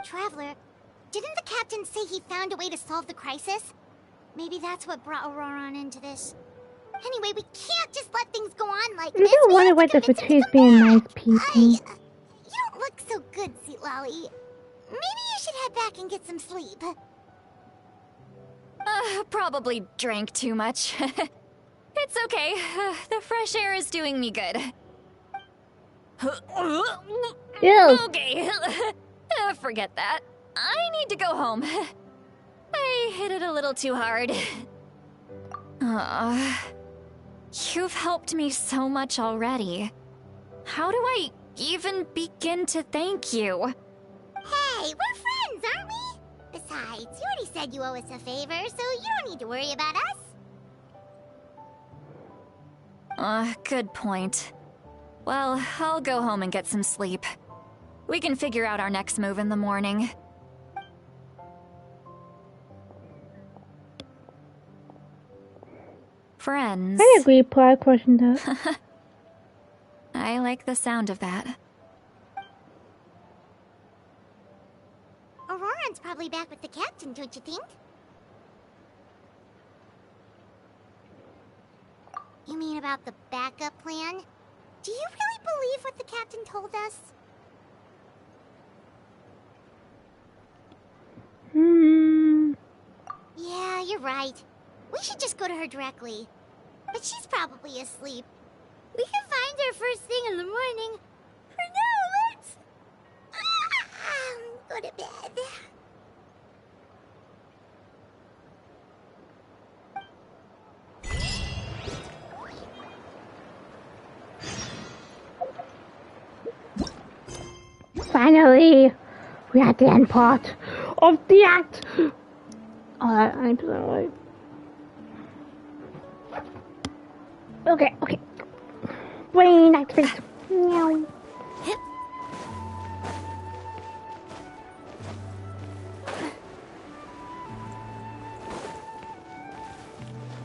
Traveler, didn't the captain say he found a way to solve the crisis? Maybe that's what brought Auroran into this. Anyway, we can't just let things go on like this. I don't wonder why the Fatui's being nice people. You don't look so good, Sweet Lolly. Maybe you should head back and get some sleep. Probably drank too much. It's okay. The fresh air is doing me good. Ew. Okay. Forget that. I need to go home. I hit it a little too hard. You've helped me so much already. How do I even begin to thank you? Hey, we're friends, aren't we? Besides, you already said you owe us a favor, so you don't need to worry about us. Good point. Well, I'll go home and get some sleep. We can figure out our next move in the morning. Friends. I agree, Pride question that. I like the sound of that. Auroran's probably back with the captain, don't you think? You mean about the backup plan? Do you really believe what the captain told us? Yeah, you're right. We should just go to her directly. But she's probably asleep. We can find her first thing in the morning. For now, let's... go to bed. Finally, we're at the end part of the act. Oh, I'm sorry. Okay. Brain activate. Meow.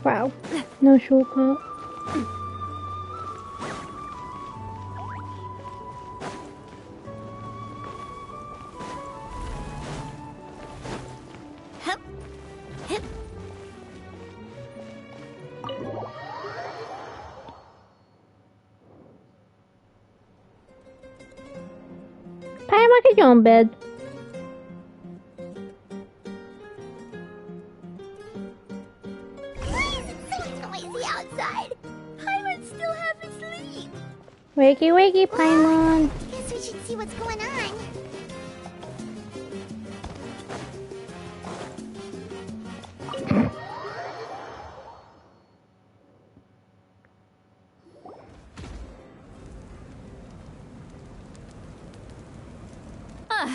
Wow, no shortcut. At your own bed. Why is it so noisy outside? Paimon's still half asleep. Wakey, Paimon. Guess we should see what's going on.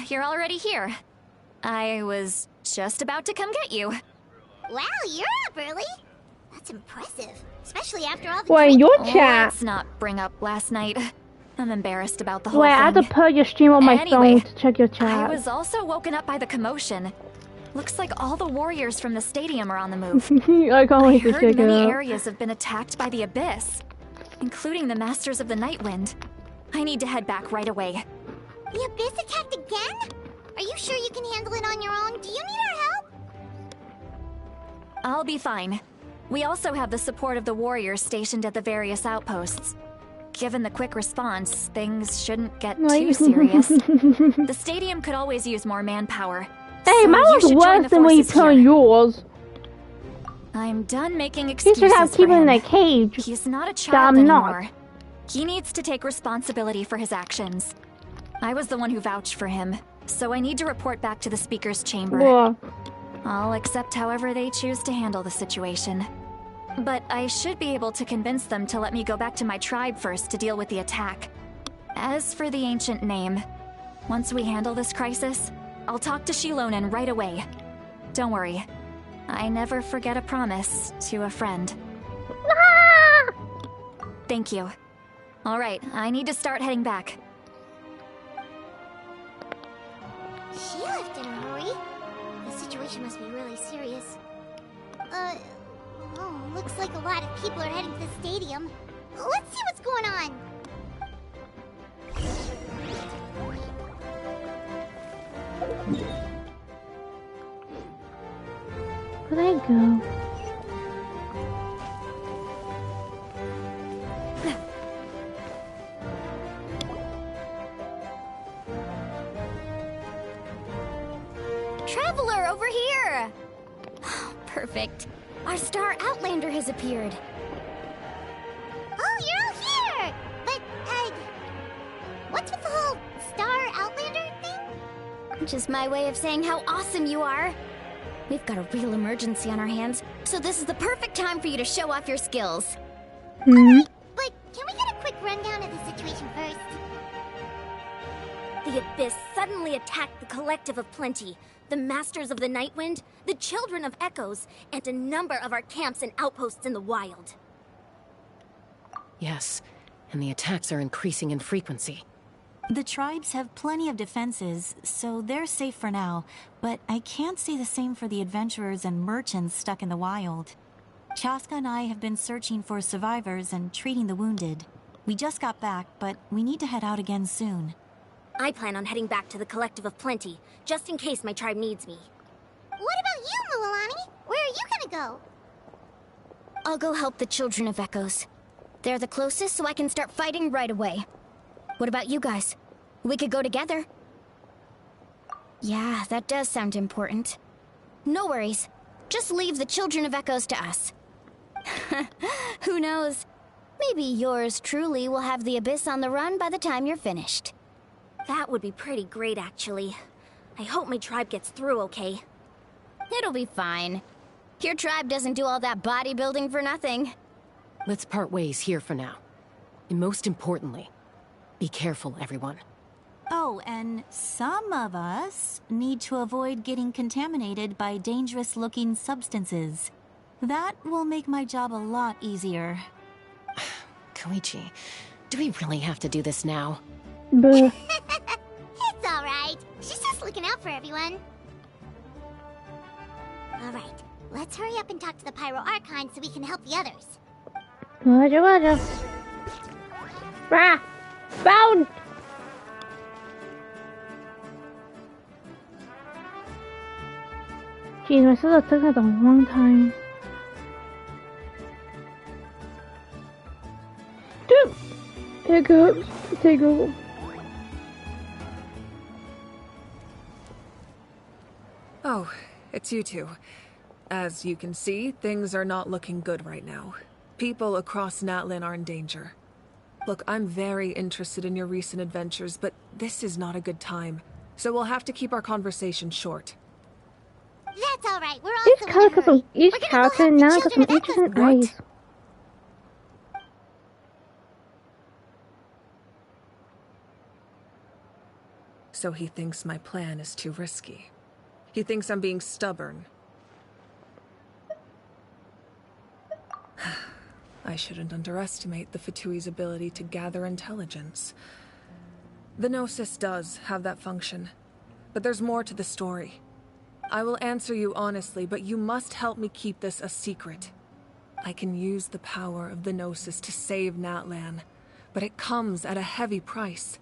You're already here. I was just about to come get you. Wow, you're up early. That's impressive, especially after all the Wait, drinking. your chat. Let's not bring up last night. I'm embarrassed about the whole Wait, thing. I had to put your stream on my phone to check your chat. I was also woken up by the commotion. Looks like all the warriors from the stadium are on the move. I can't wait to check I it heard many out. areas have been attacked by the Abyss, including the Masters of the Nightwind. I need to head back right away. The Abyss attacked again? Are you sure you can handle it on your own? Do you need our help? I'll be fine. We also have the support of the warriors stationed at the various outposts. Given the quick response, things shouldn't get too serious. The stadium could always use more manpower. Hey, so mine you was should join worse the than when you forces put on here. yours. I'm done making You excuses should have for keep him in him. a cage. He's not a That child I'm not. anymore. He needs to take responsibility for his actions. I was the one who vouched for him, so I need to report back to the Speaker's chamber. Whoa. I'll accept however they choose to handle the situation. But I should be able to convince them to let me go back to my tribe first to deal with the attack. As for the ancient name, once we handle this crisis, I'll talk to Shilonen right away. Don't worry. I never forget a promise to a friend. Thank you. All right, I need to start heading back. She left in a hurry. The situation must be really serious. Oh, looks like a lot of people are heading to the stadium. Let's see what's going on. Where'd I go? Traveler, over here! Perfect. Our star Outlander has appeared. Oh, you're all here! But, what's with the whole Star Outlander thing? Just my way of saying how awesome you are. We've got a real emergency on our hands, so this is the perfect time for you to show off your skills. Alright, but can we get a quick rundown of the situation first? The Abyss suddenly attacked the Collective of Plenty, the Masters of the Nightwind, the Children of Echoes, and a number of our camps and outposts in the wild. Yes, and the attacks are increasing in frequency. The tribes have plenty of defenses, so they're safe for now, but I can't say the same for the adventurers and merchants stuck in the wild. Chaska and I have been searching for survivors and treating the wounded. We just got back, but we need to head out again soon. I plan on heading back to the Collective of Plenty, just in case my tribe needs me. What about you, Mualani? Where are you gonna go? I'll go help the Children of Echoes. They're the closest, so I can start fighting right away. What about you guys? We could go together. Yeah, that does sound important. No worries. Just leave the Children of Echoes to us. Who knows? Maybe yours truly will have the Abyss on the run by the time you're finished. That would be pretty great, actually. I hope my tribe gets through okay. It'll be fine. Your tribe doesn't do all that bodybuilding for nothing. Let's part ways here for now. And most importantly, be careful, everyone. Oh, and some of us need to avoid getting contaminated by dangerous-looking substances. That will make my job a lot easier. Koichi, do we really have to do this now? Bruh. It's alright. She's just looking out for everyone. Alright, let's hurry up and talk to the Pyro Archon so we can help the others. Roger. Rah! Bound! Geez, my sister took a long time. Dude! Here goes. Take over. Oh, it's you two. As you can see, things are not looking good right now. People across Natlan are in danger. Look, I'm very interested in your recent adventures, but this is not a good time. So we'll have to keep our conversation short. That's alright, we're Each also color from each charater, now got some interesting eyes. So he thinks my plan is too risky. He thinks I'm being stubborn. I shouldn't underestimate the Fatui's ability to gather intelligence. The Gnosis does have that function, but there's more to the story. I will answer you honestly, but you must help me keep this a secret. I can use the power of the Gnosis to save Natlan, but it comes at a heavy price.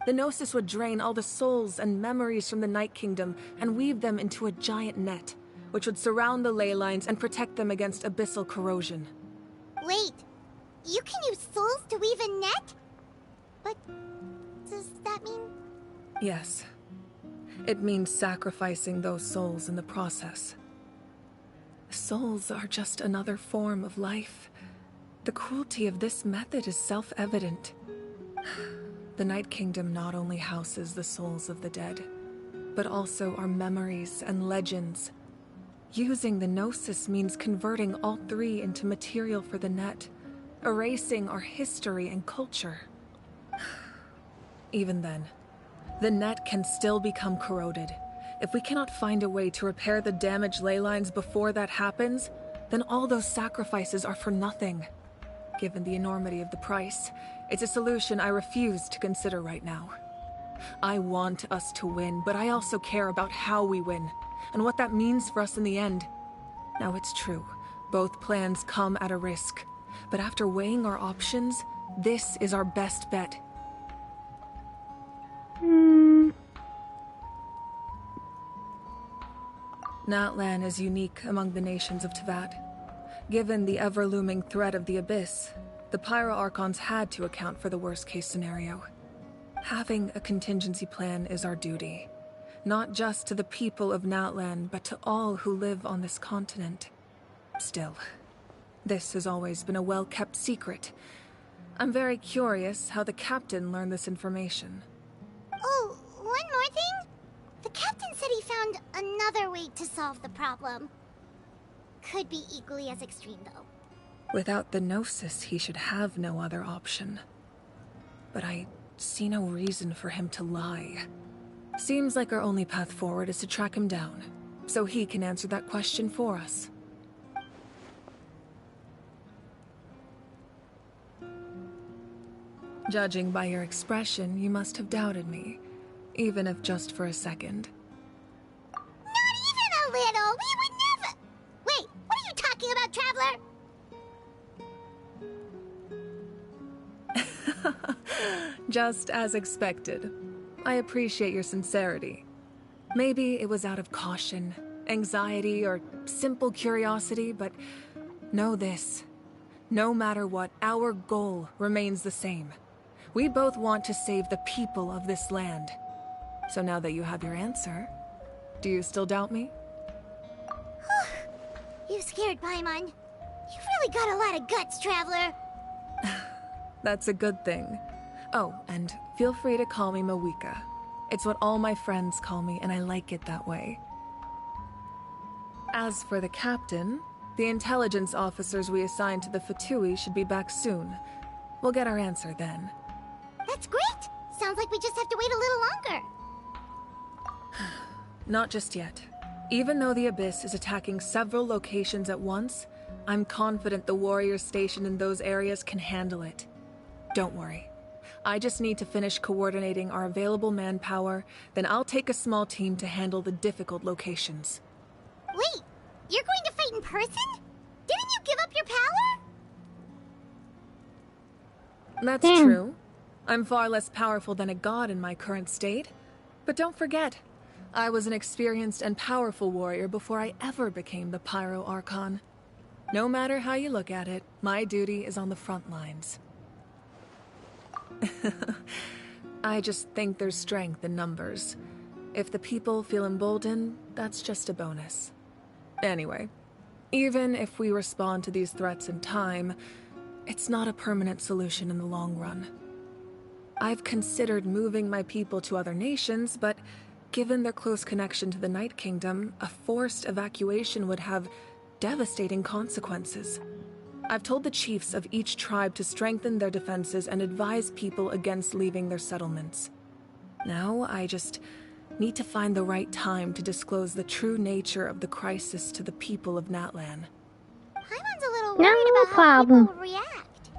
The Gnosis would drain all the souls and memories from the Night Kingdom and weave them into a giant net, which would surround the ley lines and protect them against abyssal corrosion. Wait, you can use souls to weave a net? But does that mean... Yes. It means sacrificing those souls in the process. Souls are just another form of life. The cruelty of this method is self-evident. The Night Kingdom not only houses the souls of the dead, but also our memories and legends. Using the Gnosis means converting all three into material for the net, erasing our history and culture. Even then, the net can still become corroded. If we cannot find a way to repair the damaged ley lines before that happens, then all those sacrifices are for nothing. Given the enormity of the price, it's a solution I refuse to consider right now. I want us to win, but I also care about how we win, and what that means for us in the end. Now it's true, both plans come at a risk, but after weighing our options, this is our best bet. Natlan is unique among the nations of Teyvat. Given the ever-looming threat of the Abyss, the Pyro Archons had to account for the worst-case scenario. Having a contingency plan is our duty, not just to the people of Natlan, but to all who live on this continent. Still, this has always been a well-kept secret. I'm very curious how the captain learned this information. Oh, one more thing? The captain said he found another way to solve the problem. Could be equally as extreme, though. Without the Gnosis, he should have no other option. But I see no reason for him to lie. Seems like our only path forward is to track him down, so he can answer that question for us. Judging by your expression, you must have doubted me, even if just for a second. Not even a little! We would never— Wait, what are you talking about, Traveler? Just as expected. I appreciate your sincerity. Maybe it was out of caution, anxiety, or simple curiosity, but know this. No matter what, our goal remains the same. We both want to save the people of this land. So now that you have your answer, do you still doubt me? You scared Paimon. You've really got a lot of guts, Traveler. That's a good thing. Oh, and feel free to call me Mawika. It's what all my friends call me, and I like it that way. As for the captain, the intelligence officers we assigned to the Fatui should be back soon. We'll get our answer then. That's great! Sounds like we just have to wait a little longer. Not just yet. Even though the Abyss is attacking several locations at once, I'm confident the warriors stationed in those areas can handle it. Don't worry. I just need to finish coordinating our available manpower, then I'll take a small team to handle the difficult locations. Wait, you're going to fight in person? Didn't you give up your power? That's true. I'm far less powerful than a god in my current state. But don't forget, I was an experienced and powerful warrior before I ever became the Pyro Archon. No matter how you look at it, my duty is on the front lines. I just think there's strength in numbers. If the people feel emboldened, that's just a bonus. Anyway, even if we respond to these threats in time, it's not a permanent solution in the long run. I've considered moving my people to other nations, but given their close connection to the Night Kingdom, a forced evacuation would have devastating consequences. I've told the chiefs of each tribe to strengthen their defenses and advise people against leaving their settlements. Now, I just need to find the right time to disclose the true nature of the crisis to the people of Natlan. Paimon's a little worried about how people will react.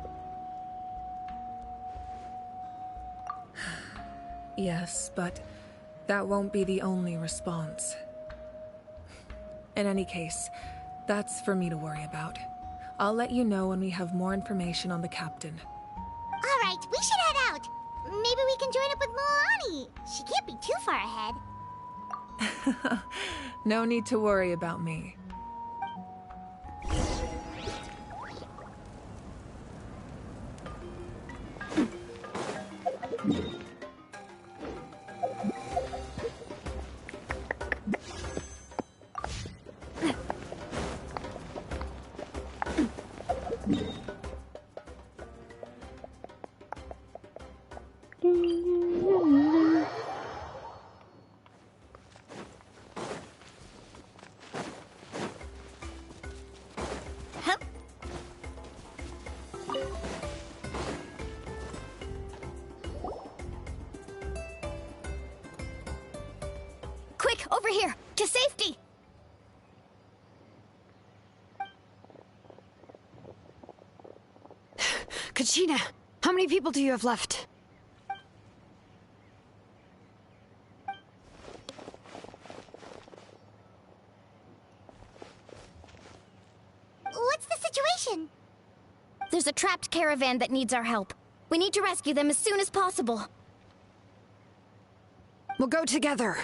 Yes, but that won't be the only response. In any case, that's for me to worry about. I'll let you know when we have more information on the captain. Alright, we should head out. Maybe we can join up with Moani. She can't be too far ahead. No need to worry about me. over here! To safety! Kachina, how many people do you have left? What's the situation? There's a trapped caravan that needs our help. We need to rescue them as soon as possible. We'll go together.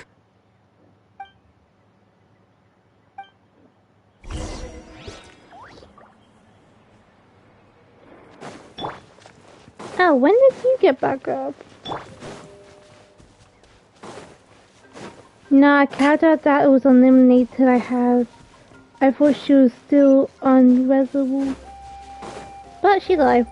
Oh, when did you get back up? Nah, I thought that it was eliminated. I thought she was still on reservoir. But she alive.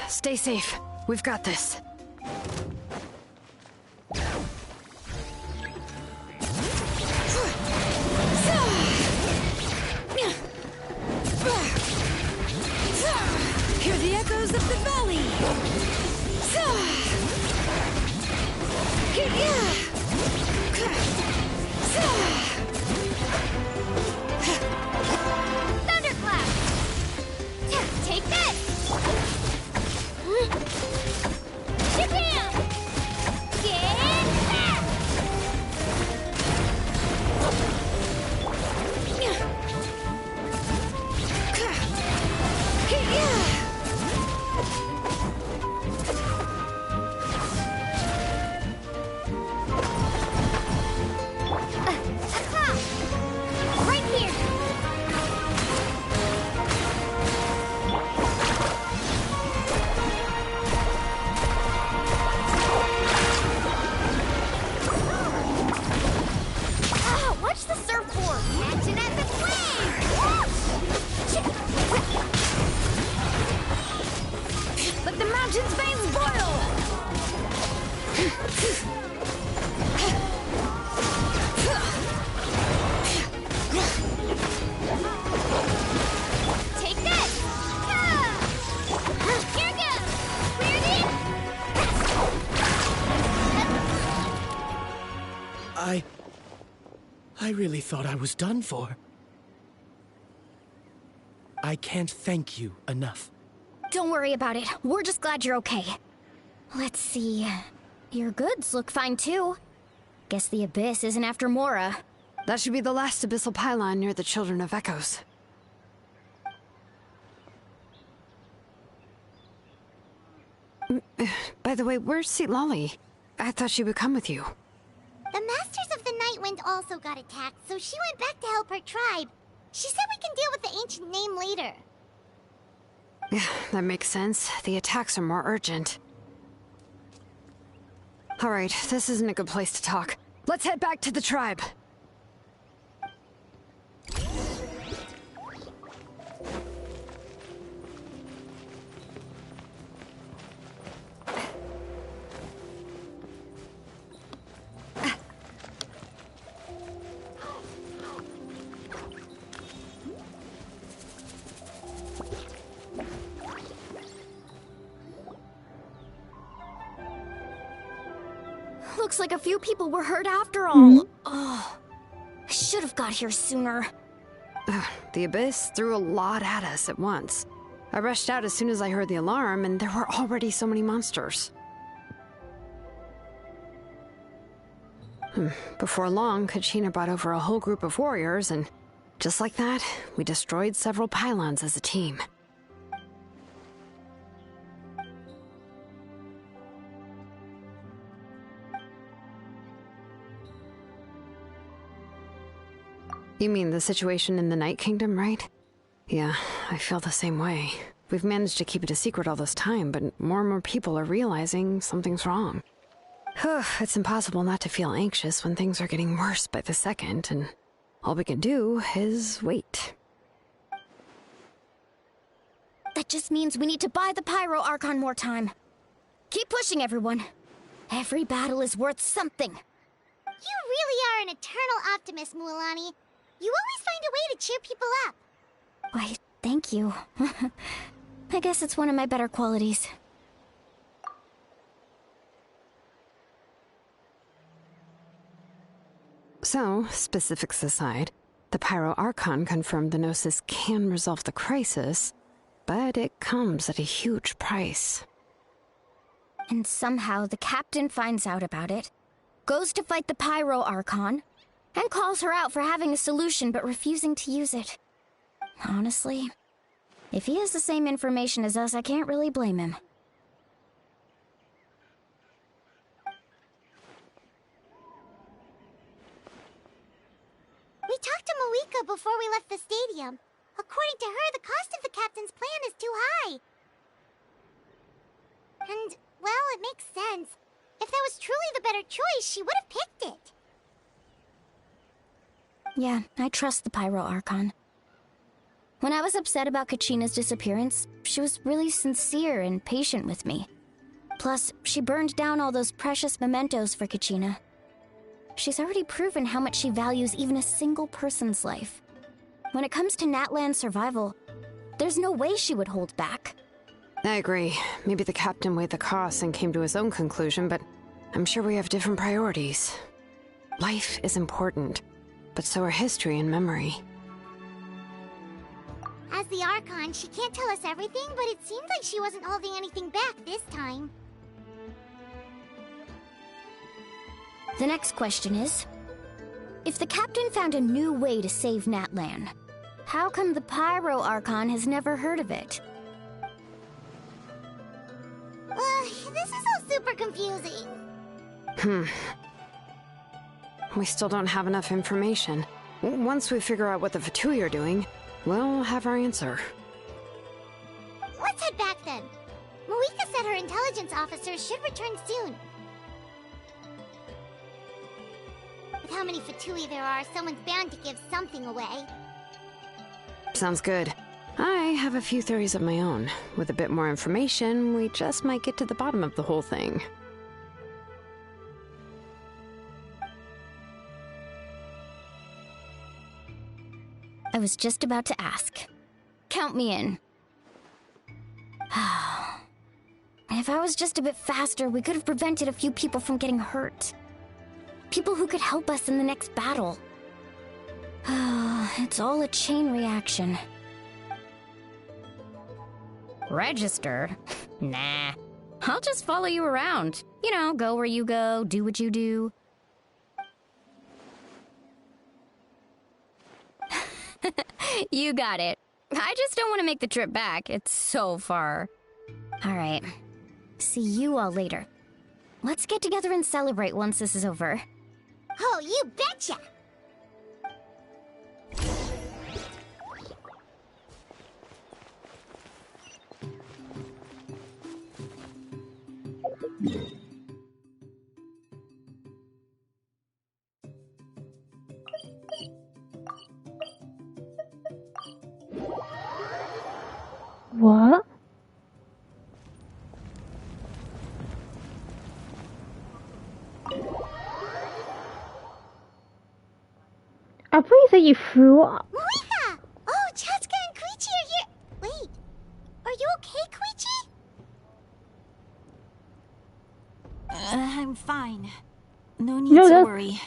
Stay safe. We've got this. Hear the echoes of the valley! Thunderclap! Take this! Shazam! Get back! Right here! Ah, watch the surfboard! Action at the Let the mountain's veins boil! Take this! Here goes! Clear the... I really thought I was done for. I can't thank you enough. Don't worry about it. We're just glad you're okay. Let's see. Your goods look fine too. Guess the Abyss isn't after Mora. That should be the last abyssal pylon near the Children of Echoes. By the way, where's Seat Lolly? I thought she would come with you. The Masters of the Night Wind also got attacked, so she went back to help her tribe. She said we can deal with the ancient name later. Yeah, that makes sense. The attacks are more urgent. Alright, this isn't a good place to talk. Let's head back to the tribe. Looks like a few people were hurt after all. Oh, I should have got here sooner. The Abyss threw a lot at us at once. I rushed out as soon as I heard the alarm, and there were already so many monsters. Before long, Kachina brought over a whole group of warriors, and just like that, we destroyed several pylons as a team. You mean the situation in the Night Kingdom, right? Yeah, I feel the same way. We've managed to keep it a secret all this time, but more and more people are realizing something's wrong. It's impossible not to feel anxious when things are getting worse by the second, and all we can do is wait. That just means we need to buy the Pyro Archon more time. Keep pushing, everyone. Every battle is worth something. You really are an eternal optimist, Mualani. You always find a way to cheer people up. Why, thank you. I guess it's one of my better qualities. So, specifics aside, the Pyro Archon confirmed the Gnosis can resolve the crisis, but it comes at a huge price. And somehow the captain finds out about it, goes to fight the Pyro Archon, and calls her out for having a solution but refusing to use it. Honestly, if he has the same information as us, I can't really blame him. We talked to Moika before we left the stadium. According to her, the cost of the captain's plan is too high. And, well, it makes sense. If that was truly the better choice, she would have picked it. Yeah, I trust the Pyro Archon. When I was upset about Kachina's disappearance, she was really sincere and patient with me. Plus, she burned down all those precious mementos for Kachina. She's already proven how much she values even a single person's life. When it comes to Natlan's survival, there's no way she would hold back. I agree. Maybe the captain weighed the costs and came to his own conclusion, but I'm sure we have different priorities. Life is important, but so are history and memory. As the Archon, she can't tell us everything, but it seemed like she wasn't holding anything back this time. The next question is, if the captain found a new way to save Natlan, how come the Pyro Archon has never heard of it? This is all super confusing. We still don't have enough information. Once we figure out what the Fatui are doing, we'll have our answer. Let's head back then. Moika said her intelligence officers should return soon. With how many Fatui there are, someone's bound to give something away. Sounds good. I have a few theories of my own. With a bit more information, we just might get to the bottom of the whole thing. I was just about to ask. Count me in. If I was just a bit faster, we could have prevented a few people from getting hurt. People who could help us in the next battle. It's all a chain reaction. Register? Nah. I'll just follow you around. You know, go where you go, do what you do. You got it. I just don't want to make the trip back. It's so far. Alright. See you all later. Let's get together and celebrate once this is over. Oh, you betcha! What? I thought you said you threw up. Moika! Oh, Chatsuka and Koichi are here! Wait, are you okay, Koichi? I'm fine. No need to worry.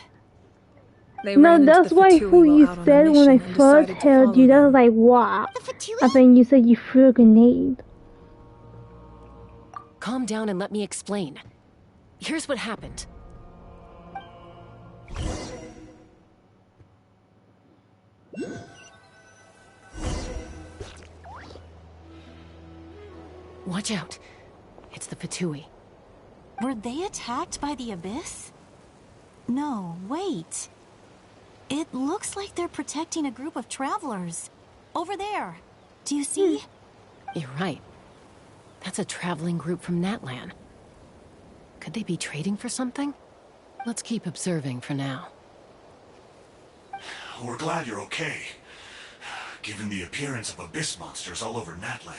No, that's why who you said when I first heard you. That was like, wow. I think you said you threw a grenade. Calm down and let me explain. Here's what happened. Watch out. It's the Fatui. Were they attacked by the Abyss? No, wait. It looks like they're protecting a group of travelers. Over there. Do you see? You're right. That's a traveling group from Natlan. Could they be trading for something? Let's keep observing for now. We're glad you're okay. Given the appearance of abyss monsters all over Natlan,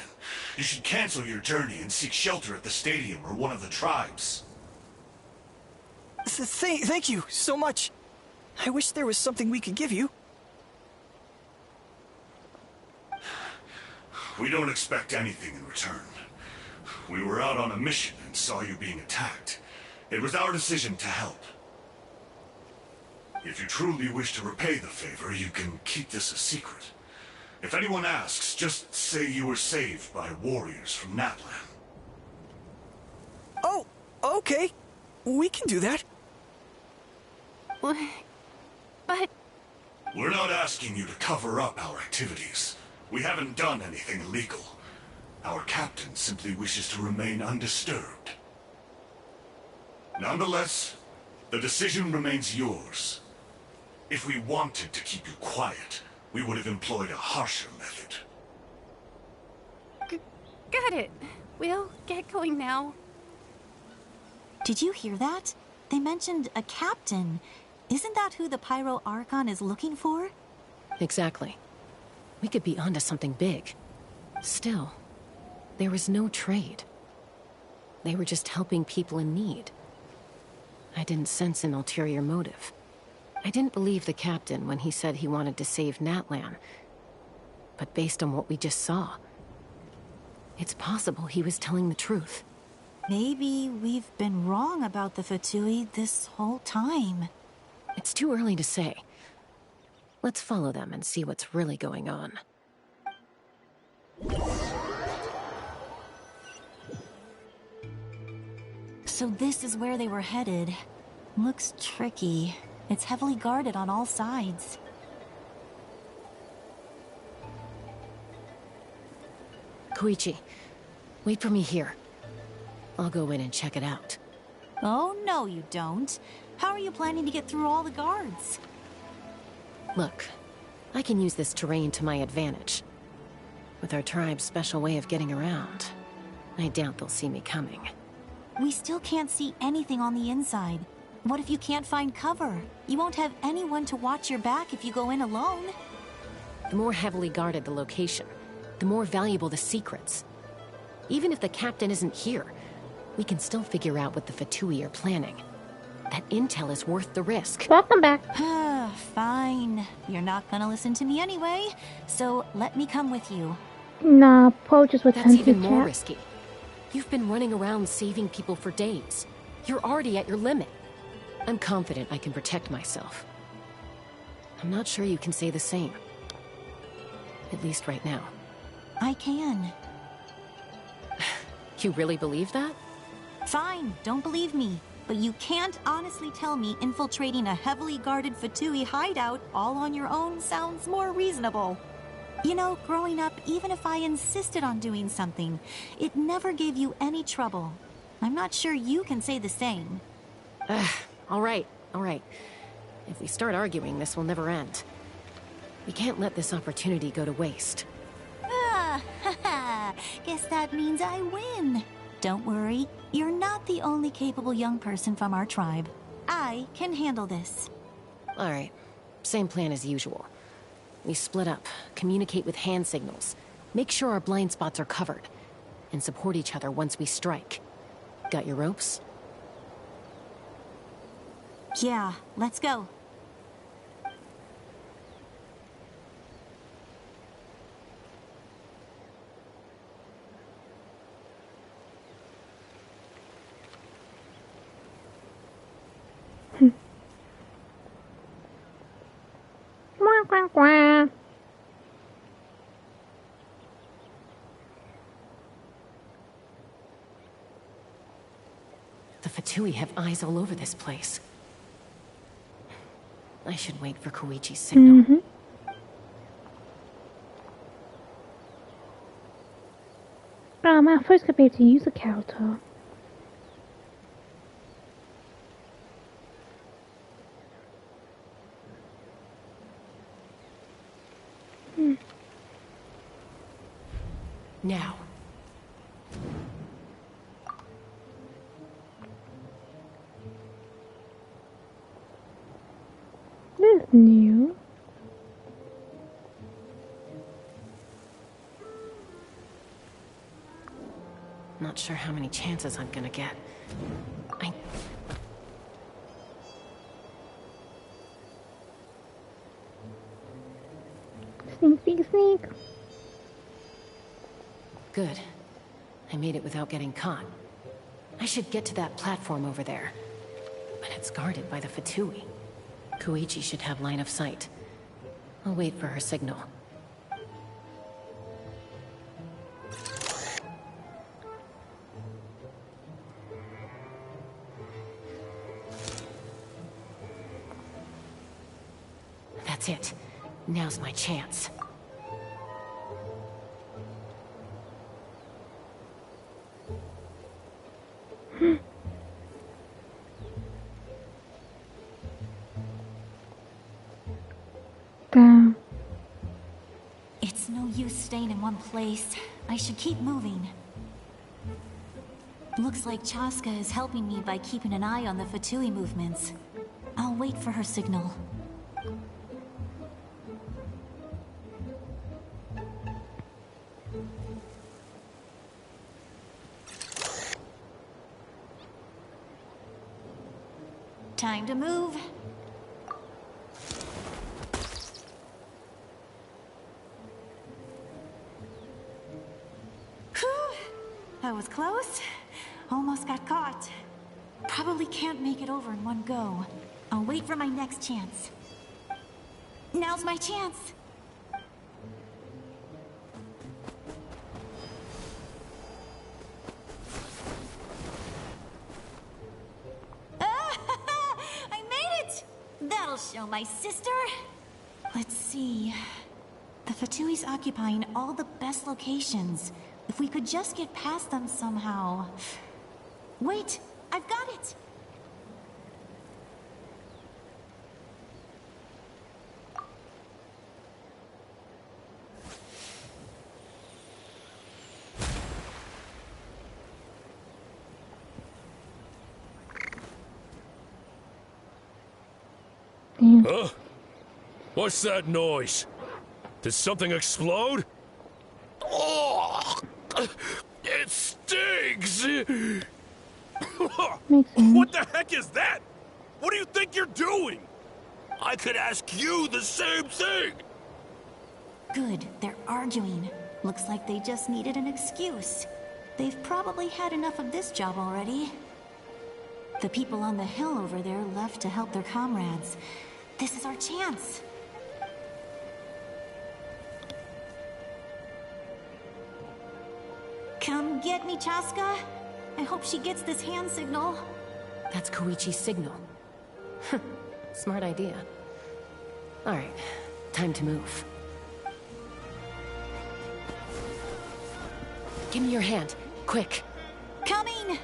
you should cancel your journey and seek shelter at the stadium or one of the tribes. Thank you so much. I wish there was something we could give you. We don't expect anything in return. We were out on a mission and saw you being attacked. It was our decision to help. If you truly wish to repay the favor, you can keep this a secret. If anyone asks, just say you were saved by warriors from Natlan. Oh, okay. We can do that. But... We're not asking you to cover up our activities. We haven't done anything illegal. Our captain simply wishes to remain undisturbed. Nonetheless, the decision remains yours. If we wanted to keep you quiet, we would have employed a harsher method. Got it. We'll get going now. Did you hear that? They mentioned a captain. Isn't that who the Pyro Archon is looking for? Exactly. We could be onto something big. Still, there was no trade. They were just helping people in need. I didn't sense an ulterior motive. I didn't believe the captain when he said he wanted to save Natlan. But based on what we just saw, it's possible he was telling the truth. Maybe we've been wrong about the Fatui this whole time. It's too early to say. Let's follow them and see what's really going on. So this is where they were headed. Looks tricky. It's heavily guarded on all sides. Koichi, wait for me here. I'll go in and check it out. Oh, no you don't. How are you planning to get through all the guards? Look, I can use this terrain to my advantage. With our tribe's special way of getting around, I doubt they'll see me coming. We still can't see anything on the inside. What if you can't find cover? You won't have anyone to watch your back if you go in alone. The more heavily guarded the location, the more valuable the secrets. Even if the captain isn't here, we can still figure out what the Fatui are planning. That intel is worth the risk. Welcome back. Fine. You're not gonna listen to me anyway, so let me come with you. Nah, Poe just with That's even more risky. You've been running around saving people for days. You're already at your limit. I'm confident I can protect myself. I'm not sure you can say the same. At least right now. I can. You really believe that? Fine, don't believe me. But you can't honestly tell me infiltrating a heavily guarded Fatui hideout all on your own sounds more reasonable. You know, growing up, even if I insisted on doing something, it never gave you any trouble. I'm not sure you can say the same. All right. If we start arguing, this will never end. We can't let this opportunity go to waste. Guess that means I win. Don't worry, you're not the only capable young person from our tribe. I can handle this. All right, same plan as usual. We split up, communicate with hand signals, make sure our blind spots are covered, and support each other once we strike. Got your ropes? Yeah, let's go. Quack, quack. The Fatui have eyes all over this place. I should wait for Koichi's signal. Oh, I'm at first gonna be able to use a charater. Now. This is new. Not sure how many chances I'm gonna get. Sneak, sneak, sneak. Good. I made it without getting caught. I should get to that platform over there. But it's guarded by the Fatui. Koichi should have line of sight. I'll wait for her signal. That's it. Now's my chance. Damn. It's no use staying in one place. I should keep moving. Looks like Chaska is helping me by keeping an eye on the Fatui movements. I'll wait for her signal. Time to move. Whew. That was close. Almost got caught. Probably can't make it over in one go. I'll wait for my next chance. Now's my chance. That'll show my sister. Let's see. The Fatui's occupying all the best locations. If we could just get past them somehow. Wait, I've got it. Huh? What's that noise? Did something explode? Oh, it stings! What the heck is that? What do you think you're doing? I could ask you the same thing! Good, they're arguing. Looks like they just needed an excuse. They've probably had enough of this job already. The people on the hill over there left to help their comrades. This is our chance. Come get me, Chaska. I hope she gets this hand signal. That's Koichi's signal. Smart idea. Alright, time to move. Give me your hand, quick. Coming!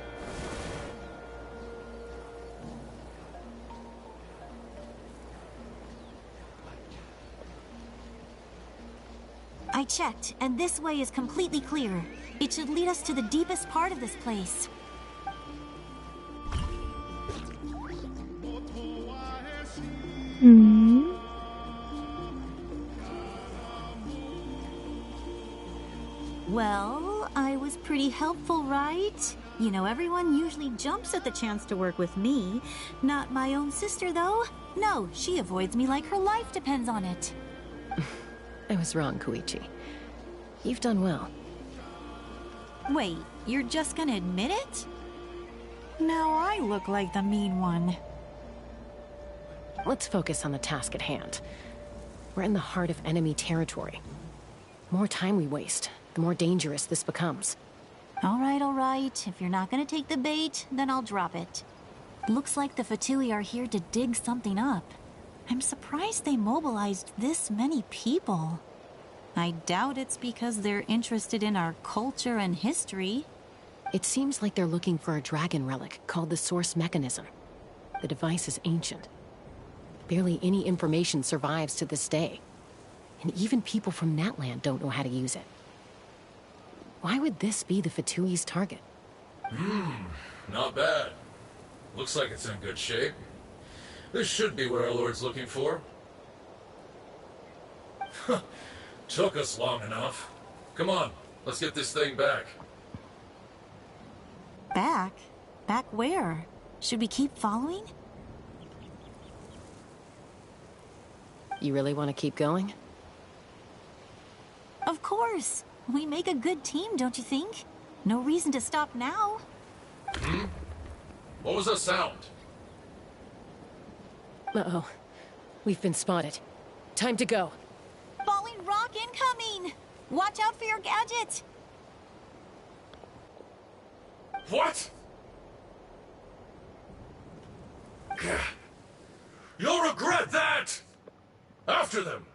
I checked, and this way is completely clear. It should lead us to the deepest part of this place. Well, I was pretty helpful, right? You know, everyone usually jumps at the chance to work with me. Not my own sister, though. No, she avoids me like her life depends on it. I was wrong, Koichi. You've done well. Wait, you're just gonna admit it? Now I look like the mean one. Let's focus on the task at hand. We're in the heart of enemy territory. The more time we waste, the more dangerous this becomes. All right. If you're not gonna take the bait, then I'll drop it. Looks like the Fatui are here to dig something up. I'm surprised they mobilized this many people. I doubt it's because they're interested in our culture and history. It seems like they're looking for a dragon relic called the Source Mechanism. The device is ancient. Barely any information survives to this day. And even people from Natland don't know how to use it. Why would this be the Fatui's target? Not bad. Looks like it's in good shape. This should be what our Lord's looking for. Took us long enough. Come on, let's get this thing back. Back? Back where? Should we keep following? You really want to keep going? Of course. We make a good team, don't you think? No reason to stop now. Hmm? What was that sound? Uh-oh. We've been spotted. Time to go. Falling rock incoming! Watch out for your gadget! What? You'll regret that! After them!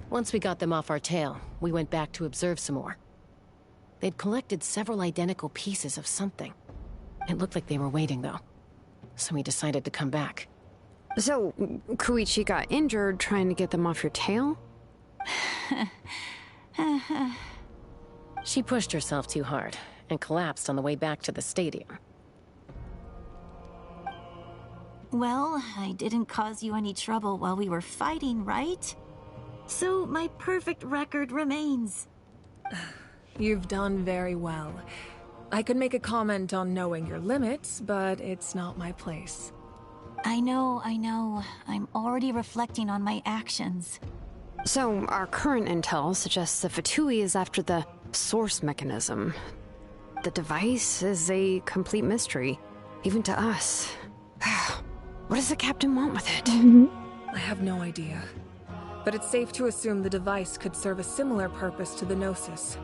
Once we got them off our tail, we went back to observe some more. They'd collected several identical pieces of something. It looked like they were waiting, though. So we decided to come back. So, Koichi got injured trying to get them off your tail? She pushed herself too hard and collapsed on the way back to the stadium. Well, I didn't cause you any trouble while we were fighting, right? So my perfect record remains. You've done very well. I could make a comment on knowing your limits, but it's not my place. I know. I'm already reflecting on my actions. So, our current intel suggests the Fatui is after the source mechanism. The device is a complete mystery, even to us. What does the captain want with it? I have no idea. But it's safe to assume the device could serve a similar purpose to the Gnosis.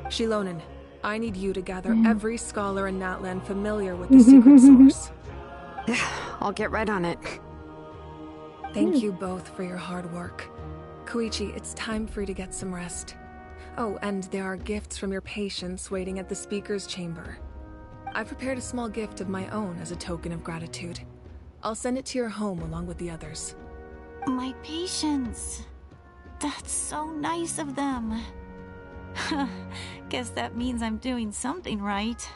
Shilonen, I need you to gather every scholar in Natlan familiar with the secret source. I'll get right on it. Thank you both for your hard work. Koichi, it's time for you to get some rest. Oh, and there are gifts from your patients waiting at the speaker's chamber. I've prepared a small gift of my own as a token of gratitude. I'll send it to your home along with the others. My patience. That's so nice of them. Guess that means I'm doing something right.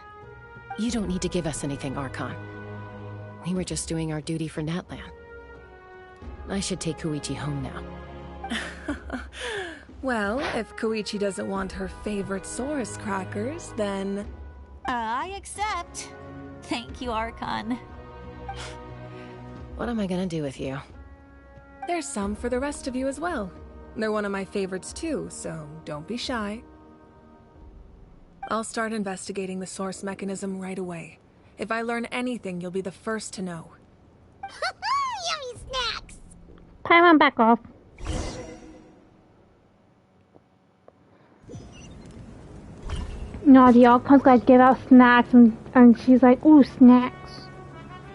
You don't need to give us anything, Archon. We were just doing our duty for Natlan. I should take Koichi home now. Well, if Koichi doesn't want her favorite Saurus crackers, then... I accept. Thank you, Archon. What am I gonna do with you? There's some for the rest of you as well. They're one of my favorites too, so don't be shy. I'll start investigating the source mechanism right away. If I learn anything, you'll be the first to know. Yummy snacks! Paimon, back off. No, the Archon's gotta give out snacks, and she's like, ooh, snacks.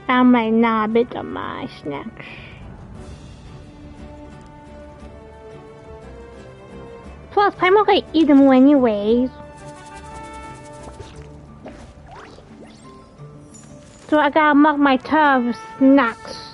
I'm like, nah, bitch, are my snacks. Plus, Paimon gonna eat them anyways. So I gotta mark my turf snacks.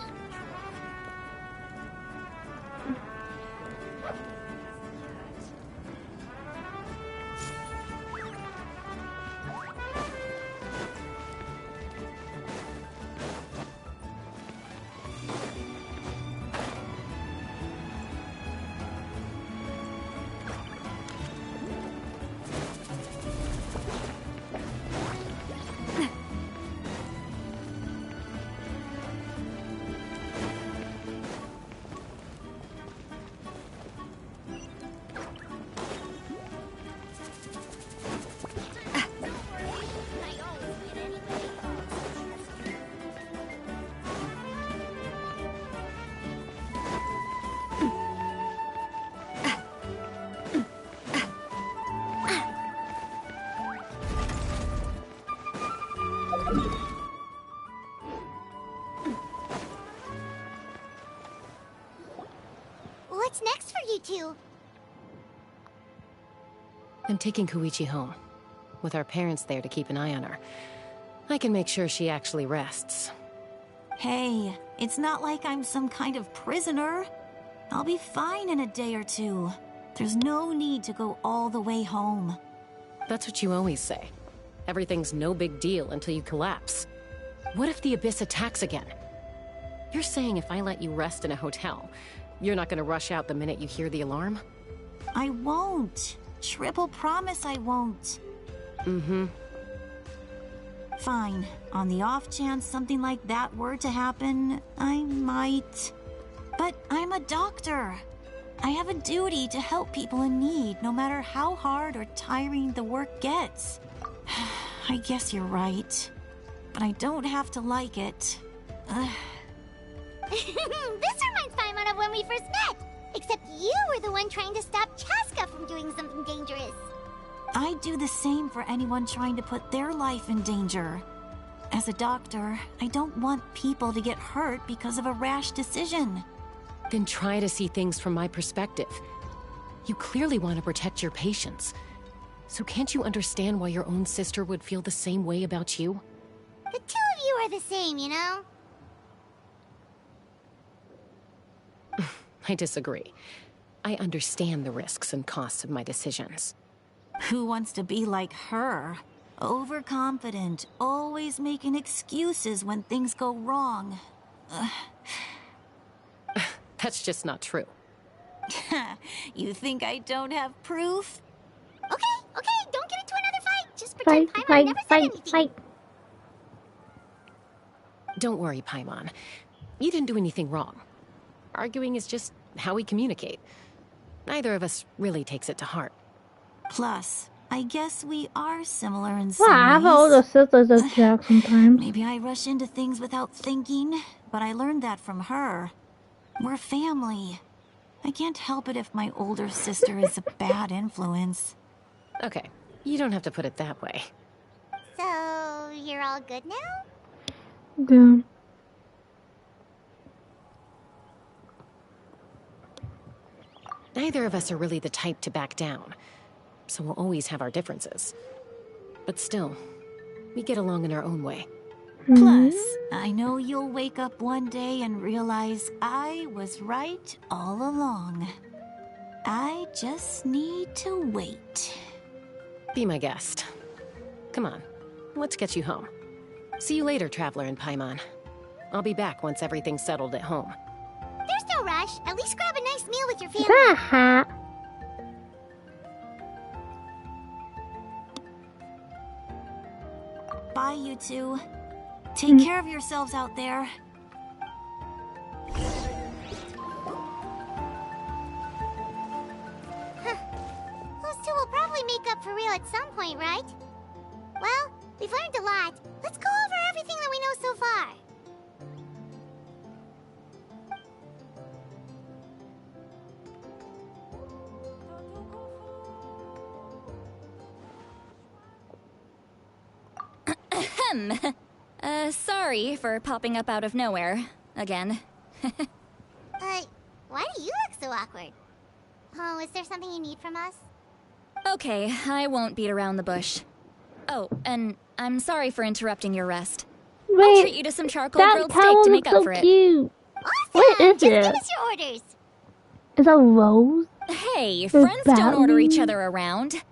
What's next for you two? I'm taking Koichi home. With our parents there to keep an eye on her, I can make sure she actually rests. Hey, it's not like I'm some kind of prisoner. I'll be fine in a day or two. There's no need to go all the way home. That's what you always say. Everything's no big deal until you collapse. What if the Abyss attacks again? You're saying if I let you rest in a hotel, you're not gonna rush out the minute you hear the alarm? I won't. Triple promise I won't. Mm-hmm. Fine. On the off chance something like that were to happen, I might. But I'm a doctor. I have a duty to help people in need, no matter how hard or tiring the work gets. I guess you're right. But I don't have to like it. This reminds Paimon of when we first met. Except you were the one trying to stop Chaska from doing something dangerous. I'd do the same for anyone trying to put their life in danger. As a doctor, I don't want people to get hurt because of a rash decision. Then try to see things from my perspective. You clearly want to protect your patients. So can't you understand why your own sister would feel the same way about you? The two of you are the same, you know? I disagree. I understand the risks and costs of my decisions. Who wants to be like her? Overconfident, always making excuses when things go wrong. That's just not true. You think I don't have proof? Okay, don't get into another fight. Just pretend Paimon never said anything. Don't worry, Paimon. You didn't do anything wrong. Arguing is just how we communicate. Neither of us really takes it to heart. Plus, I guess we are similar in some Well, I have ways. older sisters as Jack sometimes. Maybe I rush into things without thinking, but I learned that from her. We're family. I can't help it if my older sister is a bad influence. Okay, you don't have to put it that way. So, you're all good now? Yeah. Neither of us are really the type to back down, so we'll always have our differences. But still, we get along in our own way. Plus, I know you'll wake up one day and realize I was right all along. I just need to wait. Be my guest. Come on, let's get you home. See you later, Traveler and Paimon. I'll be back once everything's settled at home. There's no rush. At least grab a nice meal with your Is family. that a hat? Bye, you two. Take care of yourselves out there. Those two will probably make up for real at some point, right? Well, we've learned a lot. Let's go over everything that we know so far. Sorry for popping up out of nowhere. Again. Why do you look so awkward? Oh, is there something you need from us? Okay, I won't beat around the bush. Oh, and I'm sorry for interrupting your rest. I'll treat you to some charcoal grilled steak to make up for it. Cute. Awesome! What is Just it? give us your orders. Is that Rose? Hey, Is friends that don't order me? each other around.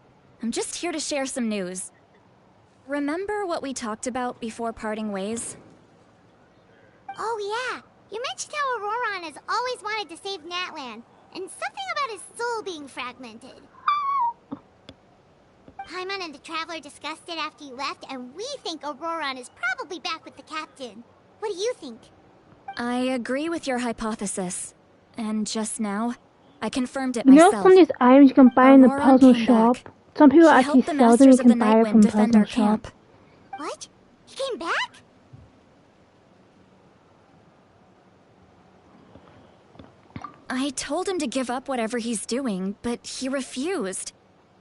I'm just here to share some news. Remember what we talked about before parting ways? Oh yeah, you mentioned how Auroron has always wanted to save Natlan, and something about his soul being fragmented. Paimon and the Traveler discussed it after you left, and we think Auroron is probably back with the captain. What do you think? I agree with your hypothesis. And just now, I confirmed it You know, myself. some of these items you can buy in the Auroron puzzle came shop. back. Some people He actually helped the sell them. You Masters of can the buy it Nightwind from defend puzzle our shop. camp. What? He came back? I told him to give up whatever he's doing, but he refused.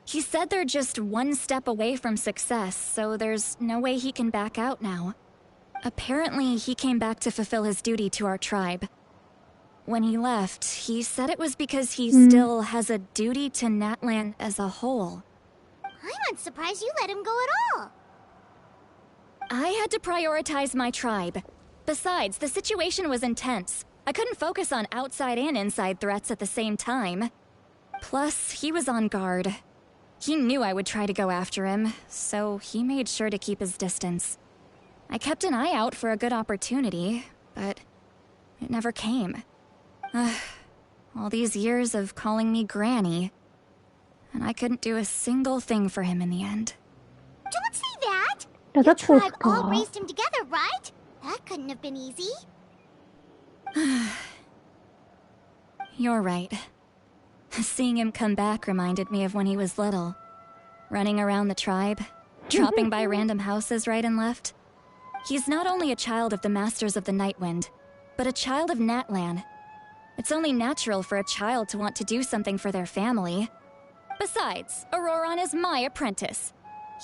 He said they're just one step away from success, so there's no way he can back out now. Apparently, he came back to fulfill his duty to our tribe. When he left, he said it was because he still has a duty to Natlan as a whole. I'm surprised you let him go at all. I had to prioritize my tribe. Besides, the situation was intense. I couldn't focus on outside and inside threats at the same time. Plus, he was on guard. He knew I would try to go after him, so he made sure to keep his distance. I kept an eye out for a good opportunity, but it never came. All these years of calling me Granny, and I couldn't do a single thing for him in the end. Don't say that! Your tribe all raised him together, right? That couldn't have been easy. You're right. Seeing him come back reminded me of when he was little. Running around the tribe, dropping by random houses right and left. He's not only a child of the Masters of the Nightwind, but a child of Natlan. It's only natural for a child to want to do something for their family. Besides, Auroron is my apprentice.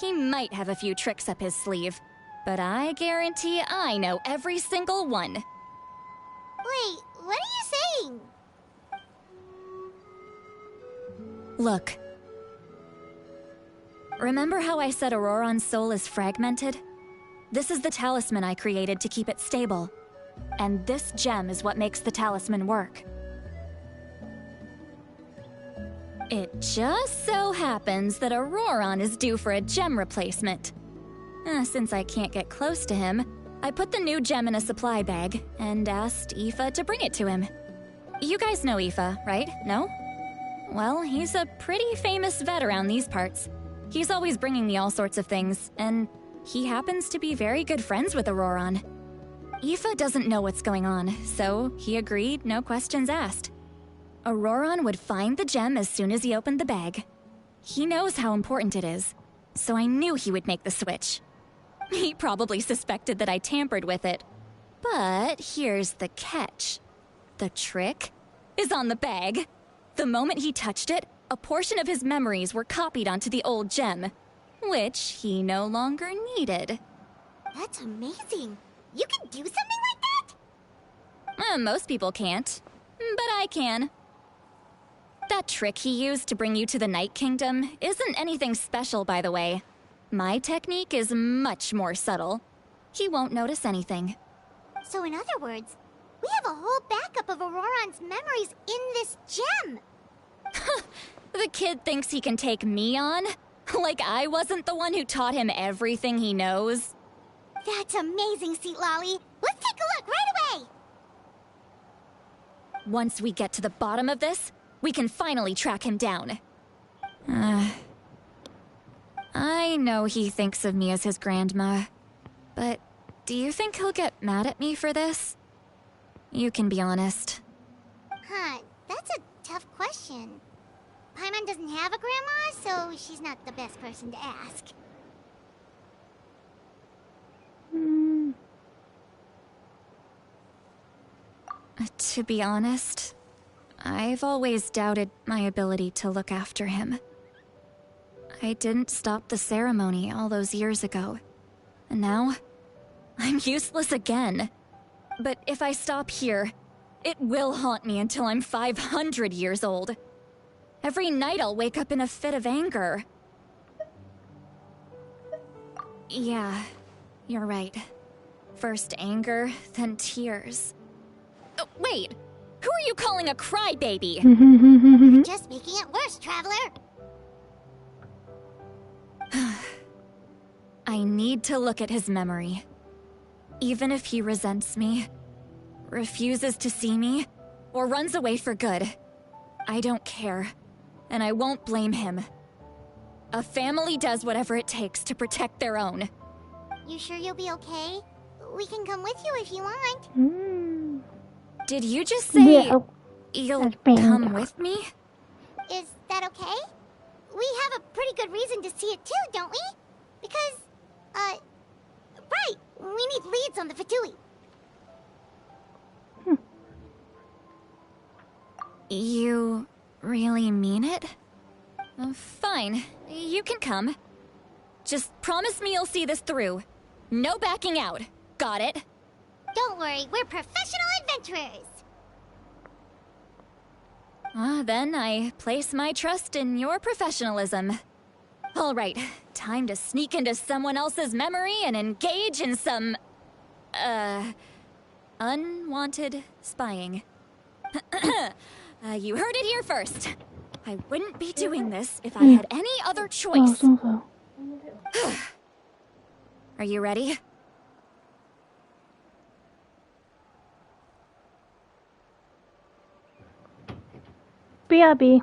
He might have a few tricks up his sleeve, but I guarantee I know every single one. Wait, what are you saying? Look. Remember how I said Auroron's soul is fragmented? This is the talisman I created to keep it stable. And this gem is what makes the talisman work. It just so happens that Auroron is due for a gem replacement. Since I can't get close to him, I put the new gem in a supply bag and asked Aoife to bring it to him. You guys know Aoife, right? No? Well, he's a pretty famous vet around these parts. He's always bringing me all sorts of things, and he happens to be very good friends with Auroron. Aoife doesn't know what's going on, so he agreed, no questions asked. Auroron would find the gem as soon as he opened the bag. He knows how important it is, so I knew he would make the switch. He probably suspected that I tampered with it. But here's the catch. The trick is on the bag. The moment he touched it, a portion of his memories were copied onto the old gem, which he no longer needed. That's amazing. You can do something like that? Most people can't, but I can. That trick he used to bring you to the Night Kingdom isn't anything special, by the way. My technique is much more subtle. He won't notice anything. So in other words, we have a whole backup of Auroron's memories in this gem. The kid thinks he can take me on? Like I wasn't the one who taught him everything he knows? That's amazing, Seat Lolly. Let's take a look right away. Once we get to the bottom of this, we can finally track him down. I know he thinks of me as his grandma, but do you think he'll get mad at me for this? You can be honest. Huh, that's a tough question. Paimon doesn't have a grandma, so she's not the best person to ask. To be honest, I've always doubted my ability to look after him. I didn't stop the ceremony all those years ago, and now I'm useless again. But if I stop here, it will haunt me until I'm 500 years old. Every night I'll wake up in a fit of anger. Yeah, you're right. First anger, then tears. Oh, wait! Who are you calling a crybaby? You're just making it worse, Traveler. I need to look at his memory. Even if he resents me, refuses to see me, or runs away for good, I don't care, and I won't blame him. A family does whatever it takes to protect their own. You sure you'll be okay? We can come with you if you want. Did you just say you'll come with me? Is that okay? We have a pretty good reason to see it too, don't we? Because, right, we need leads on the Fatui. You really mean it? Fine, you can come. Just promise me you'll see this through. No backing out. Got it? Don't worry, we're professional adventurers. Then I place my trust in your professionalism. All right, time to sneak into someone else's memory and engage in some, unwanted spying. You heard it here first. I wouldn't be doing this if I had any other choice. Are you ready? BRB.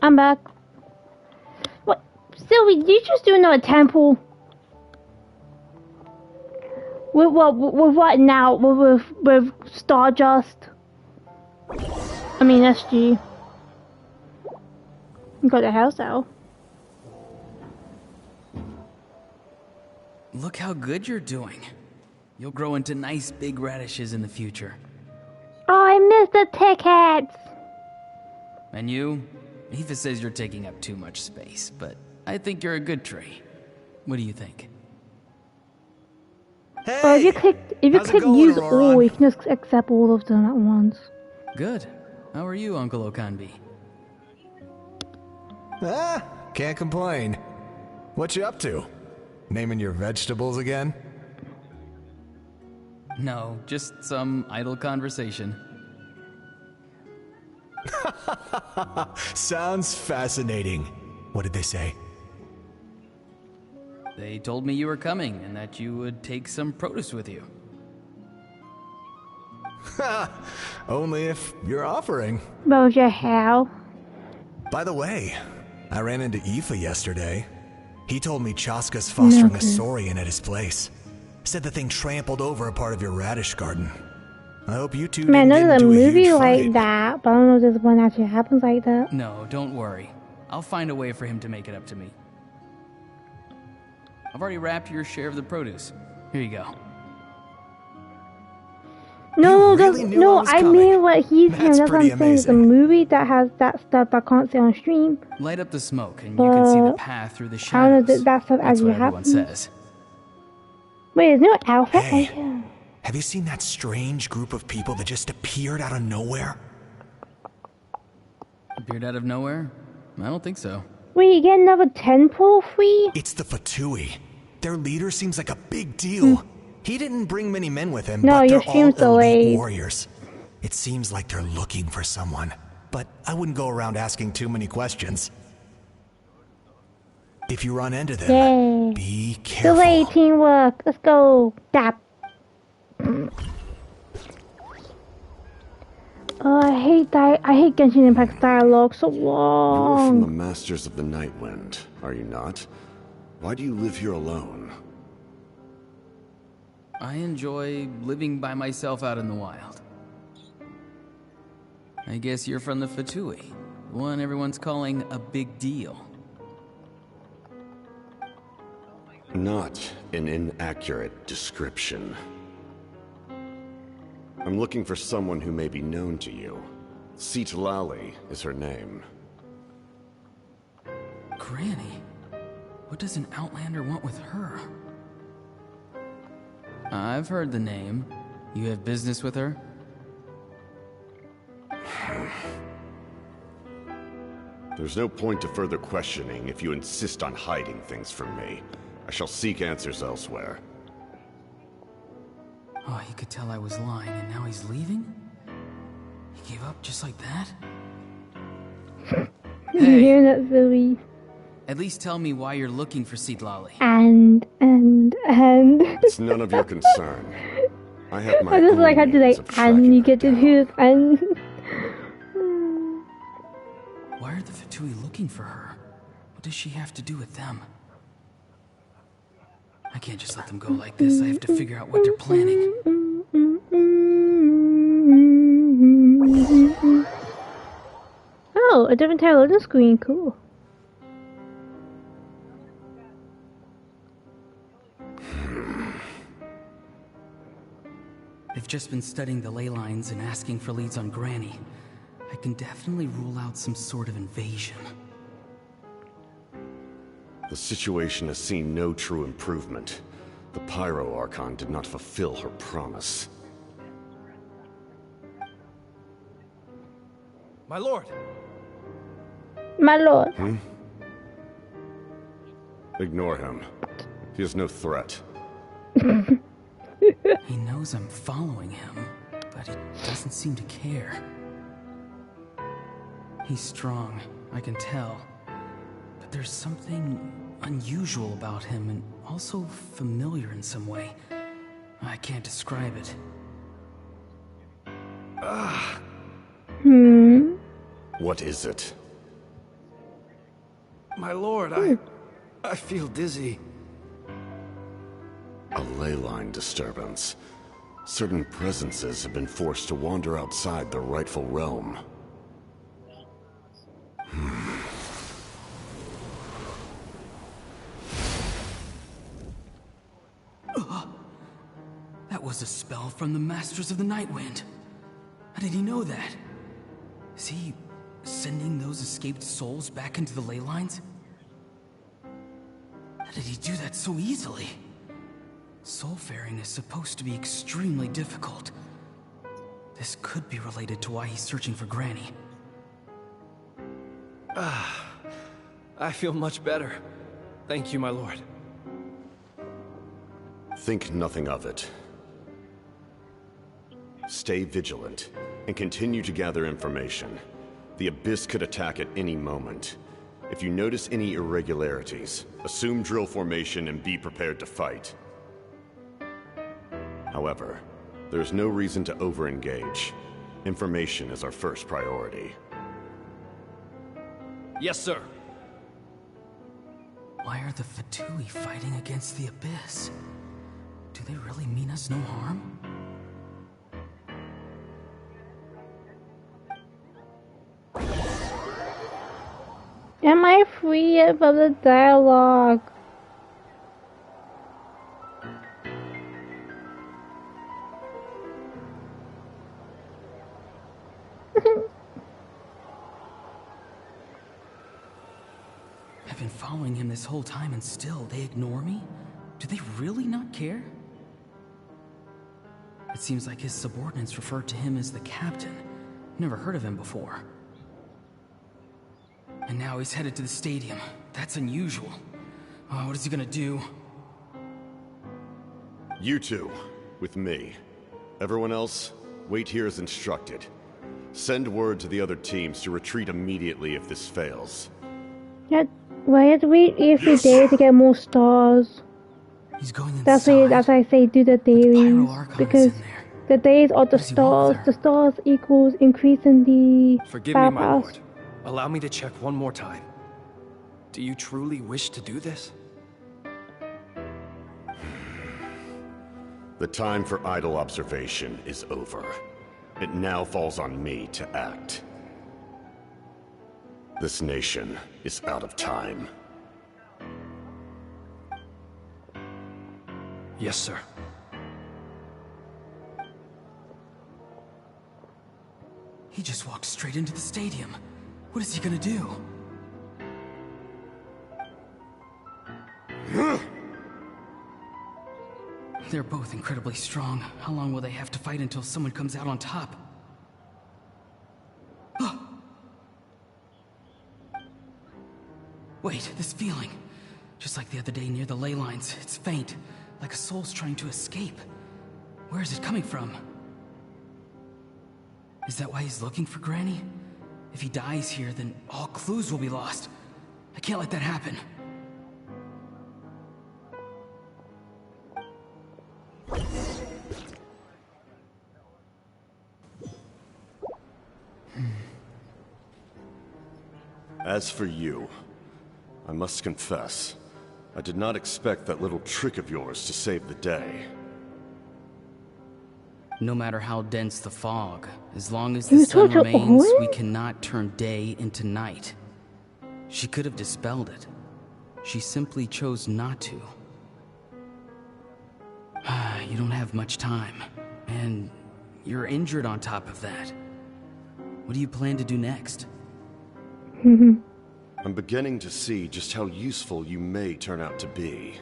I'm back. What? Sylvie, did you just do another temple? With what? With what now? With Stardust? I mean, SG. You got the house out. Look how good you're doing. You'll grow into nice big radishes in the future. Oh, I missed the tickets! And you? Aoife says you're taking up too much space, but I think you're a good tree. What do you think? Hey, if you click use all, you can just accept all of them at once. Good. How are you, Uncle Okanbi? Ah, can't complain. What you up to? Naming your vegetables again? No, just some idle conversation. Sounds fascinating. What did they say? They told me you were coming and that you would take some produce with you. Only if you're offering. Boja, how? By the way, I ran into Aoife yesterday. He told me Chaska's fostering a saurian at his place. Said the thing trampled over a part of your radish garden. I hope you two Man, didn't there's get a into movie huge like fight. that, but I don't know if this one actually happens like that. No, don't worry. I'll find a way for him to make it up to me. I've already wrapped your share of the produce. Here you go. No, really knew I no, was I coming. mean what he's saying. That's what pretty I'm saying. It's a movie that has that stuff I can't see on stream. Light up the smoke and you can see the path through the I don't know shadows. that stuff That's actually what everyone happens. says. Wait, is there an alpha? Hey. Oh, yeah. Have you seen that strange group of people that just appeared out of nowhere? Appeared out of nowhere? I don't think so. Wait, you get another temple free? It's the Fatui. Their leader seems like a big deal. He didn't bring many men with him, No, but your they're all stream's elite delayed. warriors. It seems like they're looking for someone, but I wouldn't go around asking too many questions. If you run into them, Yay. be careful. Delay teamwork. Let's go. Dap. Oh, I hate that. I hate Genshin Impact's dialogue so You're from the long. Masters of the Nightwind, are you not? Why do you live here alone? I enjoy living by myself out in the wild. I guess you're from the Fatui, the one everyone's calling a big deal. Not an inaccurate description. I'm looking for someone who may be known to you. Citlali is her name. Granny? What does an Outlander want with her? I've heard the name. You have business with her? There's no point to further questioning if you insist on hiding things from me. I shall seek answers elsewhere. Oh, he could tell I was lying and now he's leaving? He gave up just like that? You hear that, Zoe? At least tell me why you're looking for Citlali. And. It's none of your concern. I have my I just own like how to means like, of and you get to hear and. Why are the Fatui looking for her? What does she have to do with them? I can't just let them go like this. I have to figure out what they're planning. Oh, a different type of loading screen. Cool. I've just been studying the ley lines and asking for leads on Granny. I can definitely rule out some sort of invasion. The situation has seen no true improvement. The Pyro Archon did not fulfill her promise. My lord! My lord. Ignore him. He is no threat. He knows I'm following him, but he doesn't seem to care. He's strong, I can tell. But there's something unusual about him and also familiar in some way. I can't describe it. What is it? My lord, I feel dizzy. A ley line disturbance. Certain presences have been forced to wander outside their rightful realm. That was a spell from the Masters of the Night Wind. How did he know that? Is he sending those escaped souls back into the ley lines? How did he do that so easily? Soulfaring is supposed to be extremely difficult. This could be related to why he's searching for Granny. I feel much better. Thank you, my lord. Think nothing of it. Stay vigilant, and continue to gather information. The Abyss could attack at any moment. If you notice any irregularities, assume drill formation and be prepared to fight. However, there's no reason to over-engage. Information is our first priority. Yes, sir. Why are the Fatui fighting against the Abyss? Do they really mean us no harm? Am I free of the dialogue? I've been following him this whole time and still they ignore me? Do they really not care? It seems like his subordinates referred to him as the captain. Never heard of him before. And now he's headed to the stadium. That's unusual. What is he gonna do? You two, with me. Everyone else, wait here as instructed. Send word to the other teams to retreat immediately if this fails. Yeah, well, I have to wait every day to get more stars. He's going inside. That's why I say do the dailies, because the days are the stars. The stars equals increasing the Forgive me, my firepower. lord. Allow me to check one more time. Do you truly wish to do this? The time for idle observation is over. It now falls on me to act. This nation is out of time. Yes, sir. He just walked straight into the stadium. What is he gonna do? They're both incredibly strong. How long will they have to fight until someone comes out on top? Wait, this feeling. Just like the other day near the ley lines. It's faint, like a soul's trying to escape. Where is it coming from? Is that why he's looking for Granny? If he dies here, then all clues will be lost. I can't let that happen. As for you, I must confess, I did not expect that little trick of yours to save the day. No matter how dense the fog, as long as the sun remains, we cannot turn day into night. She could have dispelled it. She simply chose not to. You don't have much time, and you're injured on top of that. What do you plan to do next? I'm beginning to see just how useful you may turn out to be.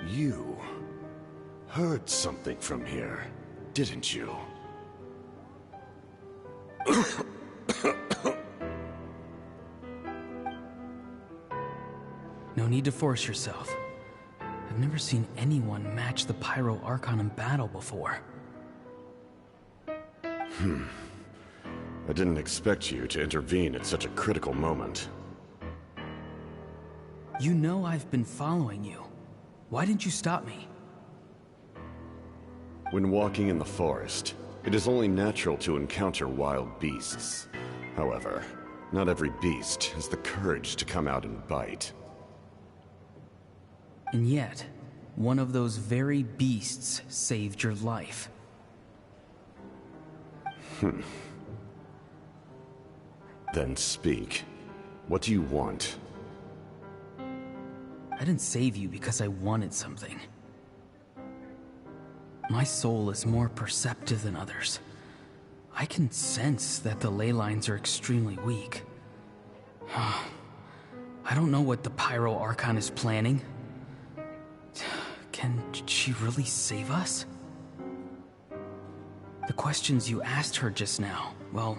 You heard something from here, didn't you? No need to force yourself. I've never seen anyone match the Pyro Archon in battle before. I didn't expect you to intervene at such a critical moment. You know I've been following you. Why didn't you stop me? When walking in the forest, It is only natural to encounter wild beasts. However, not every beast has the courage to come out and bite. And yet, one of those very beasts saved your life. Then speak. What do you want? I didn't save you because I wanted something. My soul is more perceptive than others. I can sense that the ley lines are extremely weak. I don't know what the Pyro Archon is planning. Can she really save us? The questions you asked her just now, well,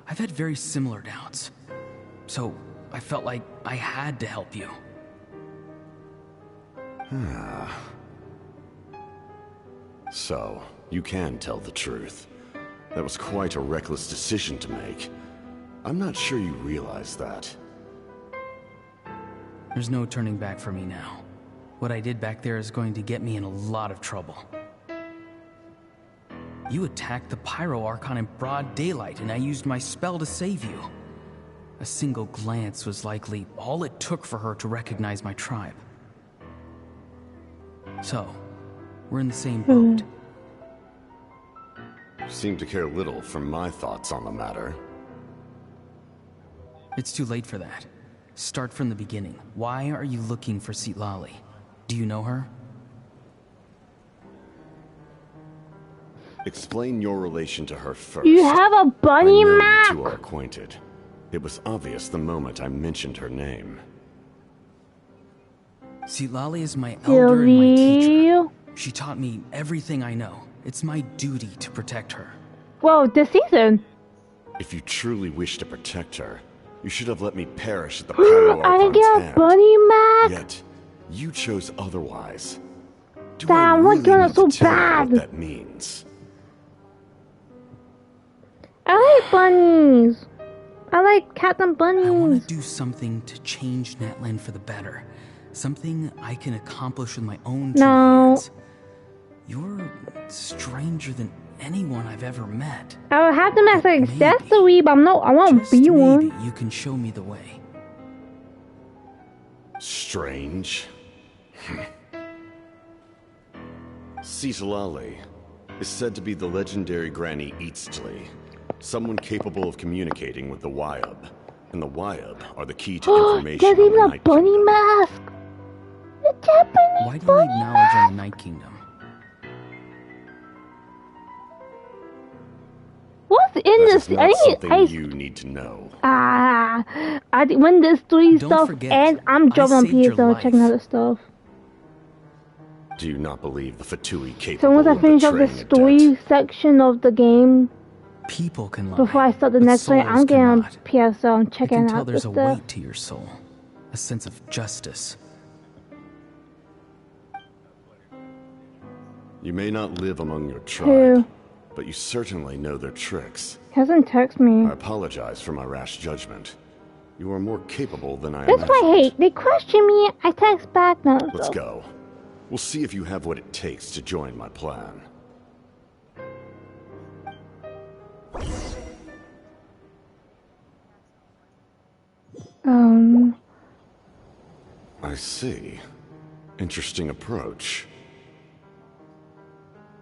I've had very similar doubts. So I felt like I had to help you. So, you can tell the truth. That was quite a reckless decision to make. I'm not sure you realize that. There's no turning back for me now. What I did back there is going to get me in a lot of trouble. You attacked the Pyro Archon in broad daylight, and I used my spell to save you. A single glance was likely all it took for her to recognize my tribe. So, we're in the same boat. You seem to care little for my thoughts on the matter. It's too late for that. Start from the beginning. Why are you looking for Citlali? Do you know her? Explain your relation to her first. You have a bunny map? I know you two are acquainted. It was obvious the moment I mentioned her name. Citlali is my elder and my teacher. She taught me everything I know. It's my duty to protect her. Whoa, this season. If you truly wish to protect her, you should have let me perish at the Pyro I Archon's get a hand. bunny map. Yet, you chose otherwise. Do Damn, I really what doing need it so to tell you bad? what that means? I like bunnies. I like cats and bunnies. I want to do something to change Natlan for the better. Something I can accomplish with my own two hands. You're stranger than anyone I've ever met. I would have them as an accessory, but I won't be one. You can show me the way. Strange. Citlali is said to be the legendary Granny Eastly, someone capable of communicating with the Wyab, and the Wyab are the key to information There's on even the a Night bunny Kingdom. mask. The Japanese Why do you need knowledge on the Night Kingdom? What's in This this? is not something you need to know. When this story Don't stuff forget, ends, I'm jumping on saved your PSL checking out the stuff. Do you not believe the Fatui So capable once I of finish up the betraying a debt? story section of the game, People can lie. before I start the but next one, I'm souls getting on cannot. PSL and I checking can tell out the there's a stuff. weight to your soul, a sense of justice. You may not live among your tribe, Who? but you certainly know their tricks. Hasn't texted me. I apologize for my rash judgment. You are more capable than I That's imagined. what I hate. They question me, I text back now. Let's go. We'll see if you have what it takes to join my plan. I see. Interesting approach.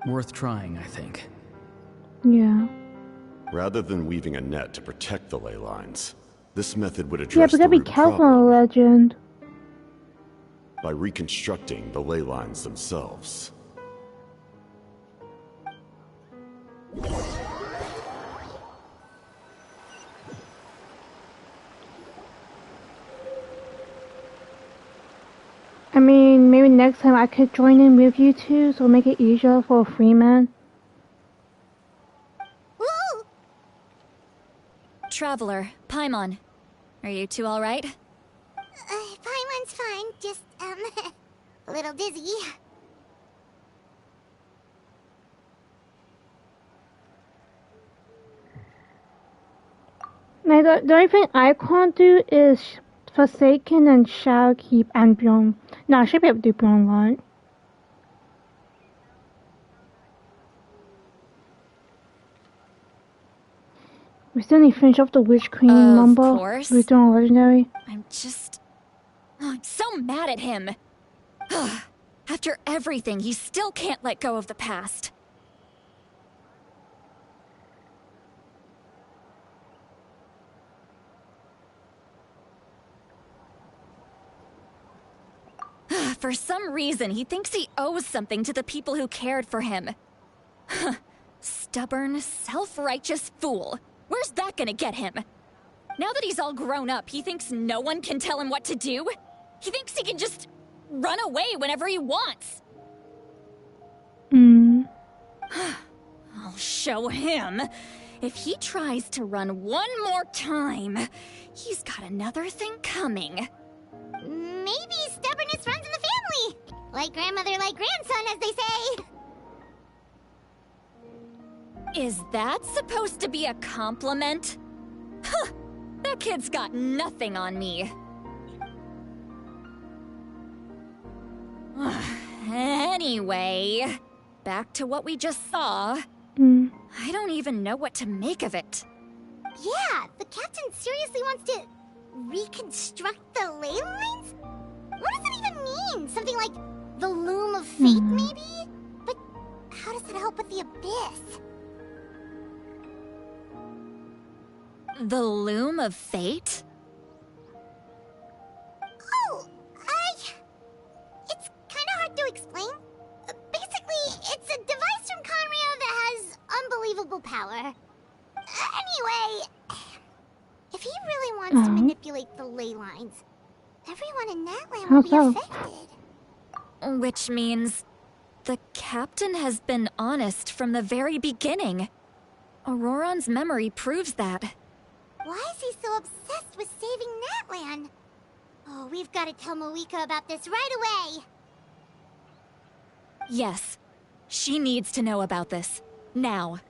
Worth trying, I think. Yeah. Rather than weaving a net to protect the ley lines, this method would Yeah, address but the gotta be root careful problem on Legend. by reconstructing the ley lines themselves. I mean, maybe next time I could join in with you two, so make it easier for a free man. Traveler, Paimon. Are you two alright? Paimon's fine, just, a little dizzy. Now, the only thing I can't do is Forsaken and Shadowkeep and Beyond. No, I should be able to do Beyond Light. We still need to finish off the Witch Queen Mumbo. Of course. We're doing Legendary. I'm so mad at him. After everything, he still can't let go of the past. For some reason, he thinks he owes something to the people who cared for him. Stubborn, self-righteous fool. Where's that gonna get him? Now that he's all grown up, he thinks no one can tell him what to do? He thinks he can just run away whenever he wants. I'll show him. If he tries to run one more time, he's got another thing coming. Maybe stubbornness runs in the family. Like grandmother, like grandson, as they say. Is that supposed to be a compliment? Huh, that kid's got nothing on me. Anyway, back to what we just saw. I don't even know what to make of it. Yeah, the captain seriously wants to reconstruct the ley lines? What does it even mean? Something like the loom of fate, maybe? But how does it help with the abyss? The loom of fate? Oh, it's kind of hard to explain. Basically, it's a device from Conrio that has unbelievable power. Anyway, if he really wants to manipulate the ley lines, everyone in that land will be affected. Which means the captain has been honest from the very beginning. Auroron's memory proves that. Why is he so obsessed with saving Natlan? Oh, we've got to tell Moeka about this right away. Yes, she needs to know about this. Now.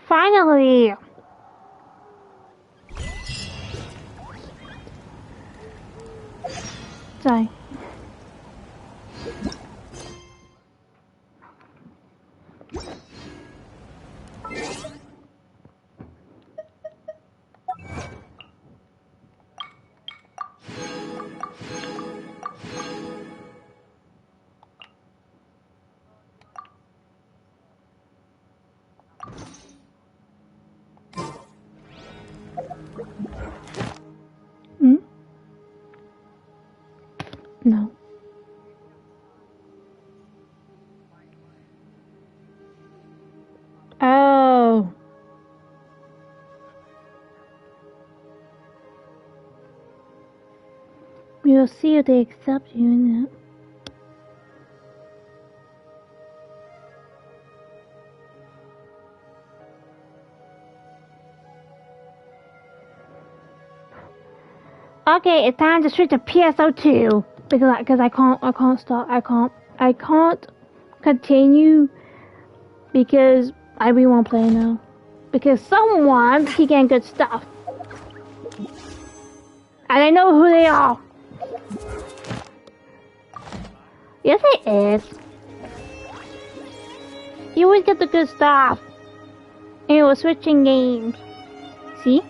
Finally! Sorry. No. Oh. We'll see if they accept you in it. Okay, it's time to switch to PSO2 because I can't continue because I really want to play now because someone keep getting good stuff and I know who they are. Yes, it is. You always get the good stuff and we're switching games. See?